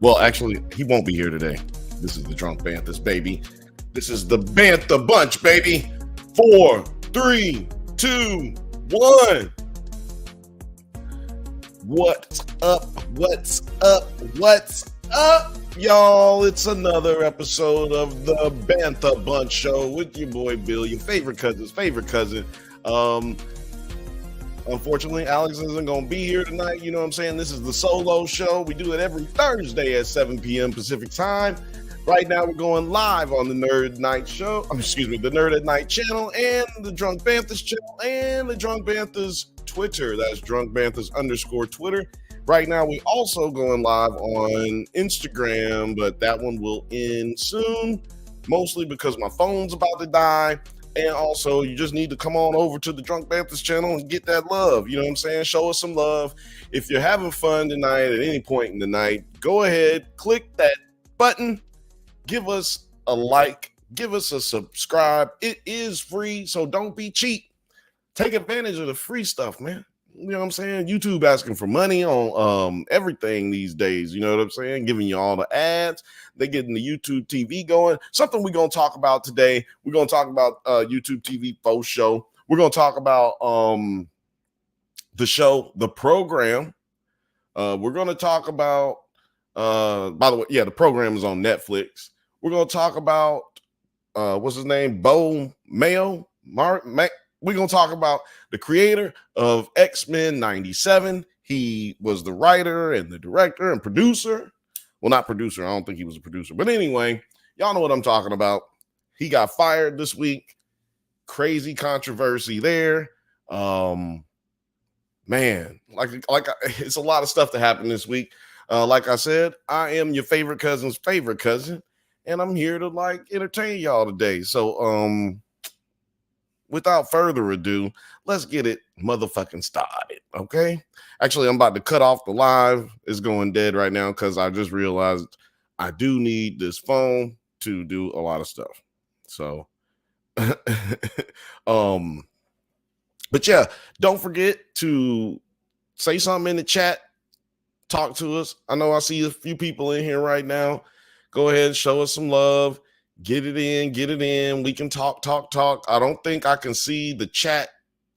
Well, actually, he won't be here today. This is the Drunk Banthas, baby. This is the Bantha Bunch, baby. 4, 3, 2, 1. What's up? What's up? What's up, y'all? It's another episode of the Bantha Bunch Show with your boy Bill, your favorite cousin. Unfortunately, Alex isn't going to be here tonight. You know what I'm saying? This is the solo show. We do it every Thursday at 7 p.m. Pacific time. Right now, we're going live on the Nerd Night Show. The Nerd at Night channel and the Drunk Banthas channel and the Drunk Banthas Twitter. That's Drunk Banthas _ Twitter. Right now, we also going live on Instagram, but that one will end soon, mostly because my phone's about to die. And also, you just need to come on over to the Drunk Banthas channel and get that love. You know what I'm saying? Show us some love. If you're having fun tonight at any point in the night, go ahead, click that button, give us a like, give us a subscribe. It is free, so don't be cheap. Take advantage of the free stuff, man. You know what I'm saying? YouTube asking for money on everything these days. You know what I'm saying? Giving you all the ads. They're getting the YouTube TV going. Something we're going to talk about today. We're going to talk about YouTube TV faux show. We're going to talk about the show, the program. We're going to talk about, by the way, the program is on Netflix. We're going to talk about, what's his name? Beau, Mayo, we're going to talk about the creator of X-Men 97. He was the writer and the director and producer. Well, not producer. I don't think he was a producer. But anyway, y'all know what I'm talking about. He got fired this week. Crazy controversy there. Man, like it's a lot of stuff that happened this week. Like I said, I am your favorite cousin's favorite cousin, and I'm here to entertain y'all today. So, without further ado, let's get it motherfucking started, okay? Actually, I'm about to cut off the live. It's going dead right now because I just realized I do need this phone to do a lot of stuff. So, but yeah, don't forget to say something in the chat. Talk to us. I know I see a few people in here right now. Go ahead and show us some love. Get it in. We can talk. I don't think I can see the chat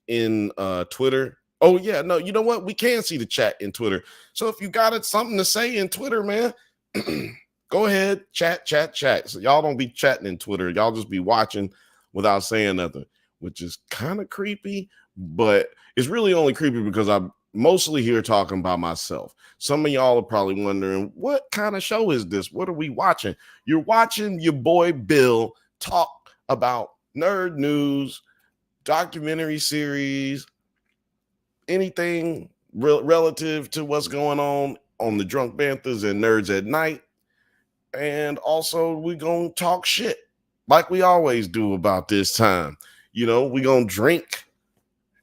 in Twitter. Oh, yeah. No, you know what? We can see the chat in Twitter. So if you got something to say in Twitter, man, go ahead. Chat. So y'all don't be chatting in Twitter. Y'all just be watching without saying nothing, which is kind of creepy. But it's really only creepy because I'm mostly here talking by myself. Some of y'all are probably wondering, what kind of show is this? What are we watching? You're watching your boy Bill talk about nerd news, documentary series, anything relative to what's going on the Drunk Banthas and Nerds at Night. And also, we're going to talk shit like we always do about this time. You know, we're going to drink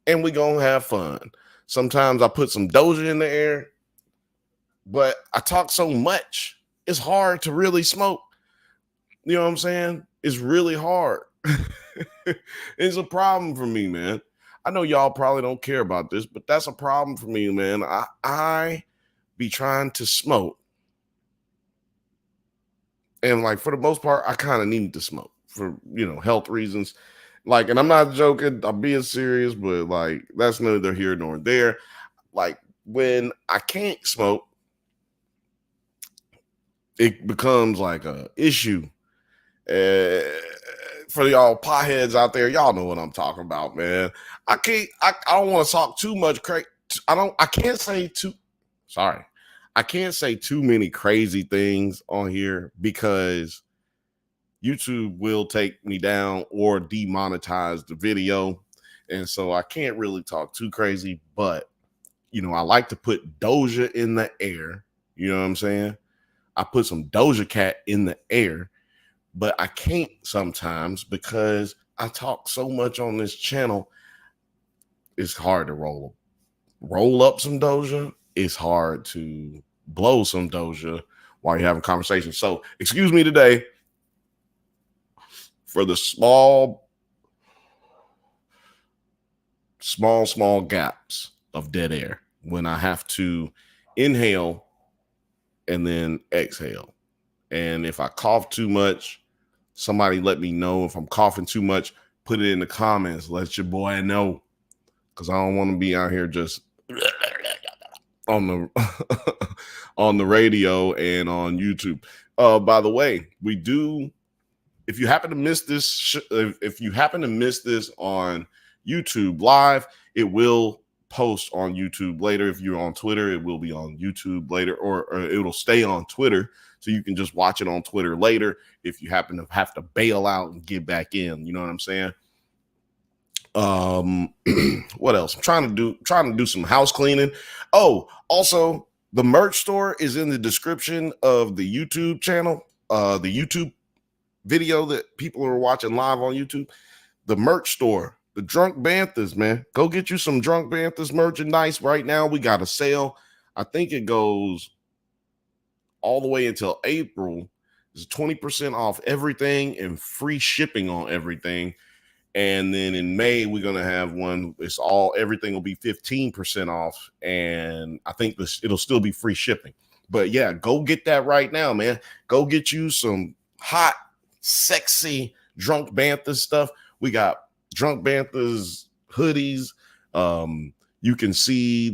and we're going to have fun. Sometimes I put some Doja in the air, but I talk so much, it's hard to really smoke. You know what I'm saying? It's really hard. It's a problem for me, man. I know y'all probably don't care about this, but that's a problem for me, man. I be trying to smoke. And for the most part, I kind of need to smoke for, health reasons. And I'm not joking, I'm being serious, but that's neither here nor there. When I can't smoke, it becomes a issue. For y'all potheads out there, y'all know what I'm talking about, man. I don't want to talk too much I can't say too many crazy things on here because YouTube will take me down or demonetize the video. And so I can't really talk too crazy, but I like to put Doja in the air. You know what I'm saying? I put some Doja Cat in the air, but I can't sometimes because I talk so much on this channel. It's hard to roll up some Doja. It's hard to blow some Doja while you're having conversations. So excuse me today for the small gaps of dead air when I have to inhale and then exhale. And if I cough too much, somebody let me know. If I'm coughing too much, put it in the comments. Let your boy know, because I don't want to be out here just on the on the radio and on YouTube. By the way, we do. If you happen to miss this, if you happen to miss this on YouTube live, it will post on YouTube later. If you're on Twitter, it will be on YouTube later, or it'll stay on Twitter, so you can just watch it on Twitter later. If you happen to have to bail out and get back in, you know what I'm saying? What else? I'm trying to do some house cleaning. Oh, also, the merch store is in the description of the YouTube channel, the YouTube video that people are watching live on YouTube. The merch store, the Drunk Banthas, man. Go get you some Drunk Banthas merchandise. Right now, we got a sale. I think it goes all the way until April. It's 20% off everything and free shipping on everything. And then in May, we're going to have one. Everything will be 15% off. And I think it'll still be free shipping. But yeah, go get that right now, man. Go get you some hot, sexy Drunk Bantha stuff. We got Drunk Bantha's hoodies. You can see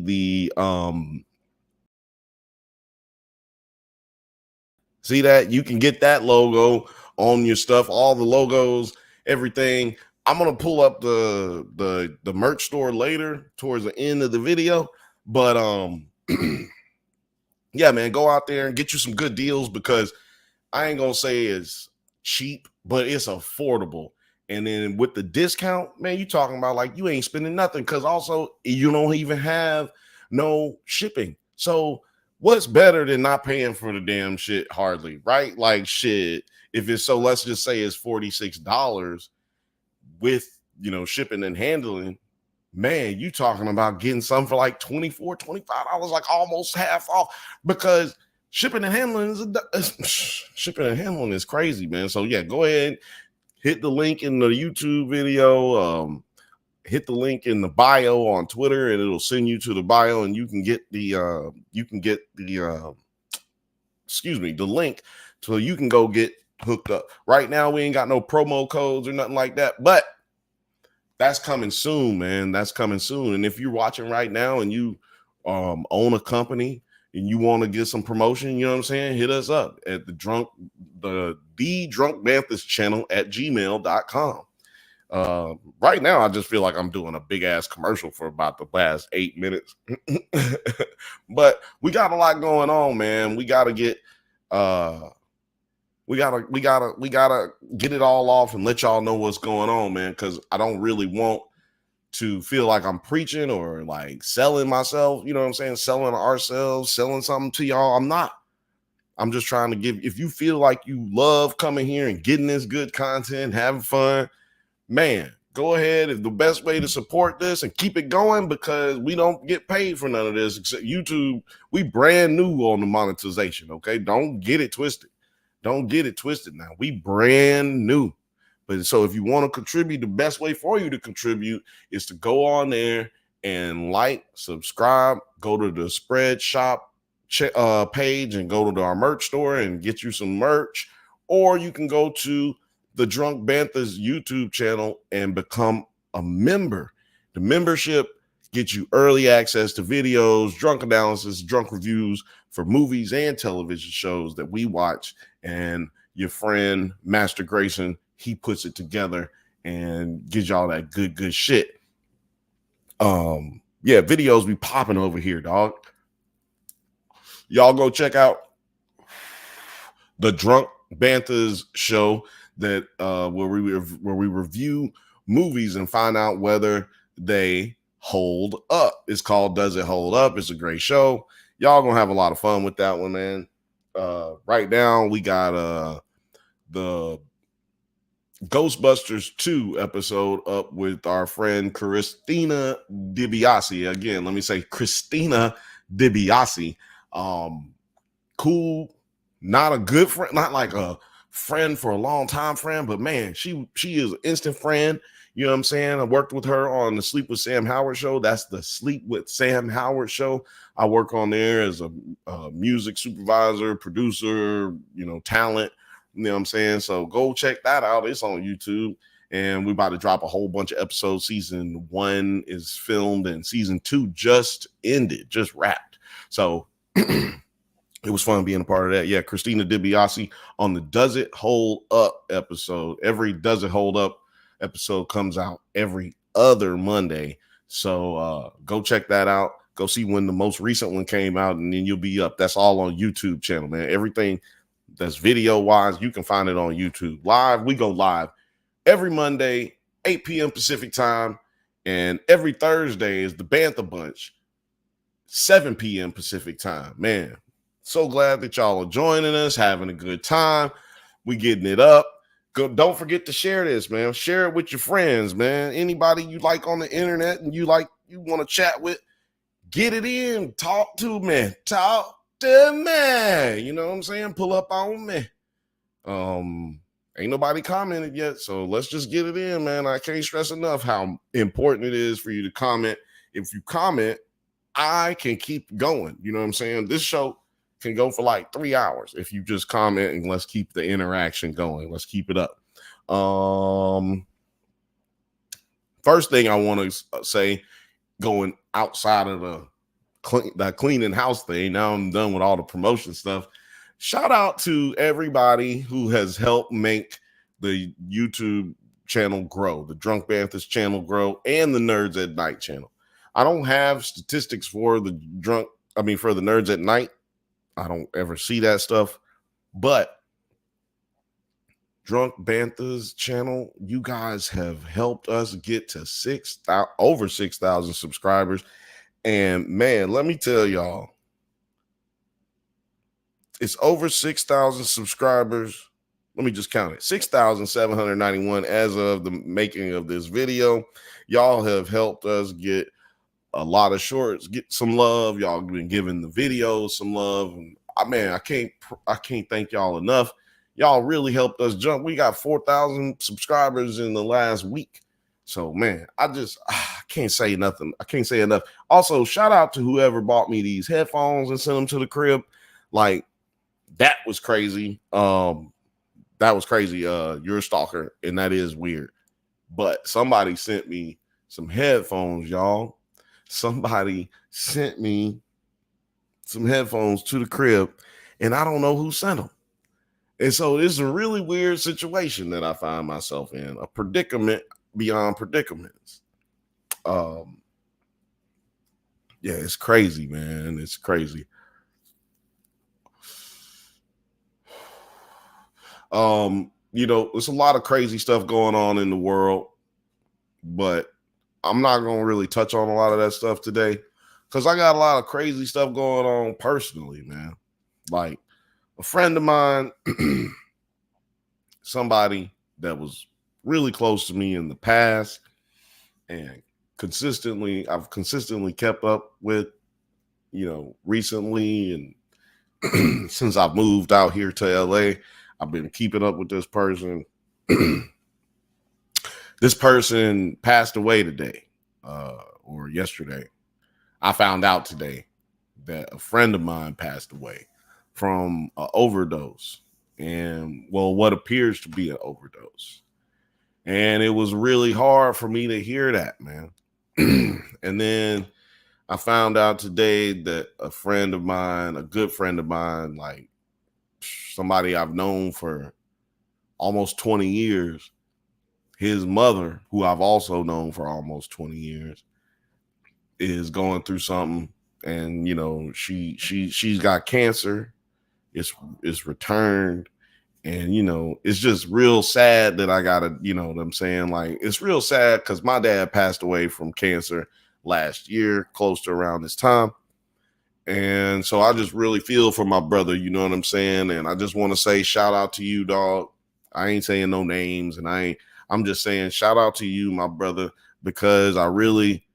see that? You can get that logo on your stuff, all the logos, everything. I'm gonna pull up the merch store later towards the end of the video. But yeah, man, go out there and get you some good deals, because I ain't gonna say it's cheap, but it's affordable. And then with the discount, man, you talking about like you ain't spending nothing, because also you don't even have no shipping. So what's better than not paying for the damn shit hardly, right? Like shit, if it's so, let's just say it's $46 with, shipping and handling, man, you talking about getting something for like $24, $25, like almost half off, because shipping and handling is crazy, man. So yeah, go ahead, hit the link in the YouTube video, hit the link in the bio on Twitter, and it'll send you to the bio, and you can get the link so you can go get hooked up. Right now, we ain't got no promo codes or nothing like that, but that's coming soon, man. That's coming soon. And if you're watching right now and you own a company and you want to get some promotion, you know what I'm saying? Hit us up at the Drunk Banthas channel at gmail.com. Right now, I just feel like I'm doing a big ass commercial for about the last 8 minutes, but we got a lot going on, man. We gotta get, we gotta get it all off and let y'all know what's going on, man. Cause I don't really want to feel like I'm preaching or like selling myself, you know what I'm saying? Selling ourselves, selling something to y'all. I'm not. I'm just trying to give, if you feel like you love coming here and getting this good content, having fun, man, go ahead. If the best way to support this and keep it going, because we don't get paid for none of this except YouTube. We brand new on the monetization. Okay. Don't get it twisted. Don't get it twisted now. We brand new. But so if you want to contribute, the best way for you to contribute is to go on there and like, subscribe, go to the spread shop page and go to our merch store and get you some merch. Or you can go to the Drunk Banthas YouTube channel and become a member. The membership gets you early access to videos, drunk analysis, drunk reviews for movies and television shows that we watch. And your friend, Master Grayson, he puts it together and gives y'all that good shit. Yeah, videos be popping over here, dog. Y'all go check out the Drunk Banthas show that where we review movies and find out whether they hold up. It's called Does It Hold Up? It's a great show. Y'all gonna have a lot of fun with that one, man. Right now we got the Ghostbusters 2 episode up with our friend Christina DiBiase. Again, let me say Christina DiBiase. Cool, not a good friend, not like a friend for a long time, but man, she is an instant friend. You know what I'm saying? I worked with her on the Sleep with Sam Howard show. That's the Sleep with Sam Howard show. I work on there as a music supervisor, producer, talent. You know what I'm saying? So go check that out. It's on YouTube. And we're about to drop a whole bunch of episodes. Season 1 is filmed and season 2 just ended, just wrapped. So it was fun being a part of that. Yeah, Christina DiBiase on the Does It Hold Up episode. Every Does It Hold Up episode comes out every other Monday. So go check that out. Go see when the most recent one came out, and then you'll be up. That's all on YouTube channel, man. Everything that's video-wise, you can find it on YouTube. Live, we go live every Monday, 8 p.m. Pacific time, and every Thursday is the Bantha Bunch, 7 p.m. Pacific time. Man, so glad that y'all are joining us, having a good time. We getting it up. Don't forget to share this, man. Share it with your friends, man. Anybody you like on the internet and you want to chat with, get it in. Talk to me. Talk to me. You know what I'm saying? Pull up on me. Ain't nobody commented yet, so let's just get it in, man. I can't stress enough how important it is for you to comment. If you comment, I can keep going. You know what I'm saying? This show can go for like 3 hours if you just comment, and let's keep the interaction going. Let's keep it up. First thing I want to say, going outside of the cleaning house thing, now I'm done with all the promotion stuff. Shout out to everybody who has helped make the YouTube channel grow, the Drunk Banthas channel grow, and the Nerds at Night channel. I don't have statistics for the Nerds at Night. I don't ever see that stuff, but Drunk Bantha's channel, you guys have helped us get to over 6,000 subscribers. And man, let me tell y'all, it's over 6,000 subscribers. Let me just count it. 6,791 as of the making of this video. Y'all have helped us get a lot of shorts, get some love. Y'all been giving the videos some love. And I can't thank y'all enough. Y'all really helped us jump. We got 4,000 subscribers in the last week. So man, I can't say nothing. I can't say enough. Also, shout out to whoever bought me these headphones and sent them to the crib. Like, that was crazy. That was crazy. You're a stalker, and that is weird. But somebody sent me some headphones, y'all. Somebody sent me some headphones to the crib, and I don't know who sent them. And so it's a really weird situation that I find myself in, a predicament beyond predicaments. Yeah, it's crazy, man. It's crazy. There's a lot of crazy stuff going on in the world, but I'm not going to really touch on a lot of that stuff today because I got a lot of crazy stuff going on personally, man. Like a friend of mine, somebody that was really close to me in the past and I've consistently kept up with, recently. And since I've moved out here to LA, I've been keeping up with this person. This person passed away today, or yesterday. I found out today that a friend of mine passed away from an overdose, and what appears to be an overdose. And it was really hard for me to hear that, man. And then I found out today that a friend of mine, a good friend of mine, like somebody I've known for almost 20 years, his mother, who I've also known for almost 20 years, is going through something. And, she's got cancer. It's returned. And, it's just real sad that I got to, what I'm saying? Like, it's real sad because my dad passed away from cancer last year, close to around this time. And so I just really feel for my brother, you know what I'm saying? And I just want to say shout out to you, dog. I ain't saying no names, and I'm just saying shout out to you, my brother, because I really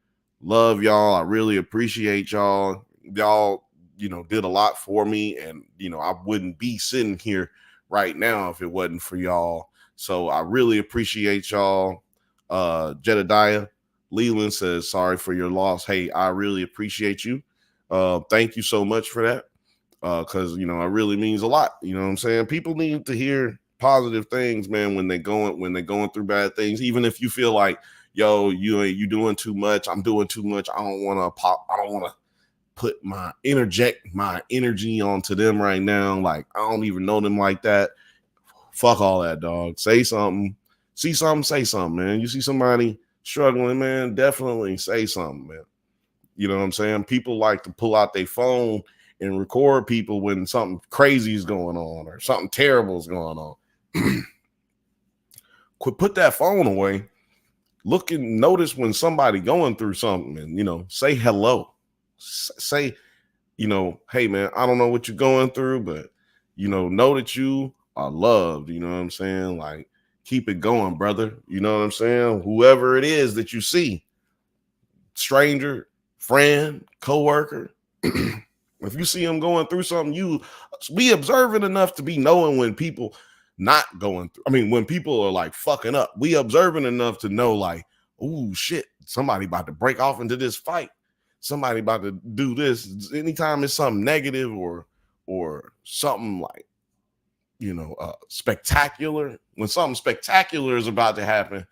love y'all. I really appreciate y'all. Y'all, did a lot for me, and I wouldn't be sitting here right now if it wasn't for y'all. So I really appreciate y'all. Jedediah Leland says, sorry for your loss. Hey, I really appreciate you. Thank you so much for that. Because it really means a lot. You know what I'm saying? People need to hear positive things, man, when they're going through bad things. Even if you feel like, yo, you doing too much, I'm doing too much. I don't want to put interject my energy onto them right now. Like, I don't even know them like that. Fuck all that, dog. Say something. See something, say something, man. You see somebody struggling, man, definitely say something, man. You know what I'm saying? People like to pull out their phone and record people when something crazy is going on or something terrible is going on. Put that phone away. Look and notice when somebody going through something and, say hello. Say, hey, man, I don't know what you're going through, but, know that you are loved. You know what I'm saying? Like, keep it going, brother. You know what I'm saying? Whoever it is that you see, stranger, friend, coworker, if you see them going through something, you be observant enough to be knowing when people not going through. I mean, when people are like fucking up, we observant enough to know like, oh shit, somebody about to break off into this fight. Somebody about to do this. Anytime it's something negative or something like, spectacular, when something spectacular is about to happen,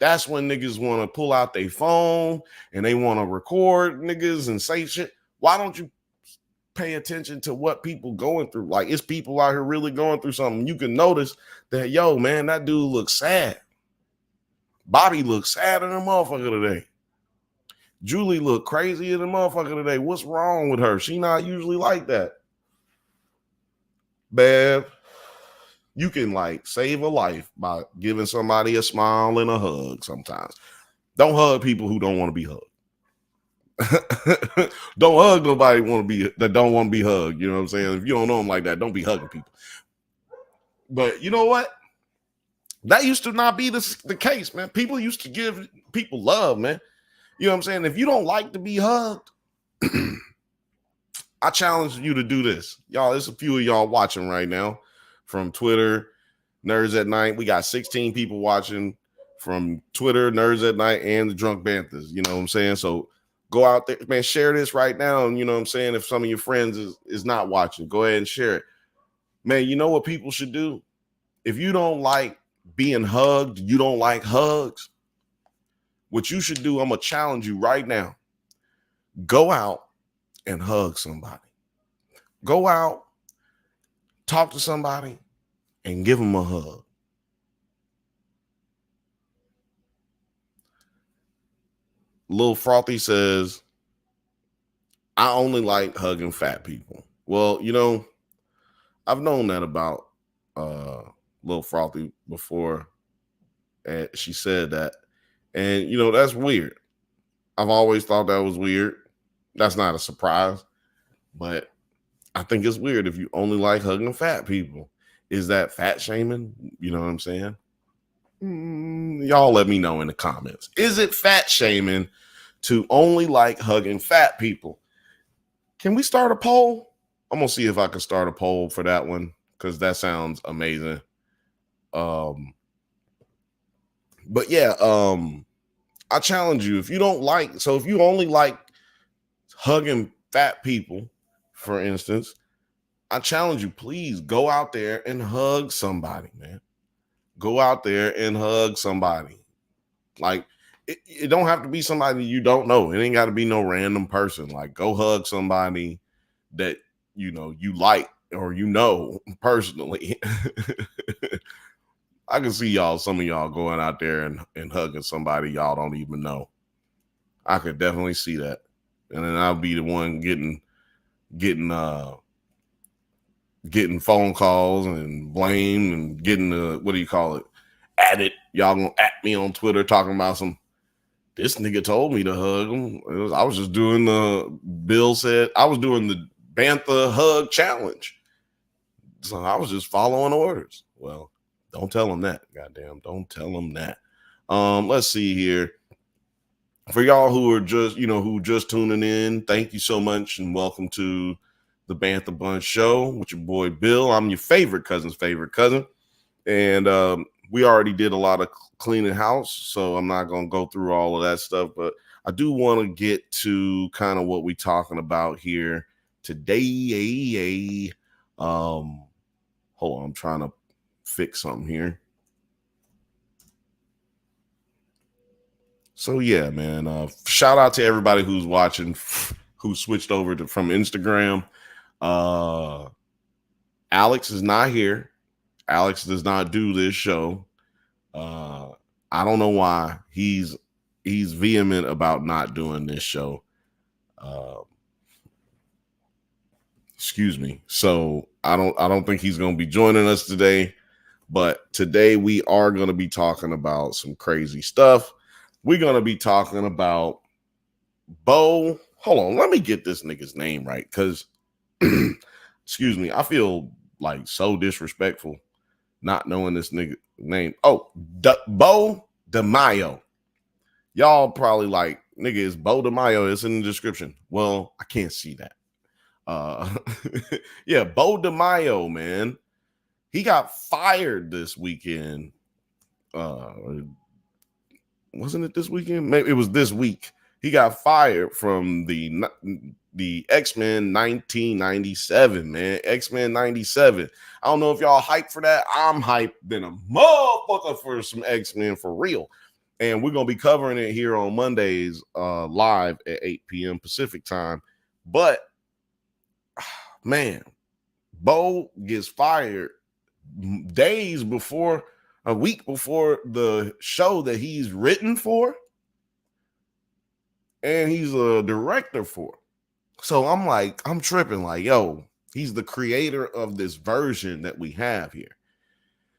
that's when niggas want to pull out their phone and they want to record niggas and say shit. Why don't you pay attention to what people going through? Like, it's people out here really going through something. You can notice that, yo, man, that dude looks sad. Bobby looks sad in the motherfucker today. Julie looked crazy in the motherfucker today. What's wrong with her? She not usually like that. Bev, you can like save a life by giving somebody a smile and a hug sometimes. Don't hug people who don't want to be hugged. Don't hug nobody that don't want to be hugged. You know what I'm saying? If you don't know them like that, don't be hugging people. But you know what? That used to not be the case, man. People used to give people love, man. You know what I'm saying? If you don't like to be hugged, I challenge you to do this. Y'all, there's a few of y'all watching right now from Twitter, Nerds at Night. We got 16 people watching from Twitter, Nerds at Night, and the Drunk Banthas. You know what I'm saying? So go out there, man, share this right now. And you know what I'm saying? If some of your friends is not watching, go ahead and share it. Man, you know what people should do? If you don't like being hugged, you don't like hugs, what you should do, I'm going to challenge you right now. Go out and hug somebody. Go out, talk to somebody, and give them a hug. Lil Frothy says, I only like hugging fat people. Well, I've known that about Lil Frothy before. And she said that. And, that's weird. I've always thought that was weird. That's not a surprise. But I think it's weird if you only like hugging fat people. Is that fat shaming? You know what I'm saying? Y'all let me know in the comments. Is it fat shaming to only like hugging fat people? Can we start a poll? I'm going to see if I can start a poll for that one because that sounds amazing. But yeah, I challenge you, if you only like hugging fat people, for instance, I challenge you, please go out there and hug somebody, man. Go out there and hug somebody. Like, it don't have to be somebody you don't know. It ain't got to be no random person. Like, go hug somebody that, you like or personally. I can see some of y'all going out there and hugging somebody y'all don't even know. I could definitely see that. And then I'll be the one getting phone calls and blame and getting at it. Y'all gonna at me on Twitter talking about this nigga told me to hug him. I was just doing Bill said I was doing the Bantha hug challenge. So I was just following orders. Well, don't tell them that. Goddamn, don't tell them that. Let's see here. For y'all who are just tuning in, thank you so much and welcome to the Bantha Bunch Show with your boy Bill. I'm your favorite cousin's favorite cousin. And we already did a lot of cleaning house, so I'm not going to go through all of that stuff. But I do want to get to kind of what we're talking about here today. Hold on, I'm trying to fix something here. So yeah, man. Shout out to everybody who's watching, who switched over from Instagram. Alex is not here. Alex does not do this show. I don't know why he's vehement about not doing this show. Excuse me. So I don't think he's going to be joining us today. But today we are going to be talking about some crazy stuff. We're going to be talking about Beau. Hold on, let me get this nigga's name right, because excuse me, I feel like so disrespectful not knowing this nigga name. Oh, Beau DeMayo. Y'all probably like, nigga, it's Beau DeMayo. It's in the description. Well, I can't see that. Yeah, Beau DeMayo, man. He got fired this weekend. Wasn't it this weekend? Maybe it was this week. He got fired from the X-Men 1997, man. X-Men 97. I don't know if y'all hyped for that. I'm hyped than a motherfucker for some X-Men for real. And we're going to be covering it here on Mondays live at 8 p.m. Pacific time. But, man, Beau gets fired days before, a week before the show that he's written for and he's a director for. So I'm like, I'm tripping like, yo, he's the creator of this version that we have here.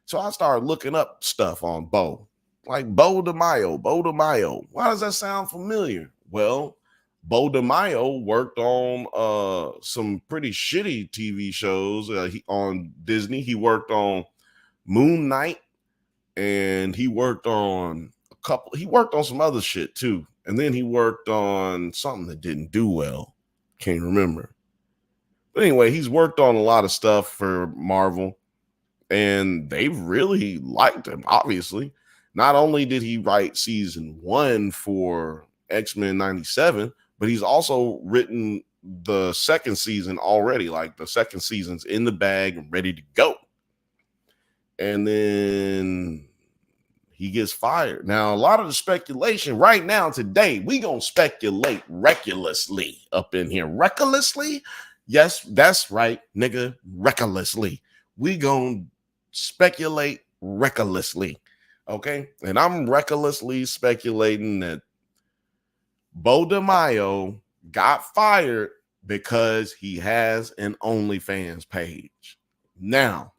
So I started looking up stuff on Beau, like Beau DeMayo. Why does that sound familiar? Well, Beau DeMayo worked on some pretty shitty TV shows on Disney. He worked on Moon Knight, and he worked on some other shit too. And then he worked on something that didn't do well. Can't remember. But anyway, he's worked on a lot of stuff for Marvel, and they really liked him, obviously. Not only did he write season 1 for X-Men 97, but he's also written the second season already. Like, the second season's in the bag and ready to go. And then he gets fired. Now, a lot of the speculation right now today, we gonna speculate recklessly up in here. Recklessly? Yes, that's right, nigga. Recklessly. We gonna speculate recklessly. Okay? And I'm recklessly speculating that Beau DeMayo got fired because he has an OnlyFans page. Now,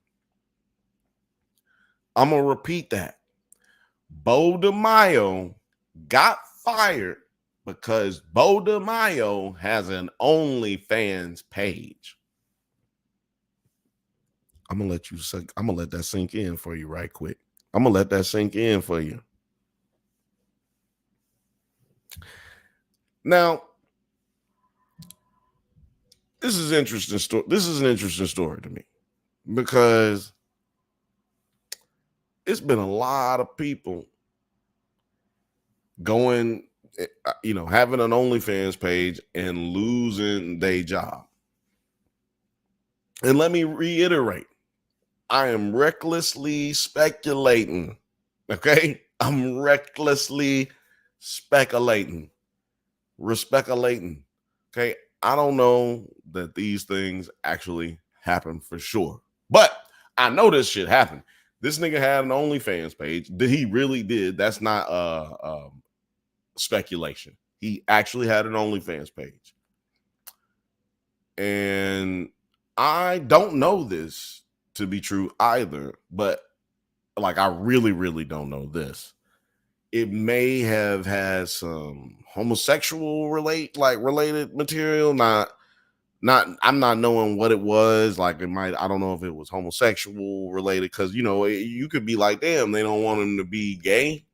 I'm going to repeat that. Beau DeMayo got fired because Beau DeMayo has an OnlyFans page. I'm going to let that sink in for you right quick. I'm going to let that sink in for you. Now, this is interesting story. This is an interesting story to me because it's been a lot of people going, having an OnlyFans page and losing their job. And let me reiterate, I am recklessly speculating. Okay? I'm recklessly speculating. Respeculating. Okay? I don't know that these things actually happen for sure. But I know this shit happened. This nigga had an OnlyFans page. He really did. That's not speculation. He actually had an OnlyFans page. And I don't know this to be true either, but like, I really, really don't know this. It may have had some homosexual related material. I'm not knowing what it was. Like, it might, I don't know if it was homosexual related, because you could be like, damn, they don't want him to be gay.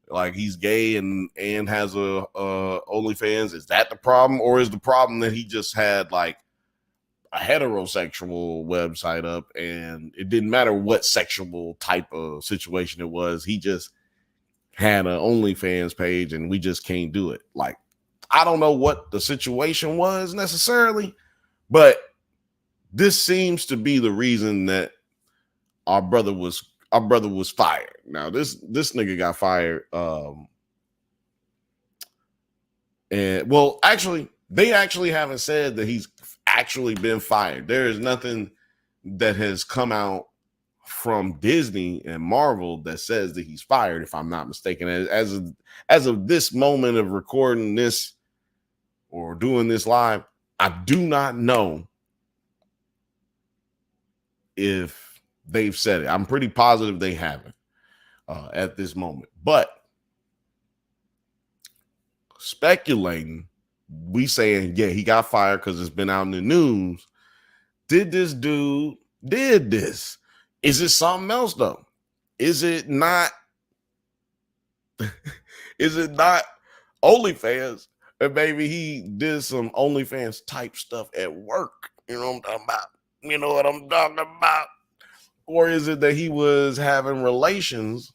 Like, he's gay and has a OnlyFans. Is that the problem, or is the problem that he just had like a heterosexual website up, and it didn't matter what sexual type of situation it was. He just had an OnlyFans page, and we just can't do it. Like, I don't know what the situation was necessarily, but this seems to be the reason that our brother was fired. Now, this nigga got fired. And well, actually, they actually haven't said that he's actually been fired. There is nothing that has come out from Disney and Marvel that says that he's fired, if I'm not mistaken. As of this moment of recording this or doing this live, I do not know if they've said it. I'm pretty positive they haven't at this moment. But speculating, we saying, yeah, he got fired because it's been out in the news. Did this dude did this? Is it something else though? Is it not? Is it not OnlyFans? And maybe he did some OnlyFans type stuff at work. You know what I'm talking about? You know what I'm talking about? Or is it that he was having relations?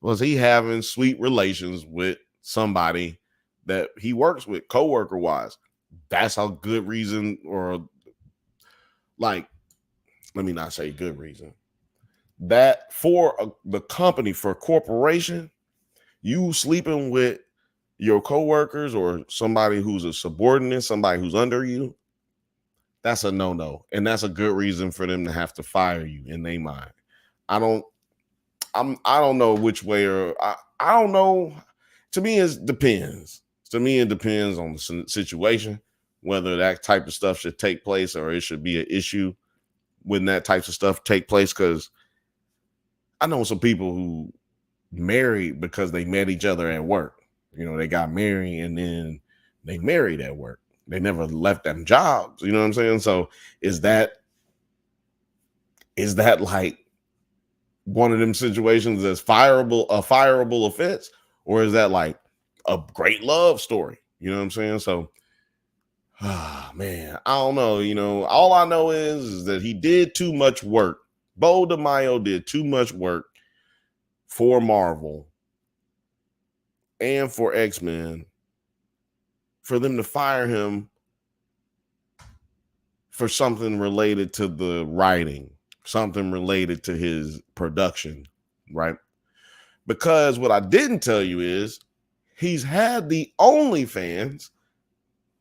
Was he having sweet relations with somebody that he works with, coworker wise? That's a good reason, or like, let me not say good reason. That for the company, for a corporation, you sleeping with your coworkers or somebody who's a subordinate, somebody who's under you, that's a no-no. And that's a good reason for them to have to fire you in their mind. I don't know which way, or I don't know. To me, it depends. To me, it depends on the situation, whether that type of stuff should take place or it should be an issue when that types of stuff take place. Because I know some people who married because they met each other at work. You know, they got married and then they married at work. They never left them jobs. You know what I'm saying? So is that like one of them situations that's a fireable offense? Or is that like a great love story? You know what I'm saying? So, man, I don't know. You know, all I know is that he did too much work. Beau DeMayo did too much work for Marvel and for X-Men for them to fire him for something related to the writing, something related to his production, right? Because what I didn't tell you is he's had the OnlyFans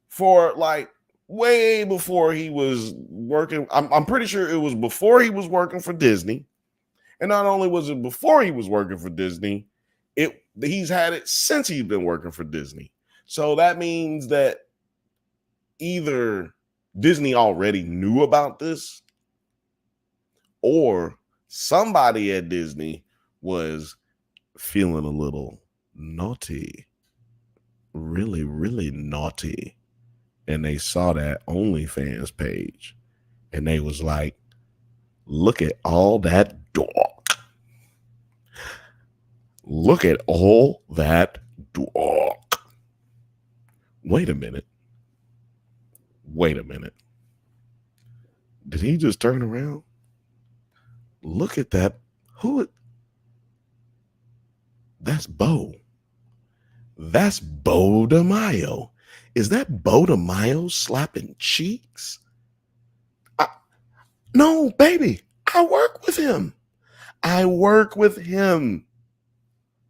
for like way before he was working. I'm pretty sure it was before he was working for Disney. And not only was it before he was working for Disney, he's had it since he's been working for Disney. So that means that either Disney already knew about this or somebody at Disney was feeling a little naughty, really, really naughty. And they saw that OnlyFans page and they was like, look at all that dog. Look at all that dog. Wait a minute. Did he just turn around? Look at that. That's Beau. That's Beau DeMayo. Is that Beau DeMayo slapping cheeks? No, baby. I work with him.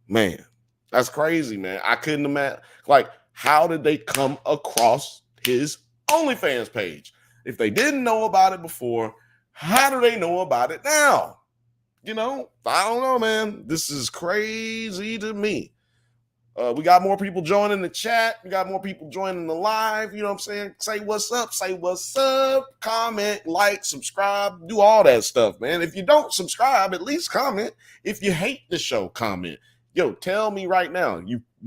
Man, that's crazy, man. I couldn't imagine. Like, how did they come across his OnlyFans page? If they didn't know about it before, how do they know about it now? You know, I don't know, man. This is crazy to me. We got more people joining the chat. We got more people joining the live. You know what I'm saying? Say what's up. Comment, like, subscribe, do all that stuff, man. If you don't subscribe, at least comment. If you hate the show, comment. Yo, tell me right now.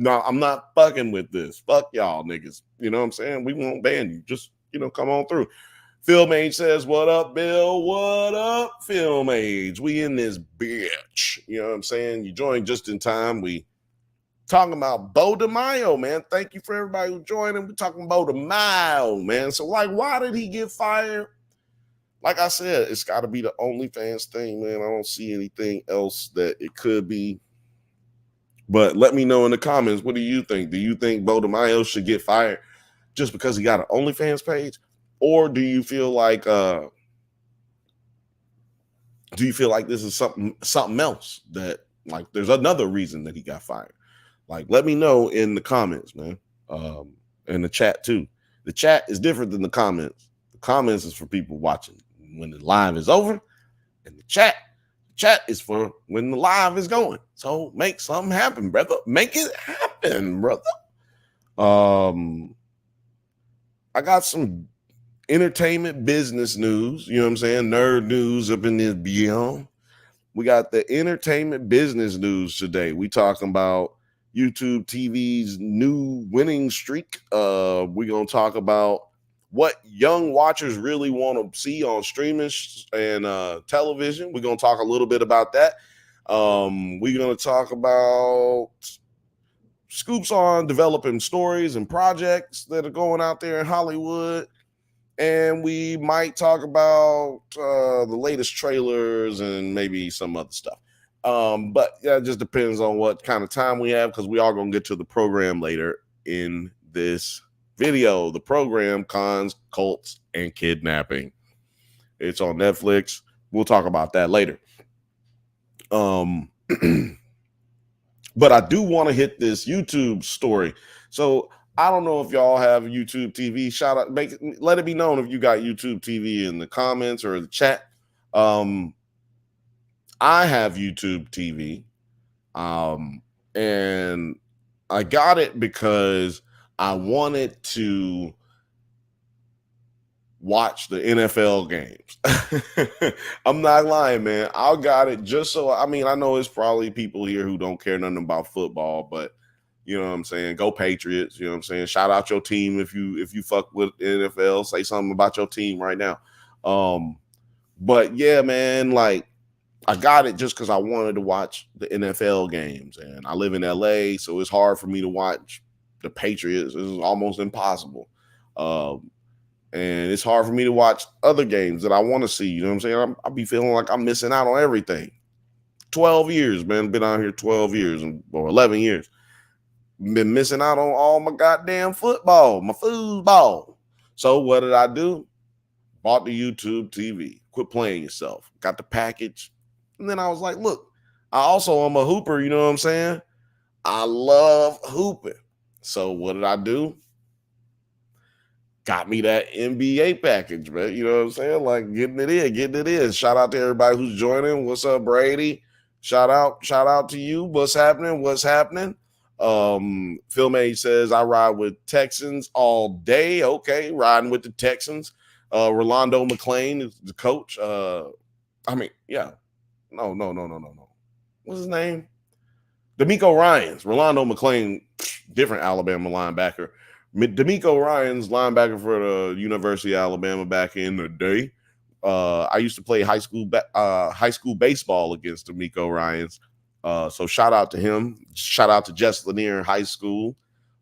I'm not fucking with this. Fuck y'all niggas. You know what I'm saying? We won't ban you. Just, come on through. Film Age says, what up, Bill? What up, Film Age? We in this bitch. You know what I'm saying? You joined just in time. We talking about Beau DeMayo, man. Thank you for everybody who joined. We're talking about DeMayo, man. So, like, why did he get fired? like I said, it's got to be the OnlyFans thing, man. I don't see anything else that it could be. But let me know in the comments, what do you think? Do you think Beau DeMayo should get fired just because he got an OnlyFans page? Or do you feel like this is something else, that like there's another reason that he got fired? Like, let me know in the comments, man. In the chat too. The chat is different than the comments. The comments is for people watching when the live is over, and the chat is for when the live is going. So make something happen, brother. Make it happen, brother. I got some entertainment business news. You know what I'm saying? Nerd news up in this beyond. We got the entertainment business news today. We talking about YouTube TV's new winning streak. We're going to talk about what young watchers really want to see on streaming and television. We're going to talk a little bit about that. We're going to talk about scoops on developing stories and projects that are going out there in Hollywood. And we might talk about the latest trailers and maybe some other stuff. But yeah, it just depends on what kind of time we have, because we are going to get to the program later in this video. The program, Cons, Cults, and Kidnapping. It's on Netflix. We'll talk about that later. But I do want to hit this YouTube story. So I don't know if y'all have YouTube TV. Shout out, let it be known if you got YouTube TV in the comments or the chat. I have YouTube TV, and I got it because I wanted to watch the NFL games. I'm not lying, man. I got it just so, I mean, I know it's probably people here who don't care nothing about football, but you know what I'm saying? Go Patriots. You know what I'm saying? Shout out your team if you fuck with NFL. Say something about your team right now. But yeah, man, like I got it just because I wanted to watch the NFL games, and I live in LA, so it's hard for me to watch the Patriots. It's almost impossible. And it's hard for me to watch other games that I want to see. You know what I'm saying? I'll be feeling like I'm missing out on everything. 12 years, man. Been out here 12 years or 11 years. Been missing out on all my goddamn football, my foosball. So what did I do? Bought the YouTube TV. Quit playing yourself. Got the package. And then I was like, look, I also am a hooper. You know what I'm saying? I love hooping. So what did I do? Got me that NBA package, man. You know what I'm saying? Like getting it in. Shout out to everybody who's joining. What's up, Brady? Shout out to you. What's happening? Phil May says, I ride with Texans all day. Okay, riding with the Texans. Rolando McClain is the coach. No. What's his name? DeMeco Ryans. Rolando McClain, different Alabama linebacker. DeMeco Ryans, linebacker for the University of Alabama back in the day. I used to play high school baseball against DeMeco Ryans. So shout out to him. Shout out to Jess Lanier High School.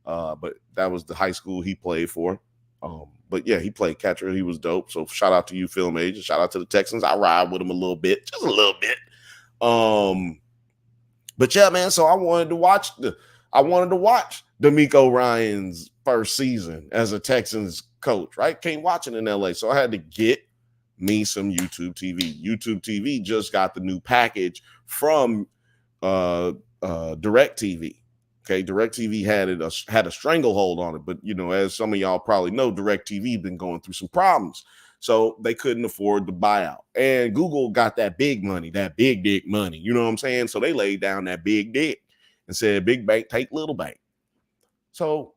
But that was the high school he played for. But yeah, he played catcher. He was dope. So shout out to you, Film Age. Shout out to the Texans. I ride with him a little bit, just a little bit. But yeah, man. So I wanted to watch DeMeco Ryans' first season as a Texans coach. Right? Can't watch it in LA, so I had to get me some YouTube TV. YouTube TV just got the new package from DirecTV. Okay, DirecTV had a stranglehold on it, but you know, as some of y'all probably know, DirecTV been going through some problems, so they couldn't afford the buyout. And Google got that big money, that big dick money. You know what I'm saying? So they laid down that big dick and said, "Big bank, take little bank." So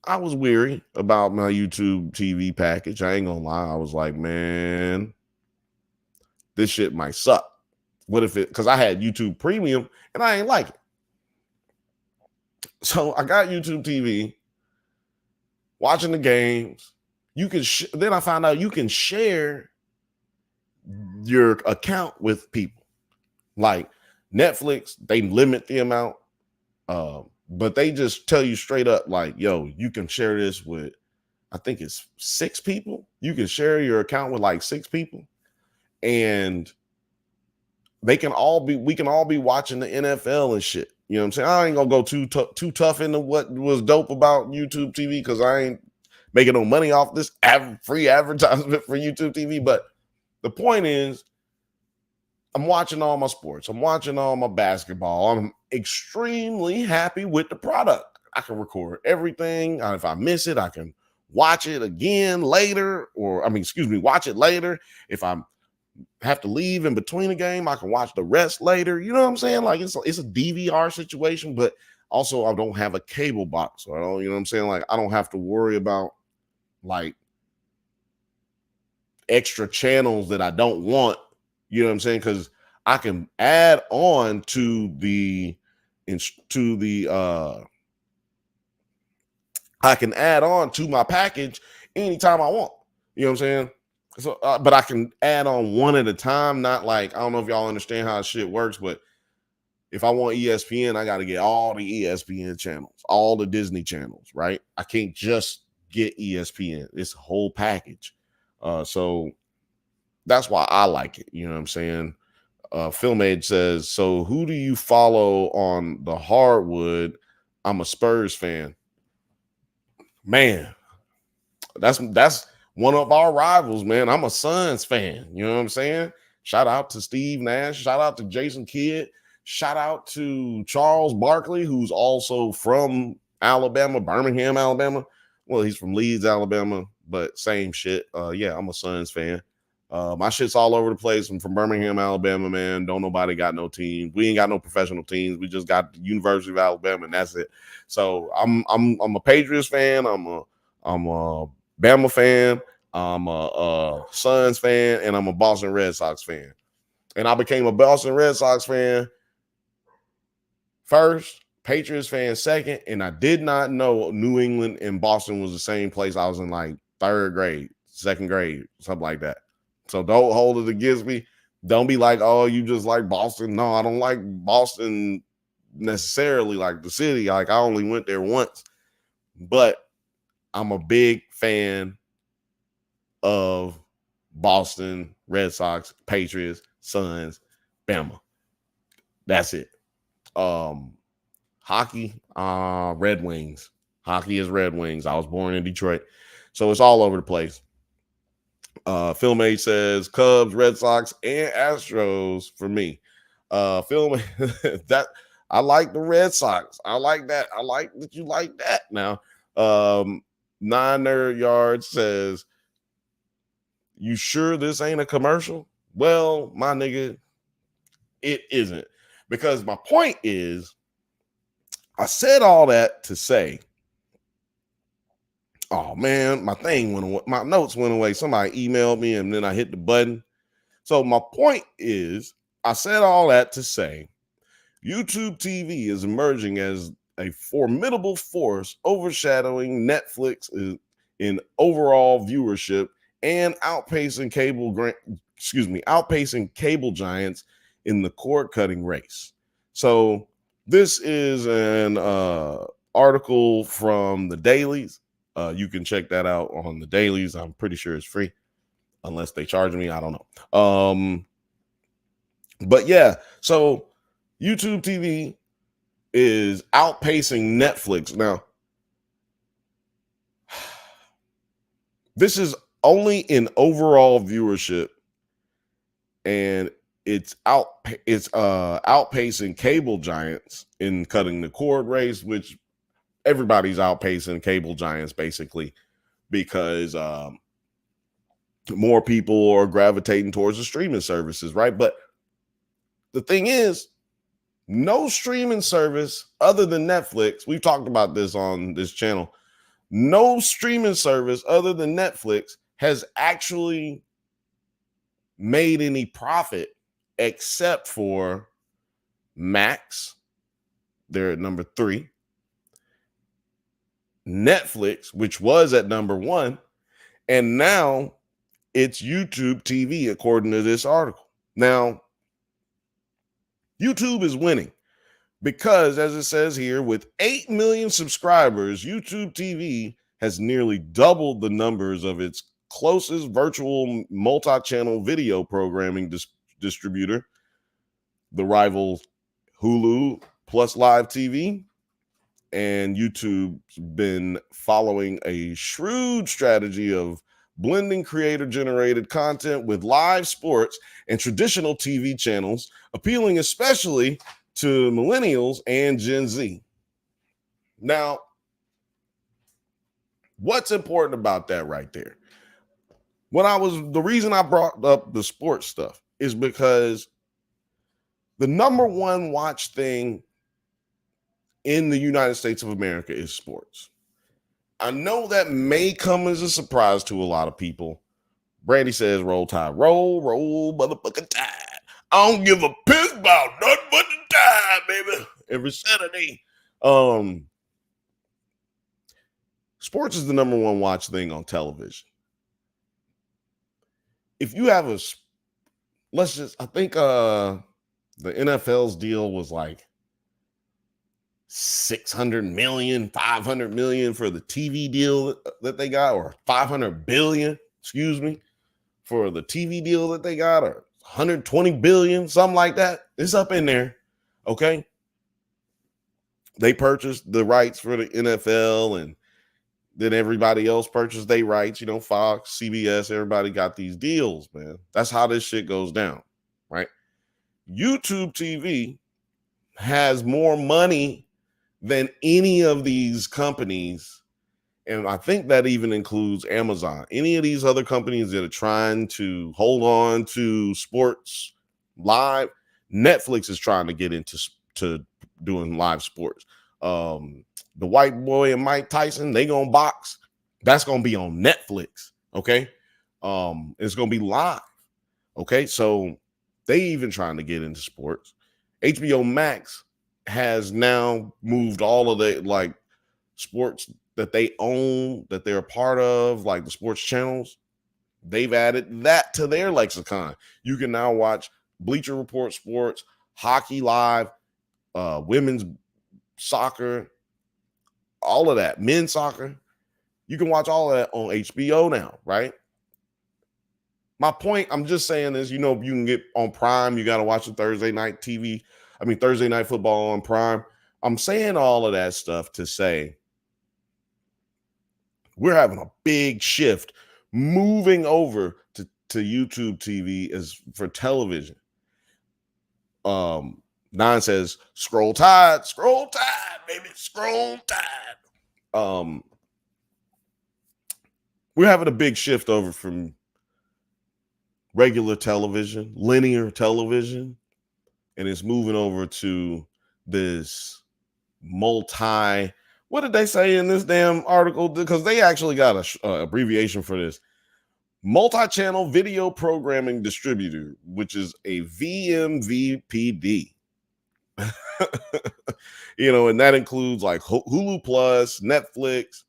I was weary about my YouTube TV package. I ain't gonna lie. I was like, man, this shit might suck. What if it, because I had YouTube Premium and I ain't like it. So I got YouTube TV, watching the games. You can then I found out you can share your account with people. Like Netflix, they limit the amount, but they just tell you straight up, like, yo, you can share this with I think it's 6 people. You can share your account with like 6 people, and we can all be watching the NFL and shit. You know what I'm saying? I ain't gonna go too tough into what was dope about YouTube TV because I ain't making no money off this free advertisement for YouTube TV. But the point is, I'm watching all my sports. I'm watching all my basketball. I'm extremely happy with the product. I can record everything. If I miss it, I can watch it again later, watch it later. If I have to leave in between a game, I can watch the rest later. You know what I'm saying? Like it's a DVR situation, but also I don't have a cable box. So I don't, you know what I'm saying? Like I don't have to worry about like extra channels that I don't want. You know what I'm saying? Because I can add on to I can add on to my package anytime I want. You know what I'm saying? So, but I can add on one at a time. Not like, I don't know if y'all understand how shit works, but if I want ESPN, I got to get all the ESPN channels, all the Disney channels, right? I can't just get ESPN. It's a whole package. So that's why I like it. You know what I'm saying? Film Age says, so who do you follow on the hardwood? I'm a Spurs fan. Man, that's one of our rivals, man. I'm a Suns fan. You know what I'm saying? Shout out to Steve Nash. Shout out to Jason Kidd. Shout out to Charles Barkley, who's also from Alabama, Birmingham, Alabama. Well, he's from Leeds, Alabama, but same shit. Yeah, I'm a Suns fan. My shit's all over the place. I'm from Birmingham, Alabama, man. Don't nobody got no team. We ain't got no professional teams. We just got the University of Alabama, and that's it. So I'm a Patriots fan. I'm a Bama fan. I'm a Suns fan, and I'm a Boston Red Sox fan. And I became a Boston Red Sox fan first, Patriots fan second, and I did not know New England and Boston was the same place. I was in like third grade, second grade, something like that. So don't hold it against me. Don't be like, oh, you just like Boston. No, I don't like Boston necessarily, like the city. Like I only went there once, but I'm a big fan of Boston Red Sox, Patriots, Suns, Bama. That's it. Hockey, Red Wings. Hockey is Red Wings. I was born in Detroit, so it's all over the place. Film Age says Cubs, Red Sox, and Astros for me. Film that I like the Red Sox. I like that. I like that you like that. Now, 9 Nerd Yard says, you sure this ain't a commercial? Well, my nigga, it isn't. Because my point is, I said all that to say, oh man, my thing went away. My notes went away. Somebody emailed me and then I hit the button. So my point is, I said all that to say, YouTube TV is emerging as a formidable force overshadowing Netflix in overall viewership and outpacing cable giants in the cord cutting race. So this is an article from the dailies. You can check that out on the dailies. I'm pretty sure it's free unless they charge me. I don't know. But yeah, so YouTube TV is outpacing Netflix. Now, this is only in overall viewership, and it's outpacing cable giants in cutting the cord race, which everybody's outpacing cable giants basically because more people are gravitating towards the streaming services, right? But the thing is, no streaming service other than Netflix, we've talked about this on this channel, no streaming service other than Netflix has actually made any profit except for Max. They're at number 3. Netflix, which was at number 1, and now it's YouTube TV, according to this article. Now, YouTube is winning because, as it says here, with 8 million subscribers, YouTube TV has nearly doubled the numbers of its closest virtual multi-channel video programming distributor, the rival Hulu plus live TV. And YouTube's been following a shrewd strategy of blending creator generated content with live sports and traditional TV channels, appealing especially to millennials and Gen Z. Now, what's important about that right there? The reason I brought up the sports stuff is because the number one watch thing in the United States of America is sports. I know that may come as a surprise to a lot of people. Brandy says, roll tide, roll, motherfucking tide. I don't give a piss about nothing but the tide, baby. Every Saturday. Sports is the number one watch thing on television. If you have I think the NFL's deal was like 600 million, 500 million for the TV deal that they got, or 500 billion, excuse me, for the TV deal that they got, or 120 billion, something like that. It's up in there. Okay. They purchased the rights for the NFL, and then everybody else purchased their rights, Fox, CBS, everybody got these deals, man. That's how this shit goes down, right? YouTube TV has more money than any of these companies, and I think that even includes Amazon. Any of these other companies that are trying to hold on to sports live, Netflix is trying to get into doing live sports. The White Boy and Mike Tyson, they gonna box. That's gonna be on Netflix. Okay, it's gonna be live. Okay, so they even trying to get into sports. HBO Max has now moved all of the sports that they own, that they're a part of, like the sports channels. They've added that to their lexicon. You can now watch Bleacher Report sports, hockey live, women's soccer, all of that, men's soccer. You can watch all of that on HBO now, right? My point, I'm just saying is, you can get on Prime, you got to watch the Thursday night football on Prime. I'm saying all of that stuff to say we're having a big shift moving over to YouTube TV as for television. Nine says, scroll tide, baby, scroll tide. We're having a big shift over from regular television, linear television, and it's moving over to this what did they say in this damn article? Because they actually got a abbreviation for this. Multi-channel video programming distributor, which is a VMVPD. And that includes like Hulu Plus, Netflix.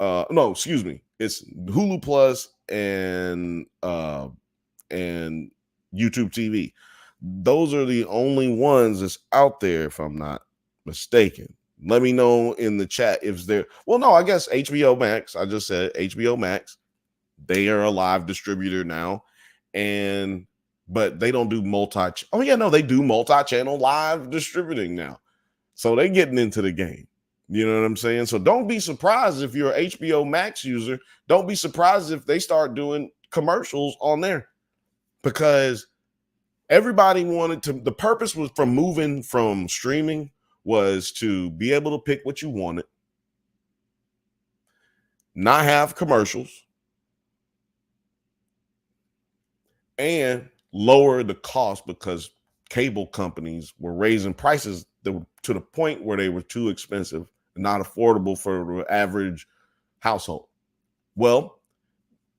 No, excuse me. It's Hulu Plus and YouTube TV. Those are the only ones that's out there, if I'm not mistaken. Let me know in the chat if there. Well, no, I guess HBO Max. I just said HBO Max. They are a live distributor now, but they don't do they do multi-channel live distributing now. So they're getting into the game. You know what I'm saying? So don't be surprised if you're an HBO Max user. Don't be surprised if they start doing commercials on there, because everybody the purpose was from moving from streaming was to be able to pick what you wanted, not have commercials, and lower the cost, because cable companies were raising prices to the point where they were too expensive and not affordable for the average household. Well,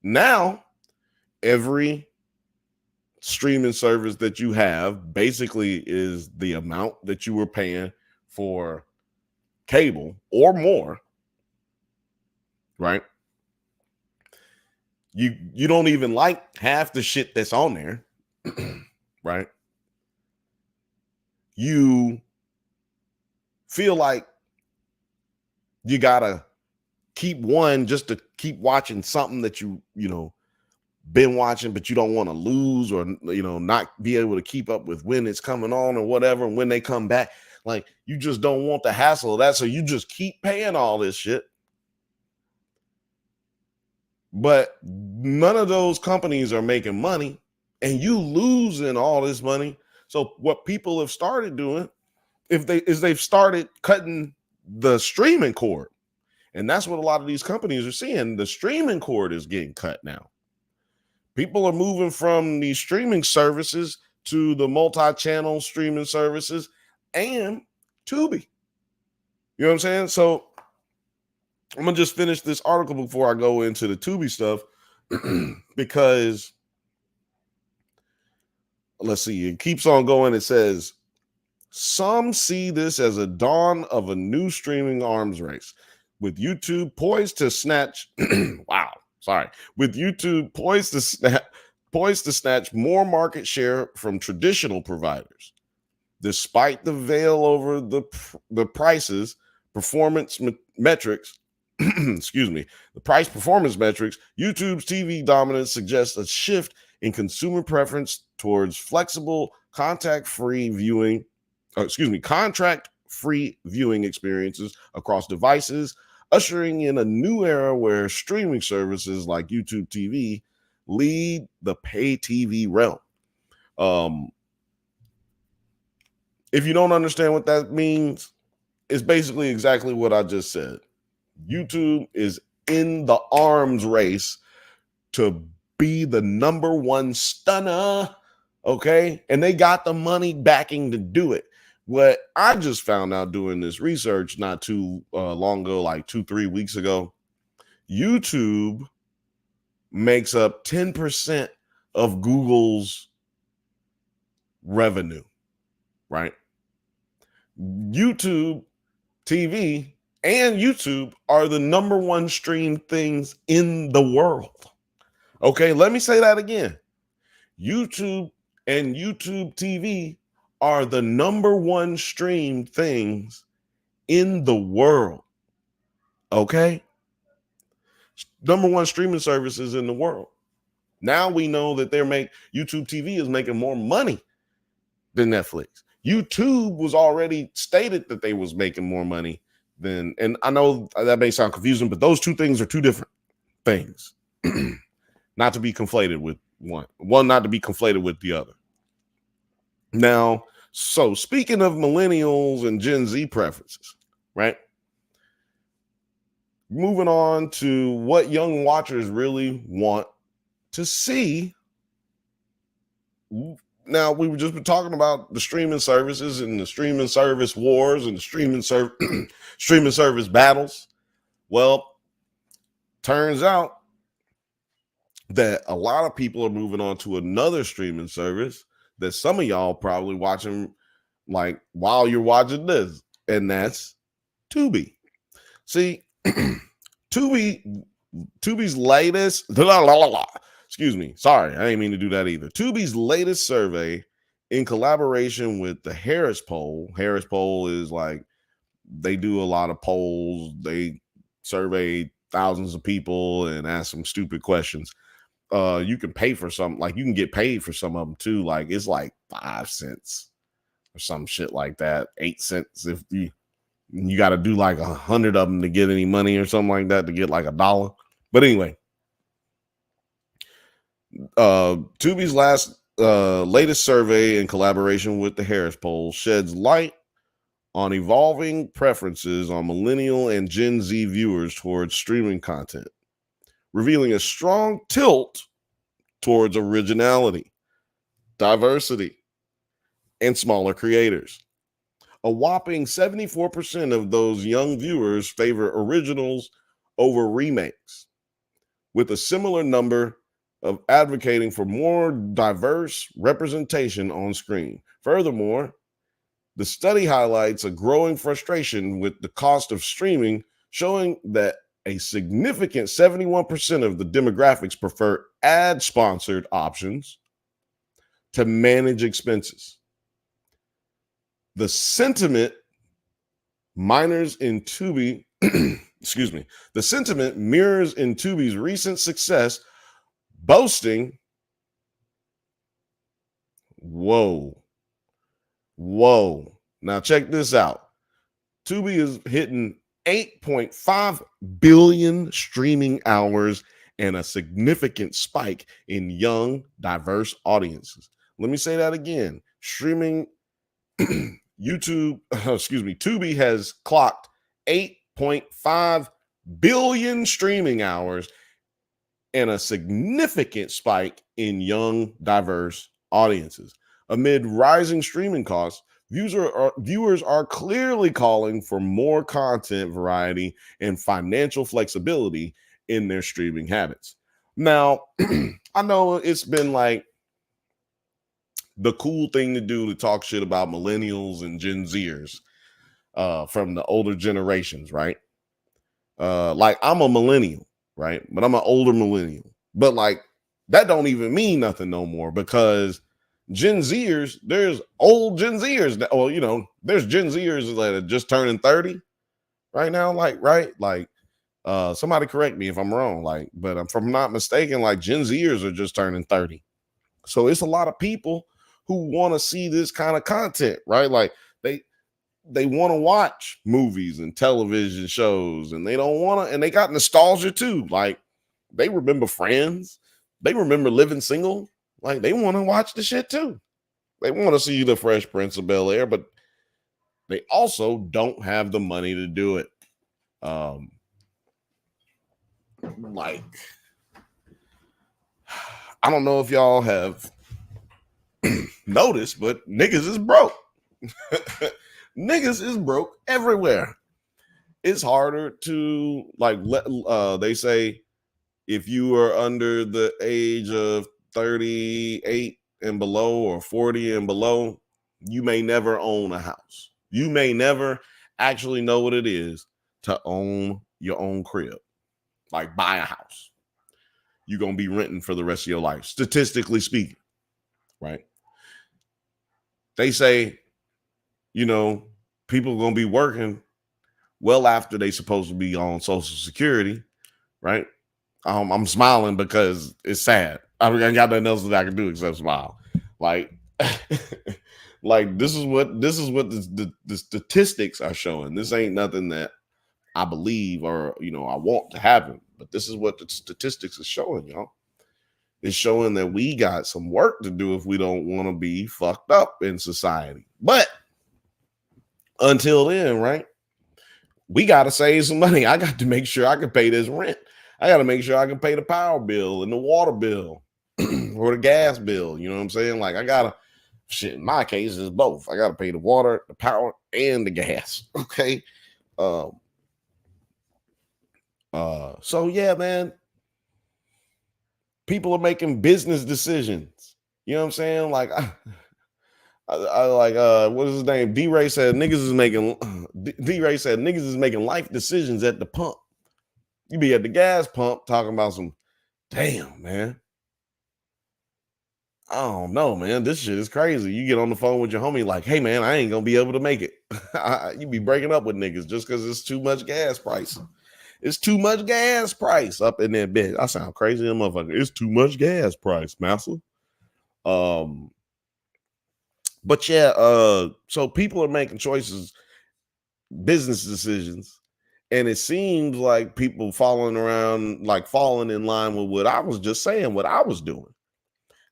now every streaming service that you have basically is the amount that you were paying for cable or more, right? You don't even like half the shit that's on there, right? You feel like you gotta keep one just to keep watching something that been watching, but you don't want to lose or not be able to keep up with when it's coming on or whatever, and when they come back. Like, you just don't want the hassle of that, so you just keep paying all this shit. But none of those companies are making money, and you losing all this money. So what people have started doing, they've started cutting the streaming cord. And that's what a lot of these companies are seeing. The streaming cord is getting cut now. People are moving from these streaming services to the multi-channel streaming services and Tubi. You know what I'm saying? So I'm going to just finish this article before I go into the Tubi stuff because let's see, it keeps on going. It says, some see this as a dawn of a new streaming arms race, with YouTube poised to snatch with YouTube poised to snatch more market share from traditional providers. Despite the veil over the prices, performance metrics, the price performance metrics, YouTube's TV dominance suggests a shift in consumer preference towards flexible, contract-free viewing experiences across devices, ushering in a new era where streaming services like YouTube TV lead the pay TV realm. If you don't understand what that means, it's basically exactly what I just said. YouTube is in the arms race to be the number one stunner, okay? And they got the money backing to do it. What I just found out doing this research not too long ago, like 2-3 weeks ago, YouTube makes up 10% of Google's revenue, right? YouTube TV and YouTube are the number one streamed things in the world. Okay, let me say that again. YouTube and YouTube TV are the number one streamed things in the world. Okay? Number one streaming services in the world. Now we know that YouTube TV is making more money than Netflix. YouTube was already stated that they was making more money than, and I know that may sound confusing, but those two things are two different things. Not to be conflated with one not to be conflated with the other. Now, so speaking of millennials and Gen Z preferences, right? Moving on to what young watchers really want to see. Now, we were just talking about the streaming services and the streaming service wars and the streaming service battles. Well, turns out that a lot of people are moving on to another streaming service that some of y'all probably watching like while you're watching this, and that's Tubi. See, Tubi's latest, excuse me, sorry, I didn't mean to do that either. Tubi's latest survey in collaboration with the Harris Poll. Harris Poll is like, they do a lot of polls. They survey thousands of people and ask them stupid questions. You can pay for some, like you can get paid for some of them too. Like it's like 5 cents or some shit like that. 8 cents if you got to do like 100 of them to get any money or something like that to get like $1. But anyway, Tubi's latest survey in collaboration with the Harris Poll sheds light on evolving preferences on millennial and Gen Z viewers towards streaming content, revealing a strong tilt towards originality, diversity, and smaller creators. A whopping 74% of those young viewers favor originals over remakes, with a similar number of advocating for more diverse representation on screen. Furthermore, the study highlights a growing frustration with the cost of streaming, showing that a significant 71% of the demographics prefer ad-sponsored options to manage expenses. The sentiment miners in Tubi excuse me, the sentiment mirrors in Tubi's recent success, boasting, whoa, whoa. Now check this out. Tubi is hitting 8.5 billion streaming hours and a significant spike in young, diverse audiences. Let me say that again. Streaming YouTube, excuse me, Tubi has clocked 8.5 billion streaming hours and a significant spike in young, diverse audiences. Amid rising streaming costs, viewers are clearly calling for more content variety and financial flexibility in their streaming habits. Now, I know it's been like the cool thing to do to talk shit about millennials and Gen Zers from the older generations, right? Like I'm a millennial, right? But I'm an older millennial. But like that don't even mean nothing no more because Gen Zers, there's old Gen Zers that, well, you know, there's Gen Zers that are just turning 30 right now, like, right? Like, somebody correct me if I'm wrong, like, but if I'm not mistaken, like Gen Zers are just turning 30. So it's a lot of people who want to see this kind of content, right? Like they want to watch movies and television shows and they don't want to, and they got nostalgia too. Like they remember Friends, they remember living single, like they want to watch the shit too. They want to see the Fresh Prince of Bel Air, but they also don't have the money to do it. Like I don't know if y'all have noticed, but niggas is broke. Niggas is broke everywhere. It's harder to like let they say if you are under the age of 38 and below or 40 and below, you may never own a house. You may never actually know what it is to own your own crib, like buy a house. You're going to be renting for the rest of your life, statistically speaking, right? They say, you know, people are going to be working well after they supposed to be on Social Security, right? I'm smiling because it's sad. I got nothing else that I can do except smile. Like, like this is what the statistics are showing. This ain't nothing that I believe or you know I want to happen, but this is what the statistics is showing, y'all. It's showing that we got some work to do if we don't want to be fucked up in society. But until then, right? We got to save some money. I got to make sure I can pay this rent. I got to make sure I can pay the power bill and the water bill or the gas bill. You know what I'm saying? Like I got to, shit, in my case is both. I got to pay the water, the power, and the gas. Okay. So yeah, man, people are making business decisions. You know what I'm saying? Like I like what is his name? D-Ray said niggas is making D-Ray said niggas is making life decisions at the pump. You be at the gas pump talking about some damn man. I don't know, man. This shit is crazy. You get on the phone with your homie, like, hey man, I ain't gonna be able to make it. You be breaking up with niggas just because it's too much gas price. It's too much gas price up in that bitch. I sound crazy, motherfucker. It's too much gas price, massa. But yeah, so people are making choices, business decisions, and it seems like people following around, like falling in line with what I was just saying, what I was doing.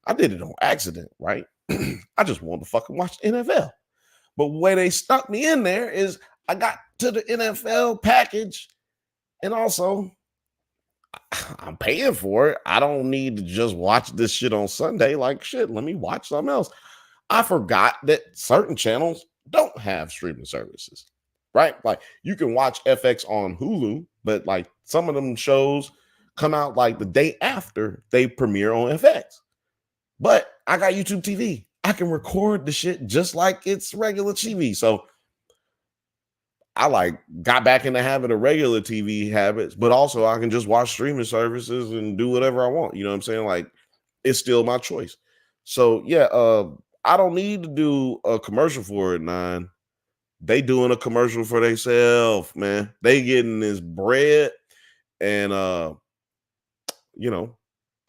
I did it on accident, right? I just wanted to fucking watch the NFL. But the way they stuck me in there is I got to the NFL package, and also I'm paying for it. I don't need to just watch this shit on Sunday. Like shit, let me watch something else. I forgot that certain channels don't have streaming services, right? Like you can watch FX on Hulu, but like some of them shows come out like the day after they premiere on FX. But I got YouTube TV. I can record the shit just like it's regular TV. So I like got back in the habit of regular TV habits, but also I can just watch streaming services and do whatever I want. You know what I'm saying? Like it's still my choice. So yeah, I don't need to do a commercial for it, nine. They doing a commercial for themselves, man. They getting this bread, and you know,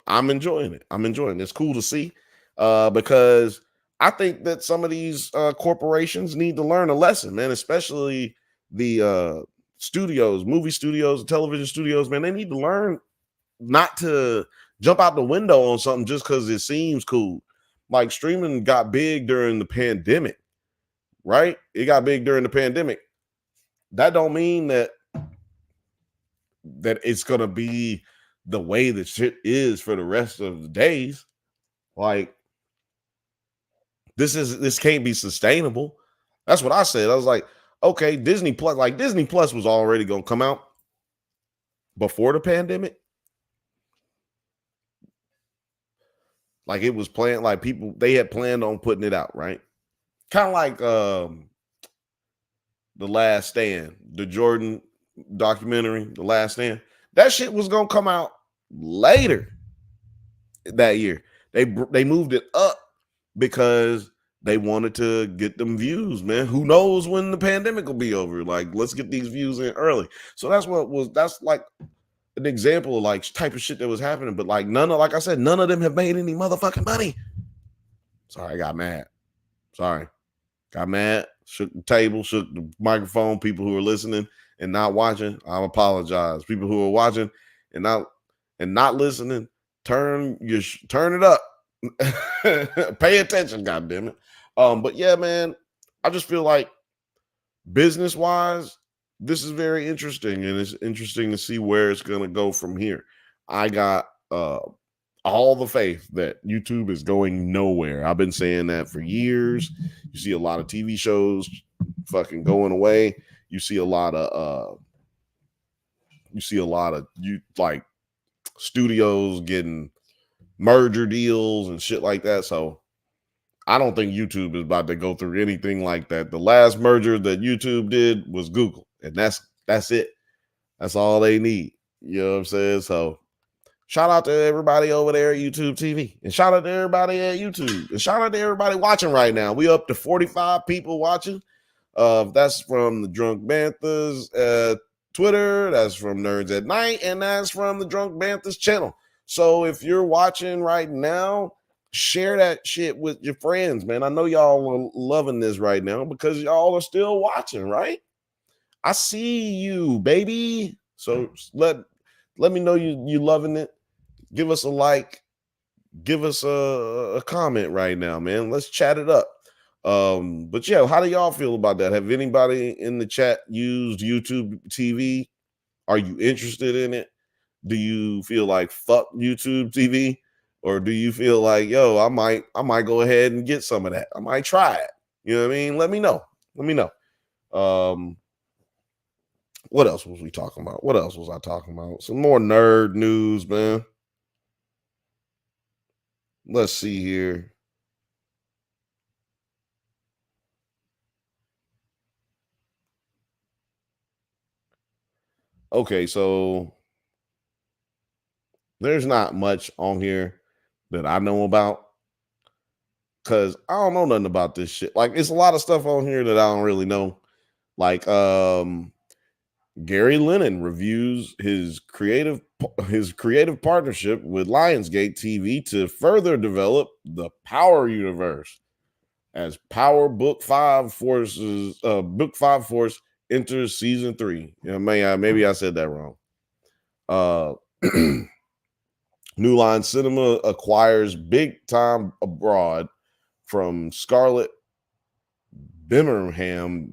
I'm enjoying it. I'm enjoying it. It's cool to see, because I think that some of these corporations need to learn a lesson, man. Especially the studios, movie studios, television studios, man. They need to learn not to jump out the window on something just because it seems cool. Like streaming got big during the pandemic, right? It got big during the pandemic. That don't mean that it's gonna be the way that shit is for the rest of the days. Like this can't be sustainable. That's what I said. I was like, okay, Disney Plus, like Disney Plus was already gonna come out before the pandemic. Like it was planned, like people they had planned on putting it out, right? Kind of like The Last Stand, the Jordan documentary, The Last Stand. That shit was gonna come out later that year. They moved it up because they wanted to get them views, man. Who knows when the pandemic will be over? Like, let's get these views in early. So that's like an example of like type of shit that was happening. But like like I said, none of them have made any motherfucking money. Sorry, I got mad. Sorry. Got mad, shook the table, shook the microphone. People who are listening and not watching, I apologize. People who are watching and not listening, turn it up. Pay attention, goddamn it. But yeah, man, I just feel like business wise, this is very interesting, and it's interesting to see where it's gonna go from here. I got all the faith that YouTube is going nowhere. I've been saying that for years. You see a lot of TV shows fucking going away. You see a lot of you like studios getting merger deals and shit like that. So I don't think YouTube is about to go through anything like that. The last merger that YouTube did was Google, and that's it. That's all they need. You know what I'm saying? So shout out to everybody over there at YouTube TV, and shout out to everybody at YouTube, and shout out to everybody watching right now. We up to 45 people watching. That's from the Drunk Banthas Twitter, that's from Nerds at Night, and that's from the Drunk Banthas channel. So if you're watching right now, share that shit with your friends, man. I know y'all are loving this right now because y'all are still watching, right? I see you, baby. So let me know you loving it. Give us a like, give us a comment right now, man. Let's chat it up. But yeah, how do y'all feel about that? Have anybody in the chat used YouTube TV? Are you interested in it? Do you feel like fuck YouTube TV? Or do you feel like, yo, I might go ahead and get some of that? I might try it. You know what I mean? Let me know. Let me know. What else was we talking about? What else was I talking about? Some more nerd news, man. Let's see here. Okay, so there's not much on here that I know about because I don't know nothing about this shit. Like, it's a lot of stuff on here that I don't really know. Like, Gary Lennon reviews his creative partnership with Lionsgate TV to further develop the Power universe as Book 5 Force enters season 3. Yeah, maybe I said that wrong. New Line Cinema acquires Big Time Abroad from Scarlett Birmingham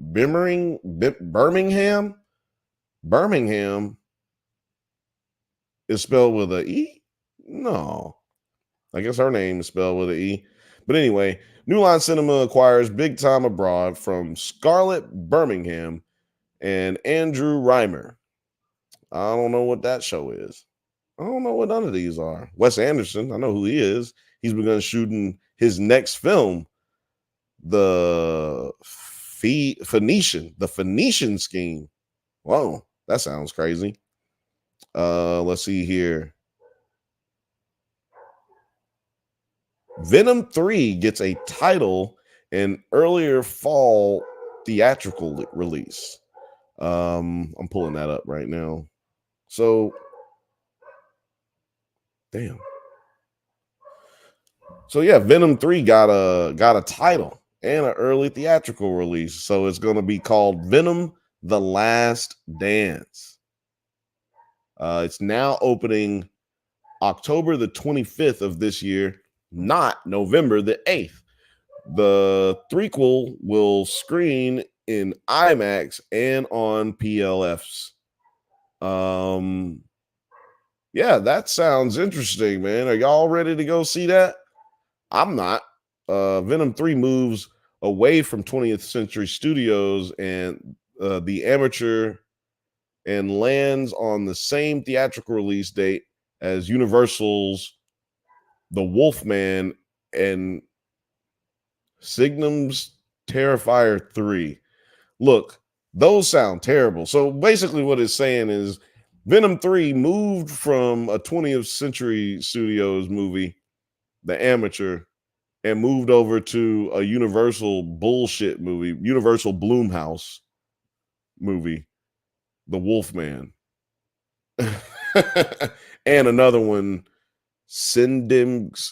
is spelled with a E? No. I guess her name is spelled with a E. But anyway, New Line Cinema acquires Big Time Abroad from Scarlett Birmingham and Andrew Reimer. I don't know what that show is. I don't know what none of these are. Wes Anderson, I know who he is. He's begun shooting his next film, the Phoenician Scheme. Whoa, that sounds crazy. Let's see here. Venom 3 gets a title in earlier fall theatrical release. I'm pulling that up right now. So, damn. So yeah, Venom 3 got a title and an early theatrical release. So it's going to be called Venom: The Last Dance. It's now opening October the 25th of this year, not November the 8th. The threequel will screen in IMAX and on PLFs. Yeah, that sounds interesting, man. Are y'all ready to go see that? I'm not. Venom 3 moves away from 20th Century Studios and the amateur and lands on the same theatrical release date as Universal's The Wolfman and Signum's Terrifier 3. Look, those sound terrible. So basically, what it's saying is Venom 3 moved from a 20th Century Studios movie, The Amateur, and moved over to a Universal bullshit movie, Universal Bloomhouse movie, The Wolfman. And another one, Sigdum's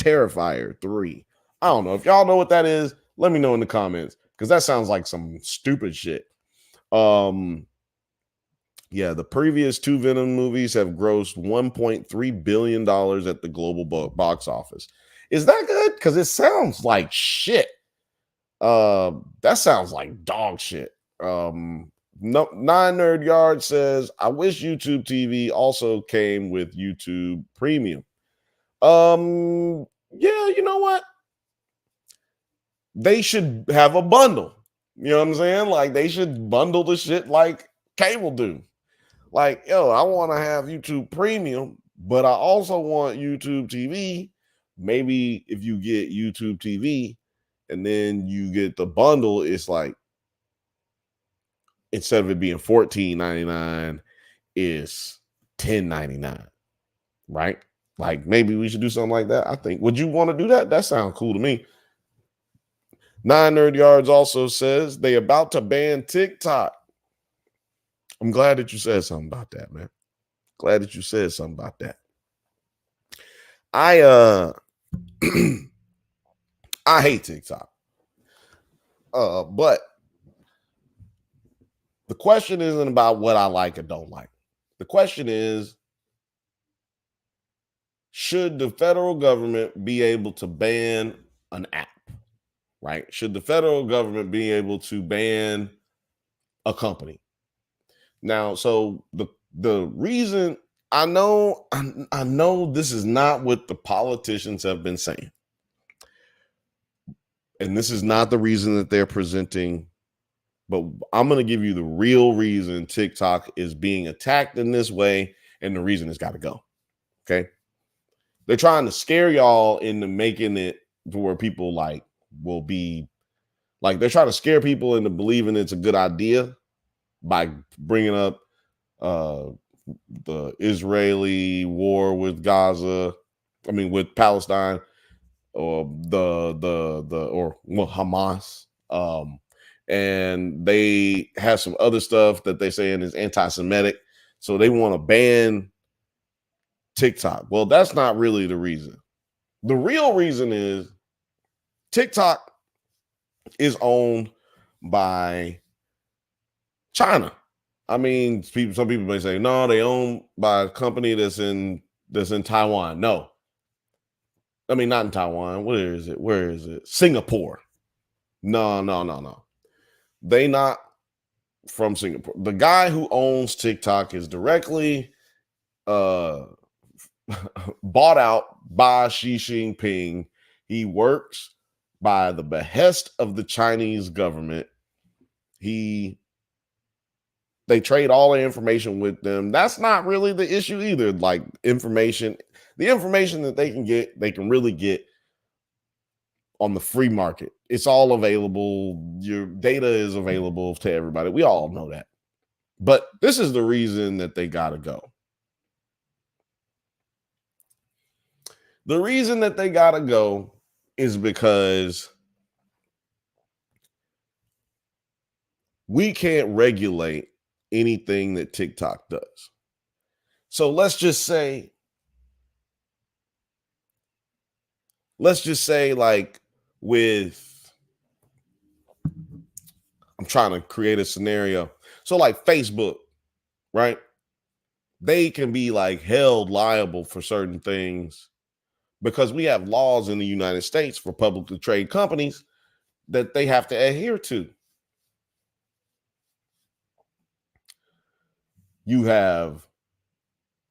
Terrifier 3. I don't know. If y'all know what that is, let me know in the comments, because that sounds like some stupid shit. Yeah, the previous two Venom movies have grossed $1.3 billion at the global box office. Is that good? Because it sounds like shit. That sounds like dog shit. No, Nine Nerd Yard says, I wish YouTube TV also came with YouTube Premium. Yeah, you know what? They should have a bundle. You know what I'm saying? Like, they should bundle the shit like cable do. Like, yo, I want to have YouTube Premium, but I also want YouTube TV. Maybe if you get YouTube TV and then you get the bundle, it's like, instead of it being $14.99, it's $10.99, right? Like, maybe we should do something like that. I think. Would you want to do that? That sounds cool to me. Nine Nerd Yards also says they about to ban TikTok. I'm glad that you said something about that, man. Glad that you said something about that. I I hate TikTok. But the question isn't about what I like or don't like. The question is, should the federal government be able to ban an app? Right? Should the federal government be able to ban a company? Now, so the reason I know this is not what the politicians have been saying. And this is not the reason that they're presenting, but I'm going to give you the real reason TikTok is being attacked in this way and the reason it's got to go. Okay? They're trying to scare y'all into making it to where people like will be like, they're trying to scare people into believing it's a good idea by bringing up the Israeli war with Gaza, with Palestine, or Hamas. And they have some other stuff that they're saying is anti-Semitic. So they want to ban TikTok. Well, that's not really the reason. The real reason is TikTok is owned by China. Some people may say, no, they own by a company that's in Taiwan. No. Not in Taiwan. Where is it? Singapore. No. They not from Singapore. The guy who owns TikTok is directly bought out by Xi Jinping. He works by the behest of the Chinese government. They trade all the information with them. That's not really the issue either. Like, the information that they can really get on the free market. It's all available. Your data is available to everybody. We all know that. But this is the reason that they got to go. The reason that they got to go is because we can't regulate anything that TikTok does. So let's just say, like, with, I'm trying to create a scenario. So, like, Facebook, right? They can be like held liable for certain things because we have laws in the United States for publicly traded companies that they have to adhere to. You have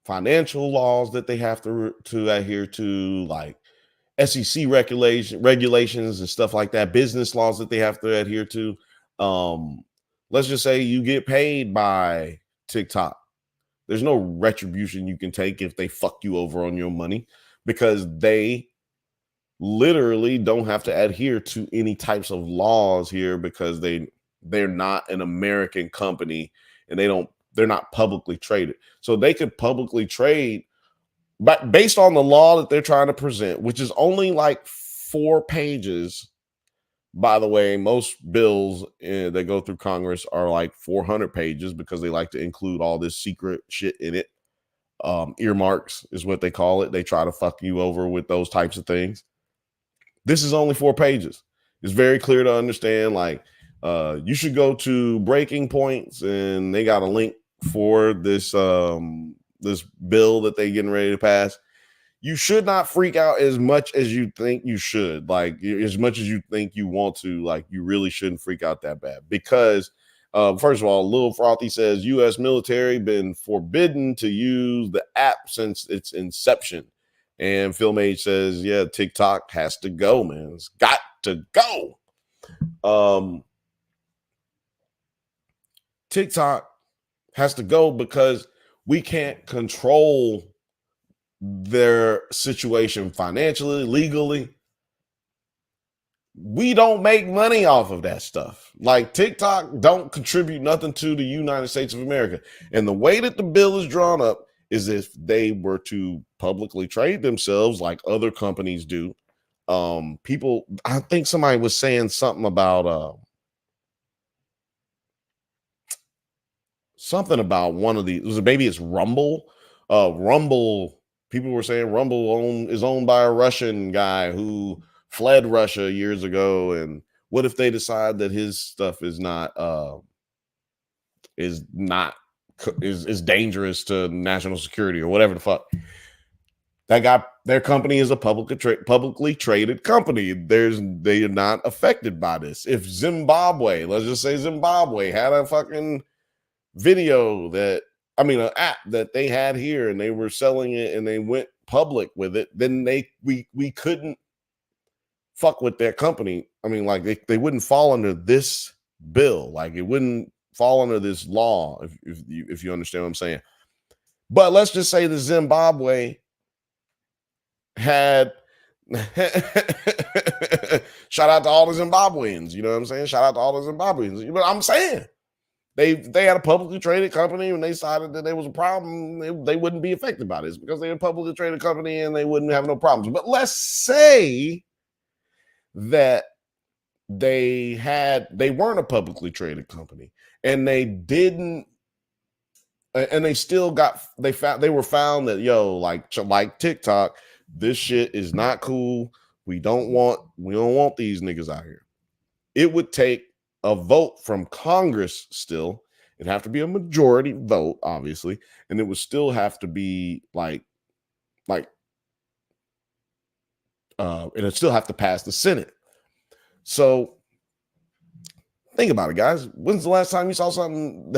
financial laws that they have to adhere to, like SEC regulations and stuff like that, business laws that they have to adhere to. Let's just say you get paid by TikTok. There's no retribution you can take if they fuck you over on your money, because they literally don't have to adhere to any types of laws here, because they're not an American company, and they're not publicly traded. So they could publicly trade, but based on the law that they're trying to present, which is only like 4 pages. By the way, most bills that go through Congress are like 400 pages because they like to include all this secret shit in it. Earmarks is what they call it. They try to fuck you over with those types of things. This is only 4 pages. It's very clear to understand. Like, you should go to Breaking Points, and they got a link for this this bill that they're getting ready to pass. You should not freak out as much as you think you should. Like, as much as you think you want to, like, you really shouldn't freak out that bad, because first of all, Lil Frothy says U.S. military been forbidden to use the app since its inception. And Philmage says, yeah, TikTok has to go, man. It's got to go. TikTok has to go because we can't control their situation financially, legally. We don't make money off of that stuff. Like, TikTok don't contribute nothing to the United States of America. And the way that the bill is drawn up is, if they were to publicly trade themselves like other companies do, people, I think somebody was saying something about one of these, maybe it's Rumble. Rumble, people were saying Rumble is owned by a Russian guy who fled Russia years ago, and what if they decide that his stuff is dangerous to national security or whatever the fuck? That guy, their company is a publicly traded company. They are not affected by this. If Zimbabwe, let's just say Zimbabwe, had a fucking video an app that they had here, and they were selling it, and they went public with it, then we couldn't fuck with their company. I mean, like, they wouldn't fall under this bill. Like, it wouldn't fall under this law, if you understand what I'm saying. But let's just say the Zimbabwe had shout out to all the Zimbabweans, you know what I'm saying? Shout out to all the Zimbabweans. But I'm saying they had a publicly traded company, and they decided that there was a problem, they wouldn't be affected by this because they're a publicly traded company and they wouldn't have no problems. But let's say that they weren't a publicly traded company, and they were found that, like TikTok, this shit is not cool. We don't want these niggas out here. It would take a vote from Congress still. It'd have to be a majority vote, obviously, and it would still have to be it'd still have to pass the Senate. So think about it, guys. When's the last time you saw something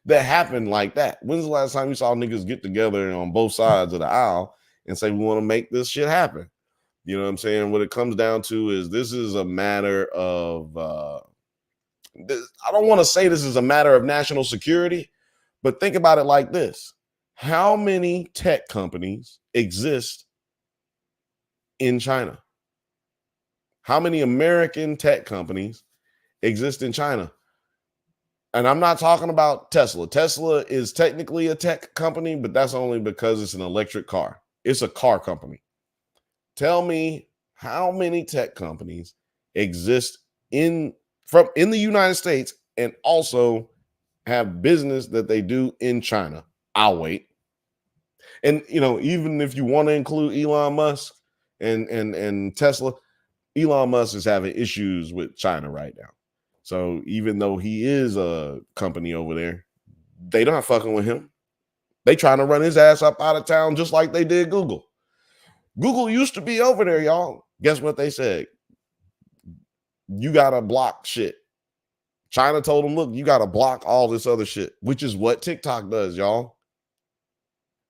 that happened like that? When's the last time you saw niggas get together on both sides of the aisle and say, we want to make this shit happen? You know what I'm saying? What it comes down to is, this is a matter of, I don't want to say this is a matter of national security, but think about it like this. How many tech companies exist in China? How many American tech companies exist in China? And I'm not talking about Tesla. Tesla is technically a tech company, but that's only because it's an electric car. It's a car company. Tell me how many tech companies exist in the United States and also have business that they do in China? I'll wait. And even if you want to include Elon Musk and Tesla, Elon Musk is having issues with China right now. So even though he is a company over there, they not fucking with him. They trying to run his ass up out of town just like they did Google. Google used to be over there, y'all. Guess what they said? You gotta block shit. China told them, look, you gotta block all this other shit, which is what TikTok does, y'all.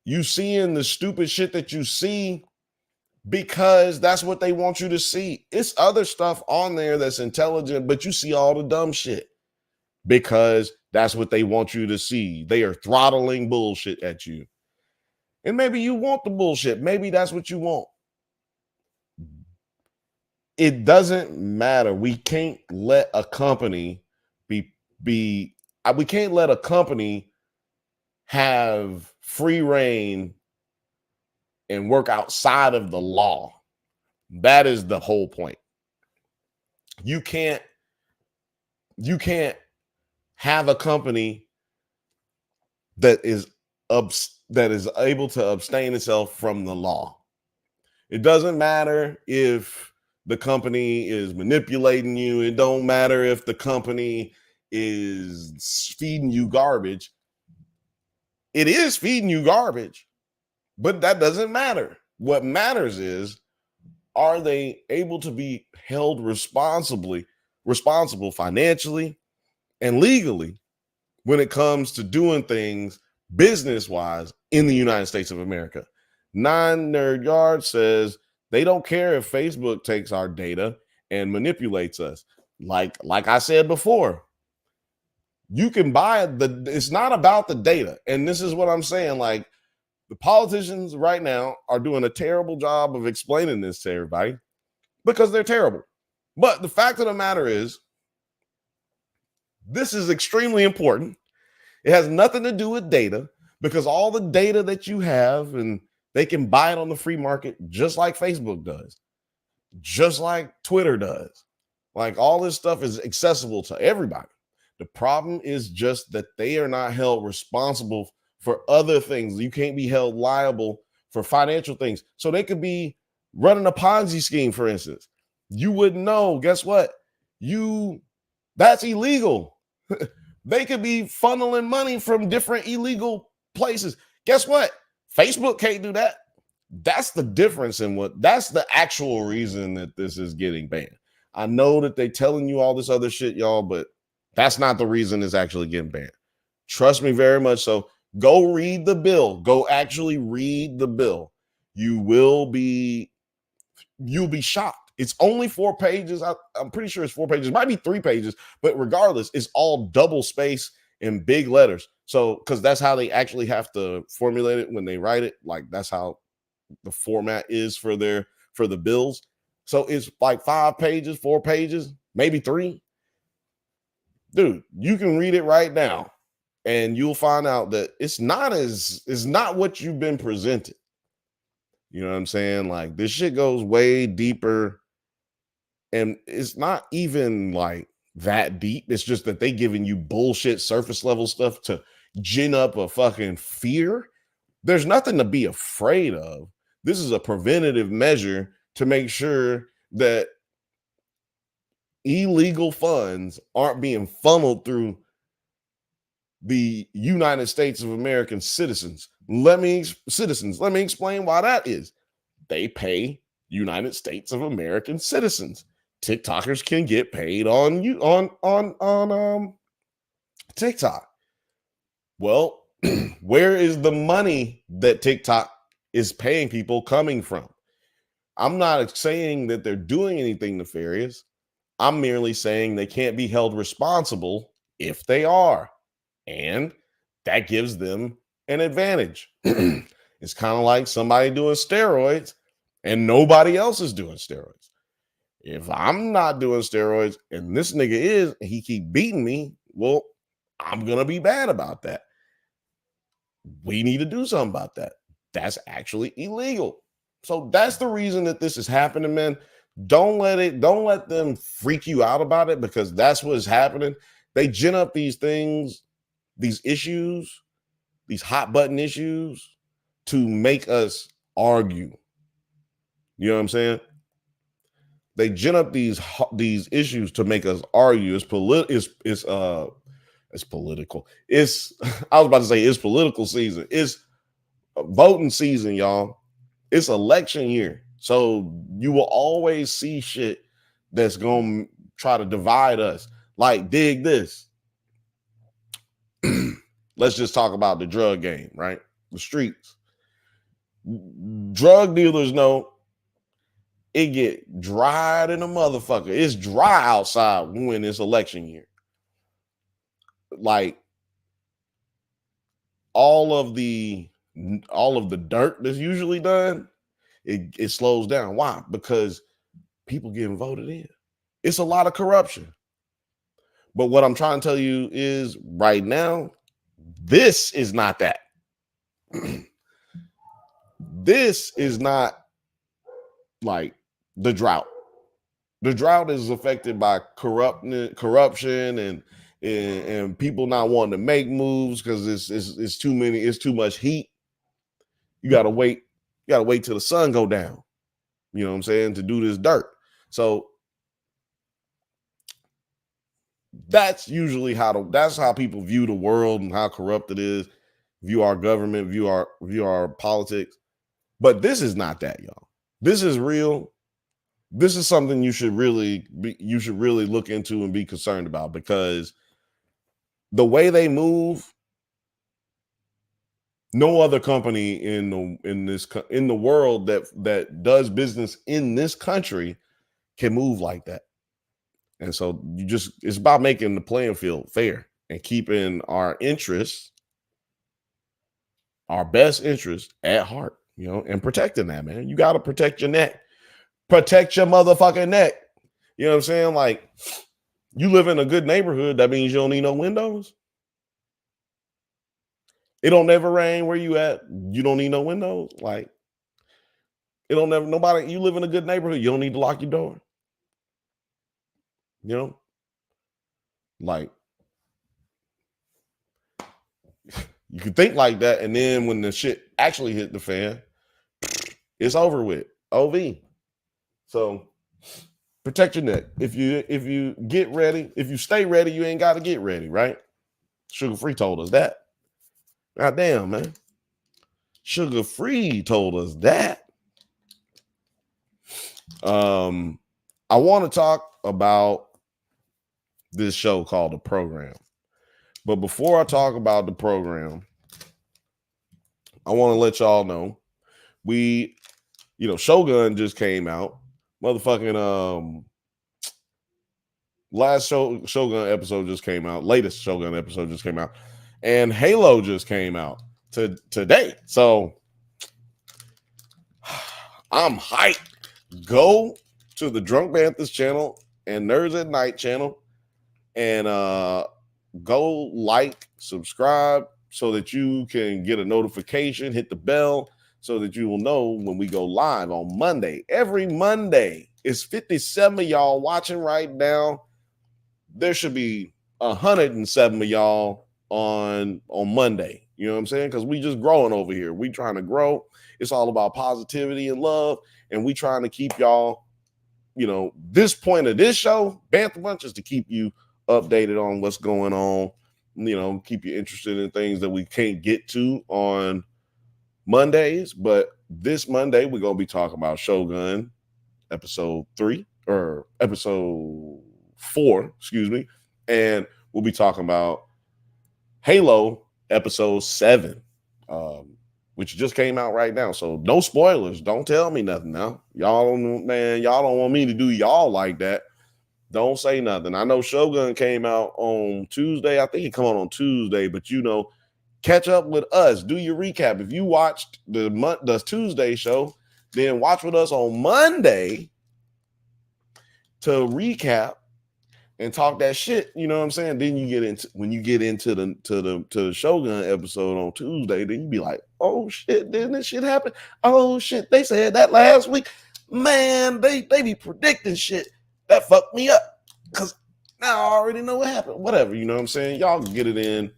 You seeing the stupid shit that you see because that's what they want you to see. It's other stuff on there that's intelligent, but you see all the dumb shit because that's what they want you to see. They are throttling bullshit at you. And maybe you want the bullshit. Maybe that's what you want. It doesn't matter. We can't let a company we can't let a company have free reign and work outside of the law. That is the whole point. You can't have a company that is able to abstain itself from the law. It doesn't matter if the company is manipulating you. It don't matter if the company is feeding you garbage. It is feeding you garbage, but that doesn't matter. What matters is, are they able to be held responsible financially and legally when it comes to doing things business-wise in the United States of America? 9 Nerd Yard says they don't care if Facebook takes our data and manipulates us. Like I said before, you can buy it's not about the data. And this is what I'm saying. Like, the politicians right now are doing a terrible job of explaining this to everybody because they're terrible. But the fact of the matter is, this is extremely important. It has nothing to do with data, because all the data that you have, and they can buy it on the free market, just like Facebook does, just like Twitter does. Like, all this stuff is accessible to everybody. The problem is just that they are not held responsible for other things. You can't be held liable for financial things. So they could be running a Ponzi scheme, for instance. You wouldn't know. Guess what? That's illegal. They could be funneling money from different illegal places. Guess what? Facebook can't do that. That's the difference that's the actual reason that this is getting banned. I know that they're telling you all this other shit, y'all, but that's not the reason it's actually getting banned. Trust me very much so. Go read the bill. Go actually read the bill. You'll be shocked. It's only 4 pages. I'm pretty sure it's 4 pages. It might be 3 pages, but regardless, it's all double space in big letters. So, because that's how they actually have to formulate it when they write it. Like, that's how the format is for the bills. So it's like 5 pages, 4 pages, maybe 3. Dude, you can read it right now, and you'll find out that it's not what you've been presented. You know what I'm saying? Like, this shit goes way deeper, and it's not even like that deep. It's just that they giving you bullshit surface level stuff to gin up a fucking fear. There's nothing to be afraid of. This is a preventative measure to make sure that illegal funds aren't being funneled through the United States of American citizens. Let me explain why that is. They pay United States of American citizens. TikTokers can get paid on TikTok. Well, where is the money that TikTok is paying people coming from? I'm not saying that they're doing anything nefarious. I'm merely saying they can't be held responsible if they are. And that gives them an advantage. It's kind of like somebody doing steroids and nobody else is doing steroids. If I'm not doing steroids and this nigga is, and he keep beating me, well, I'm going to be bad about that. We need to do something about that. That's actually illegal. So that's the reason that this is happening, man. Don't let them freak you out about it, because that's what's happening. They gin up these things, these issues, these hot button issues to make us argue. You know what I'm saying? They gin up these issues to make us argue. It's political. It's I was about to say it's political season. It's voting season, y'all. It's election year. So you will always see shit that's going to try to divide us. Like, dig this. Let's just talk about the drug game, right? The streets. Drug dealers know it get dry than a motherfucker. It's dry outside when it's election year. Like, all of the dirt that's usually done, it slows down. Why? Because people getting voted in. It's a lot of corruption. But what I'm trying to tell you is right now, this is not that. This is not like the drought. The drought is affected by corruption and people not wanting to make moves because it's too much heat. You gotta wait till the sun go down. You know what I'm saying? To do this dirt. So that's usually that's how people view the world and how corrupt it is, view our government, view our politics. But this is not that, y'all. This is real. This is something you should really look into and be concerned about, because the way they move, no other company in the world that does business in this country can move like that. And so it's about making the playing field fair and keeping our interests, our best interests at heart, and protecting that, man. You got to protect your neck. Protect your motherfucking neck. You know what I'm saying? Like, you live in a good neighborhood, that means you don't need no windows. It don't never rain where you at. You don't need no windows. Like, you live in a good neighborhood, you don't need to lock your door. Like, you can think like that, and then when the shit actually hit the fan, it's over with. OV. So protect your neck. If you get ready, if you stay ready, you ain't got to get ready, right? Sugar Free told us that. God damn, man. Sugar Free told us that. I want to talk about this show called The Program. But before I talk about the program, I want to let y'all know Shogun just came out. Motherfucking last Shogun episode just came out. Latest Shogun episode just came out. And Halo just came out today. So I'm hyped. Go to the Drunk Banthas channel and Nerds at Night channel and go like, subscribe so that you can get a notification, hit the bell so that you will know when we go live on Monday. Every Monday. It's 57 of y'all watching right now. There should be 107 of y'all on Monday. You know what I'm saying? Because we just growing over here. We trying to grow. It's all about positivity and love. And we trying to keep y'all, this point of this show, Bantha Bunch, is to keep you updated on what's going on, keep you interested in things that we can't get to on Mondays. But this Monday, we're going to be talking about Shogun episode 4, and we'll be talking about Halo episode 7, which just came out right now. So no spoilers. Don't tell me nothing now. Y'all don't want me to do y'all like that. Don't say nothing. I know Shogun came out on Tuesday. I think it come out on Tuesday, but catch up with us. Do your recap. If you watched the Tuesday show, then watch with us on Monday to recap and talk that shit. You know what I'm saying? Then when you get into the Shogun episode on Tuesday, then you be like, oh shit, didn't this shit happen? Oh shit, they said that last week. Man, they be predicting shit that fucked me up. Cause now I already know what happened. Whatever, you know what I'm saying? Y'all can get it in.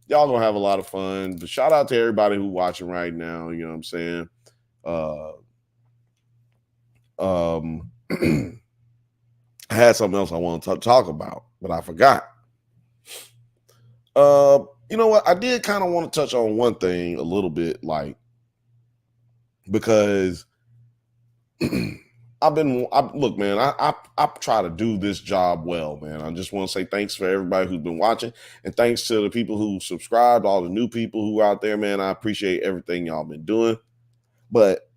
Y'all gonna have a lot of fun. But shout out to everybody who's watching right now. You know what I'm saying? I had something else I want to talk about, but I forgot. You know what? I did kind of want to touch on one thing a little bit, like, because look, man, I try to do this job well, man. I just want to say thanks for everybody who's been watching, and thanks to the people who subscribed, all the new people who are out there, man. I appreciate everything y'all been doing. But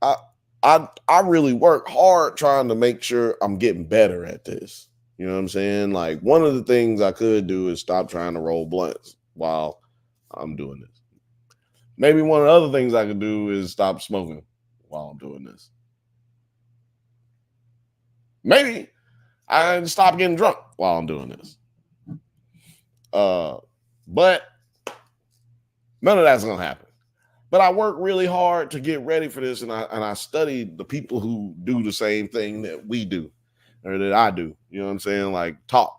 I I really work hard trying to make sure I'm getting better at this. You know what I'm saying? Like, one of the things I could do is stop trying to roll blunts while I'm doing this. Maybe one of the other things I could do is stop smoking while I'm doing this. Maybe I stop getting drunk while I'm doing this. But none of that's gonna happen. But I work really hard to get ready for this, and I study the people who do the same thing that we do, or that I do. You know what I'm saying? Like, talk,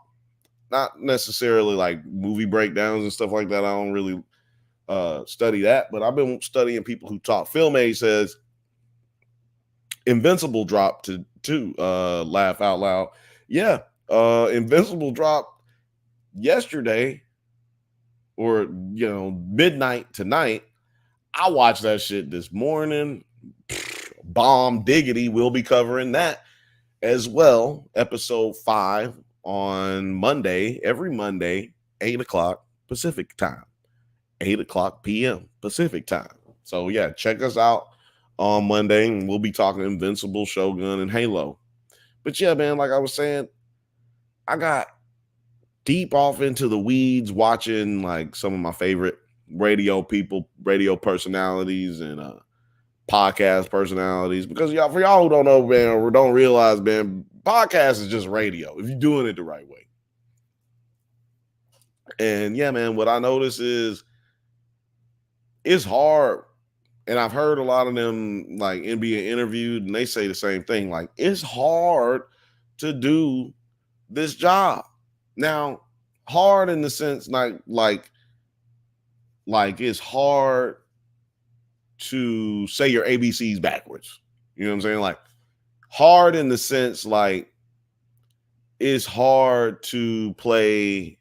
not necessarily like movie breakdowns and stuff like that. I don't really study that, but I've been studying people who talk. Film A says Invincible dropped to laugh out loud. Yeah, Invincible dropped yesterday, or midnight tonight. I watched that shit this morning. Bomb diggity. We'll be covering that as well. Episode 5 on Monday, every Monday, 8 o'clock Pacific time, 8 o'clock p.m. Pacific time. So yeah, check us out on Monday, and we'll be talking Invincible, Shogun, and Halo. But yeah, man, like I was saying, I got deep off into the weeds watching like some of my favorite radio people, radio personalities, and podcast personalities. Because for y'all who don't know, man, or don't realize, man, podcast is just radio if you're doing it the right way. And yeah, man, what I notice is it's hard. And I've heard a lot of them like being interviewed, and they say the same thing. Like, it's hard to do this job. Now, hard in the sense like it's hard to say your ABCs backwards. You know what I'm saying? Like, hard in the sense like it's hard to play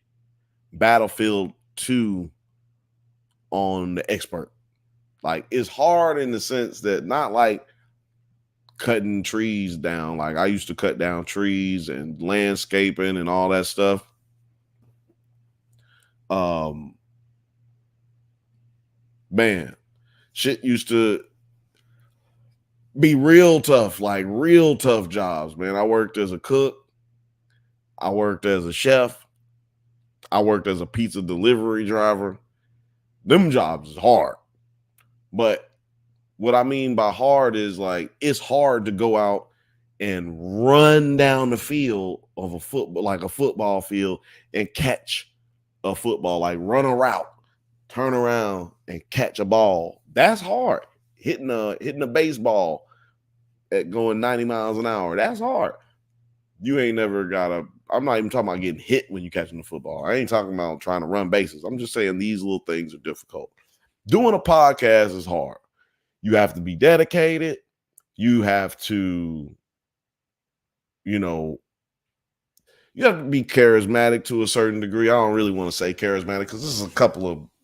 Battlefield 2 on the expert. Like, it's hard in the sense that not like cutting trees down. Like, I used to cut down trees and landscaping and all that stuff. Man, shit used to be real tough, like real tough jobs, man. I worked as a cook. I worked as a chef. I worked as a pizza delivery driver. Them jobs is hard. But what I mean by hard is like, it's hard to go out and run down the field of a football, like a football field, and catch a football, like run a route, turn around and catch a ball. That's hard. Hitting a baseball at going 90 miles an hour. That's hard. You ain't never I'm not even talking about getting hit when you're catching the football. I ain't talking about trying to run bases. I'm just saying these little things are difficult. Doing a podcast is hard. You have to be dedicated. You have to, you have to be charismatic to a certain degree. I don't really want to say charismatic because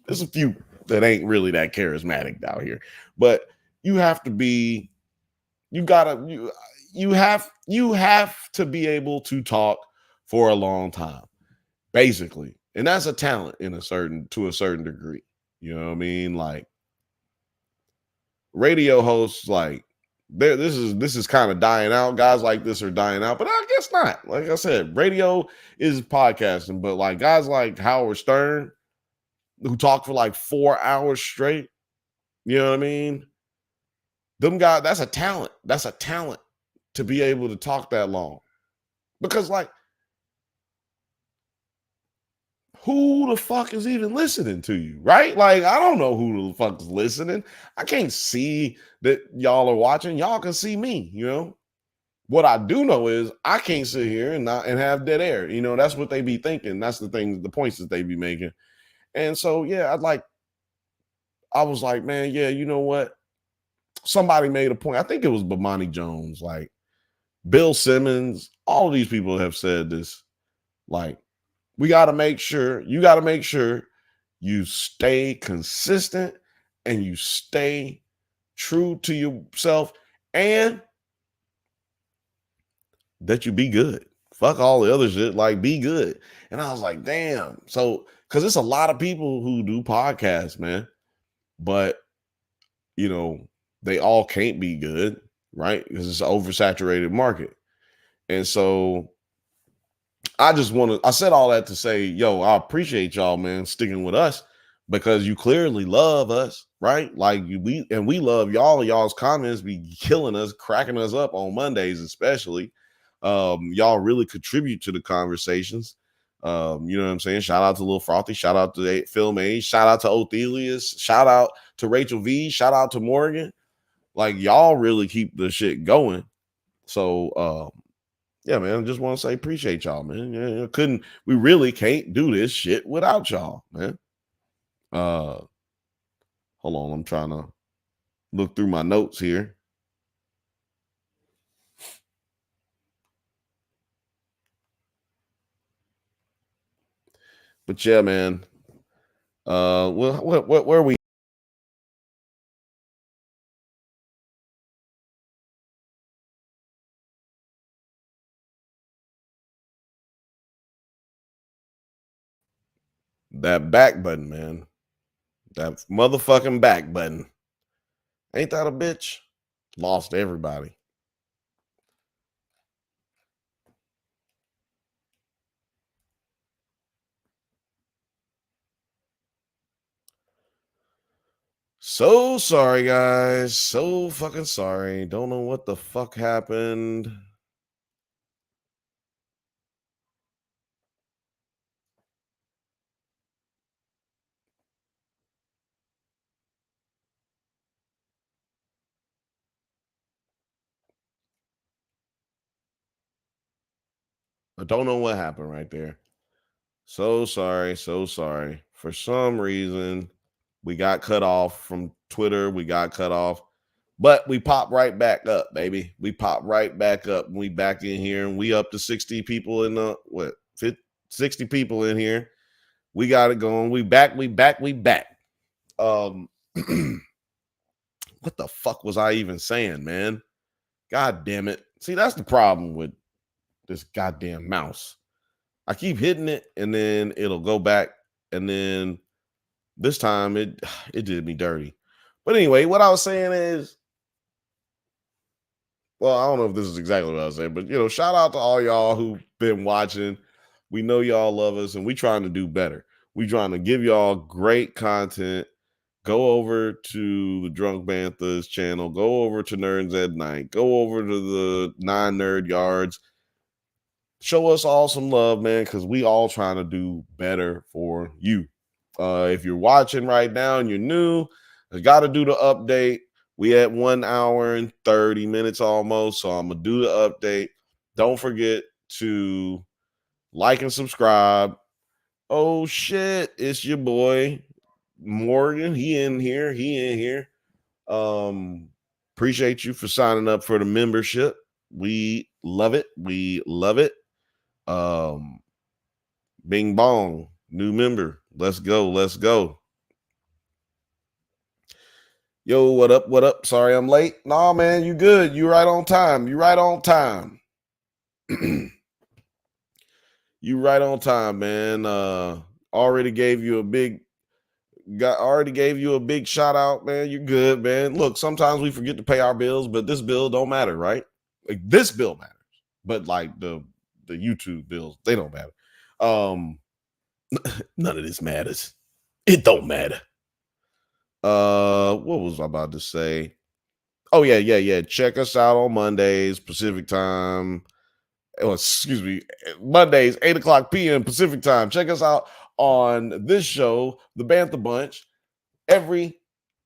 there's a few that ain't really that charismatic out here. But you have to be, you have to be able to talk for a long time, basically. And that's a talent to a certain degree. You know what I mean? Like, radio hosts, like, this is kind of dying out. Guys like this are dying out, but I guess not. Like I said, radio is podcasting, but like guys like Howard Stern, who talk for like 4 hours straight, you know what I mean? Them guys, that's a talent. That's a talent to be able to talk that long. Because like, who the fuck is even listening to you, right? Like, I don't know who the fuck is listening. I can't see that y'all are watching. Y'all can see me, you know. What I do know is I can't sit here and not and have dead air. You know, that's what they be thinking. That's the things, the points that they be making. And so, yeah, I was like, man, yeah, you know what? Somebody made a point. I think it was Bomani Jones, like Bill Simmons. All of these people have said this. Like, we got to make sure, you got to make sure you stay consistent and you stay true to yourself and that you be good. Fuck all the other shit, like be good. And I was like, damn. So, because it's a lot of people who do podcasts, man, but you know, they all can't be good, right? Because it's an oversaturated market. And so I said all that to say, yo, I appreciate y'all, man, sticking with us because you clearly love us, right? Like we love y'all. Y'all's comments be killing us, cracking us up on Mondays, especially. Y'all really contribute to the conversations. You know what I'm saying? Shout out to Lil Frothy, shout out to Film A, shout out to Othelius, shout out to Rachel V, shout out to Morgan. Like y'all really keep the shit going. So yeah, man, I just want to say appreciate y'all, man. Yeah, we really can't do this shit without y'all, man. Uh Hold on, I'm trying to look through my notes here. But yeah, man. Well, where are we? That back button, man. That motherfucking back button. Ain't that a bitch? Lost everybody. So sorry, guys. So fucking sorry. Don't know what the fuck happened. I don't know what happened right there. So sorry. So sorry. For some reason, we got cut off from Twitter. We got cut off. But we pop right back up, baby. We pop right back up. We back in here and we up to 60 people in the 60 people in here. We got it going. We back. Um what the fuck was I even saying, man? God damn it. See, that's the problem with this goddamn mouse. I keep hitting it and then it'll go back and then this time it did me dirty. But anyway, what I was saying is, well, I don't know if this is exactly what I was saying, but you know, shout out to all y'all who've been watching. We know y'all love us and we trying to do better. We trying to give y'all great content. Go over to the Drunk Bantha's channel. Go over to Nerds at Night. Go over to the 9 Nerd Yards. Show us all some love, man, because we all trying to do better for you. If you're watching right now and you're new, I got to do the update. We at 1 hour and 30 minutes almost, so I'm gonna do the update. Don't forget to like and subscribe. Oh shit, it's your boy Morgan. He in here. Appreciate you for signing up for the membership. We love it. Bing bong, new member. Let's go. Yo, what up? Sorry I'm late. Nah, man, you good. You right on time. You right on time, man. Already gave you a big shout out, man. You're good, man. Look, sometimes we forget to pay our bills, but this bill don't matter, right? Like this bill matters, but like the YouTube bills, they don't matter. None of this matters. It don't matter. What was I about to say? Oh yeah. Check us out on Mondays Pacific time. Oh, excuse me, Mondays 8 o'clock p.m. Pacific time. Check us out on this show, the Bantha Bunch, every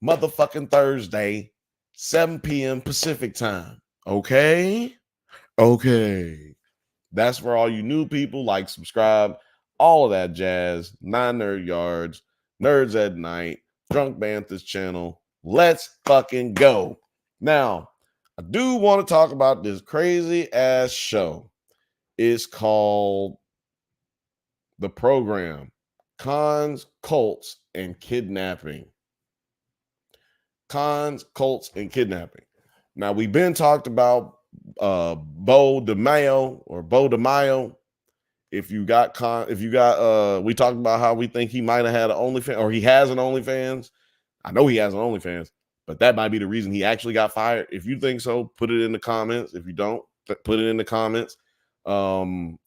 motherfucking Thursday, 7 p.m. Pacific time. Okay? Okay. That's for all you new people. Like, subscribe, all of that jazz. 9 Nerd Yards, Nerds at Night, Drunk Bantha's channel. Let's fucking go. Now, I do want to talk about this crazy ass show. It's called The Program: Cons, Cults, and Kidnapping. Cons, Cults, and Kidnapping. Now, we've been talked about Beau DeMayo or Beau DeMayo. We talked about how we think he might have had an OnlyFans, or he has an OnlyFans. I know he has an OnlyFans, but that might be the reason he actually got fired. If you think so, put it in the comments. If you don't, put it in the comments. I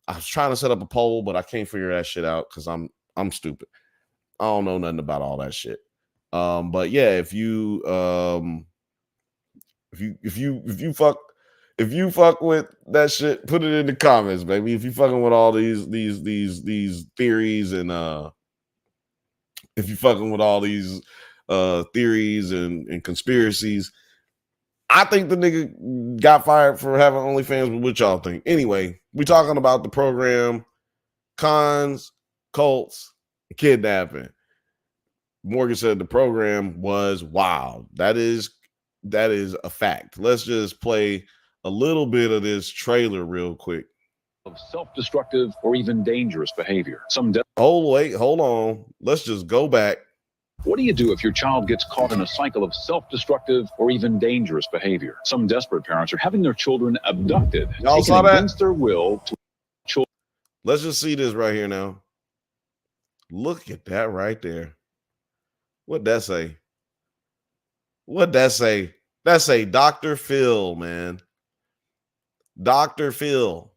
was trying to set up a poll, but I can't figure that shit out because I'm stupid. I don't know nothing about all that shit. But yeah, if you fuck with that shit, put it in the comments, baby. If you fucking with all these theories, and if you fucking with all these theories and conspiracies, I think the nigga got fired for having OnlyFans. But what y'all think? Anyway, we talking about The Program: Cons, Cults, and Kidnapping. Morgan said the program was wild. That is a fact. Let's just play a little bit of this trailer real quick. Of self-destructive or even dangerous behavior. Hold on. Let's just go back. What do you do if your child gets caught in a cycle of self-destructive or even dangerous behavior? Some desperate parents are having their children abducted, y'all saw that? Against their will to children. Let's just see this right here now. Look at that right there. What'd that say? That say Dr. Phil, man. Dr. Phil.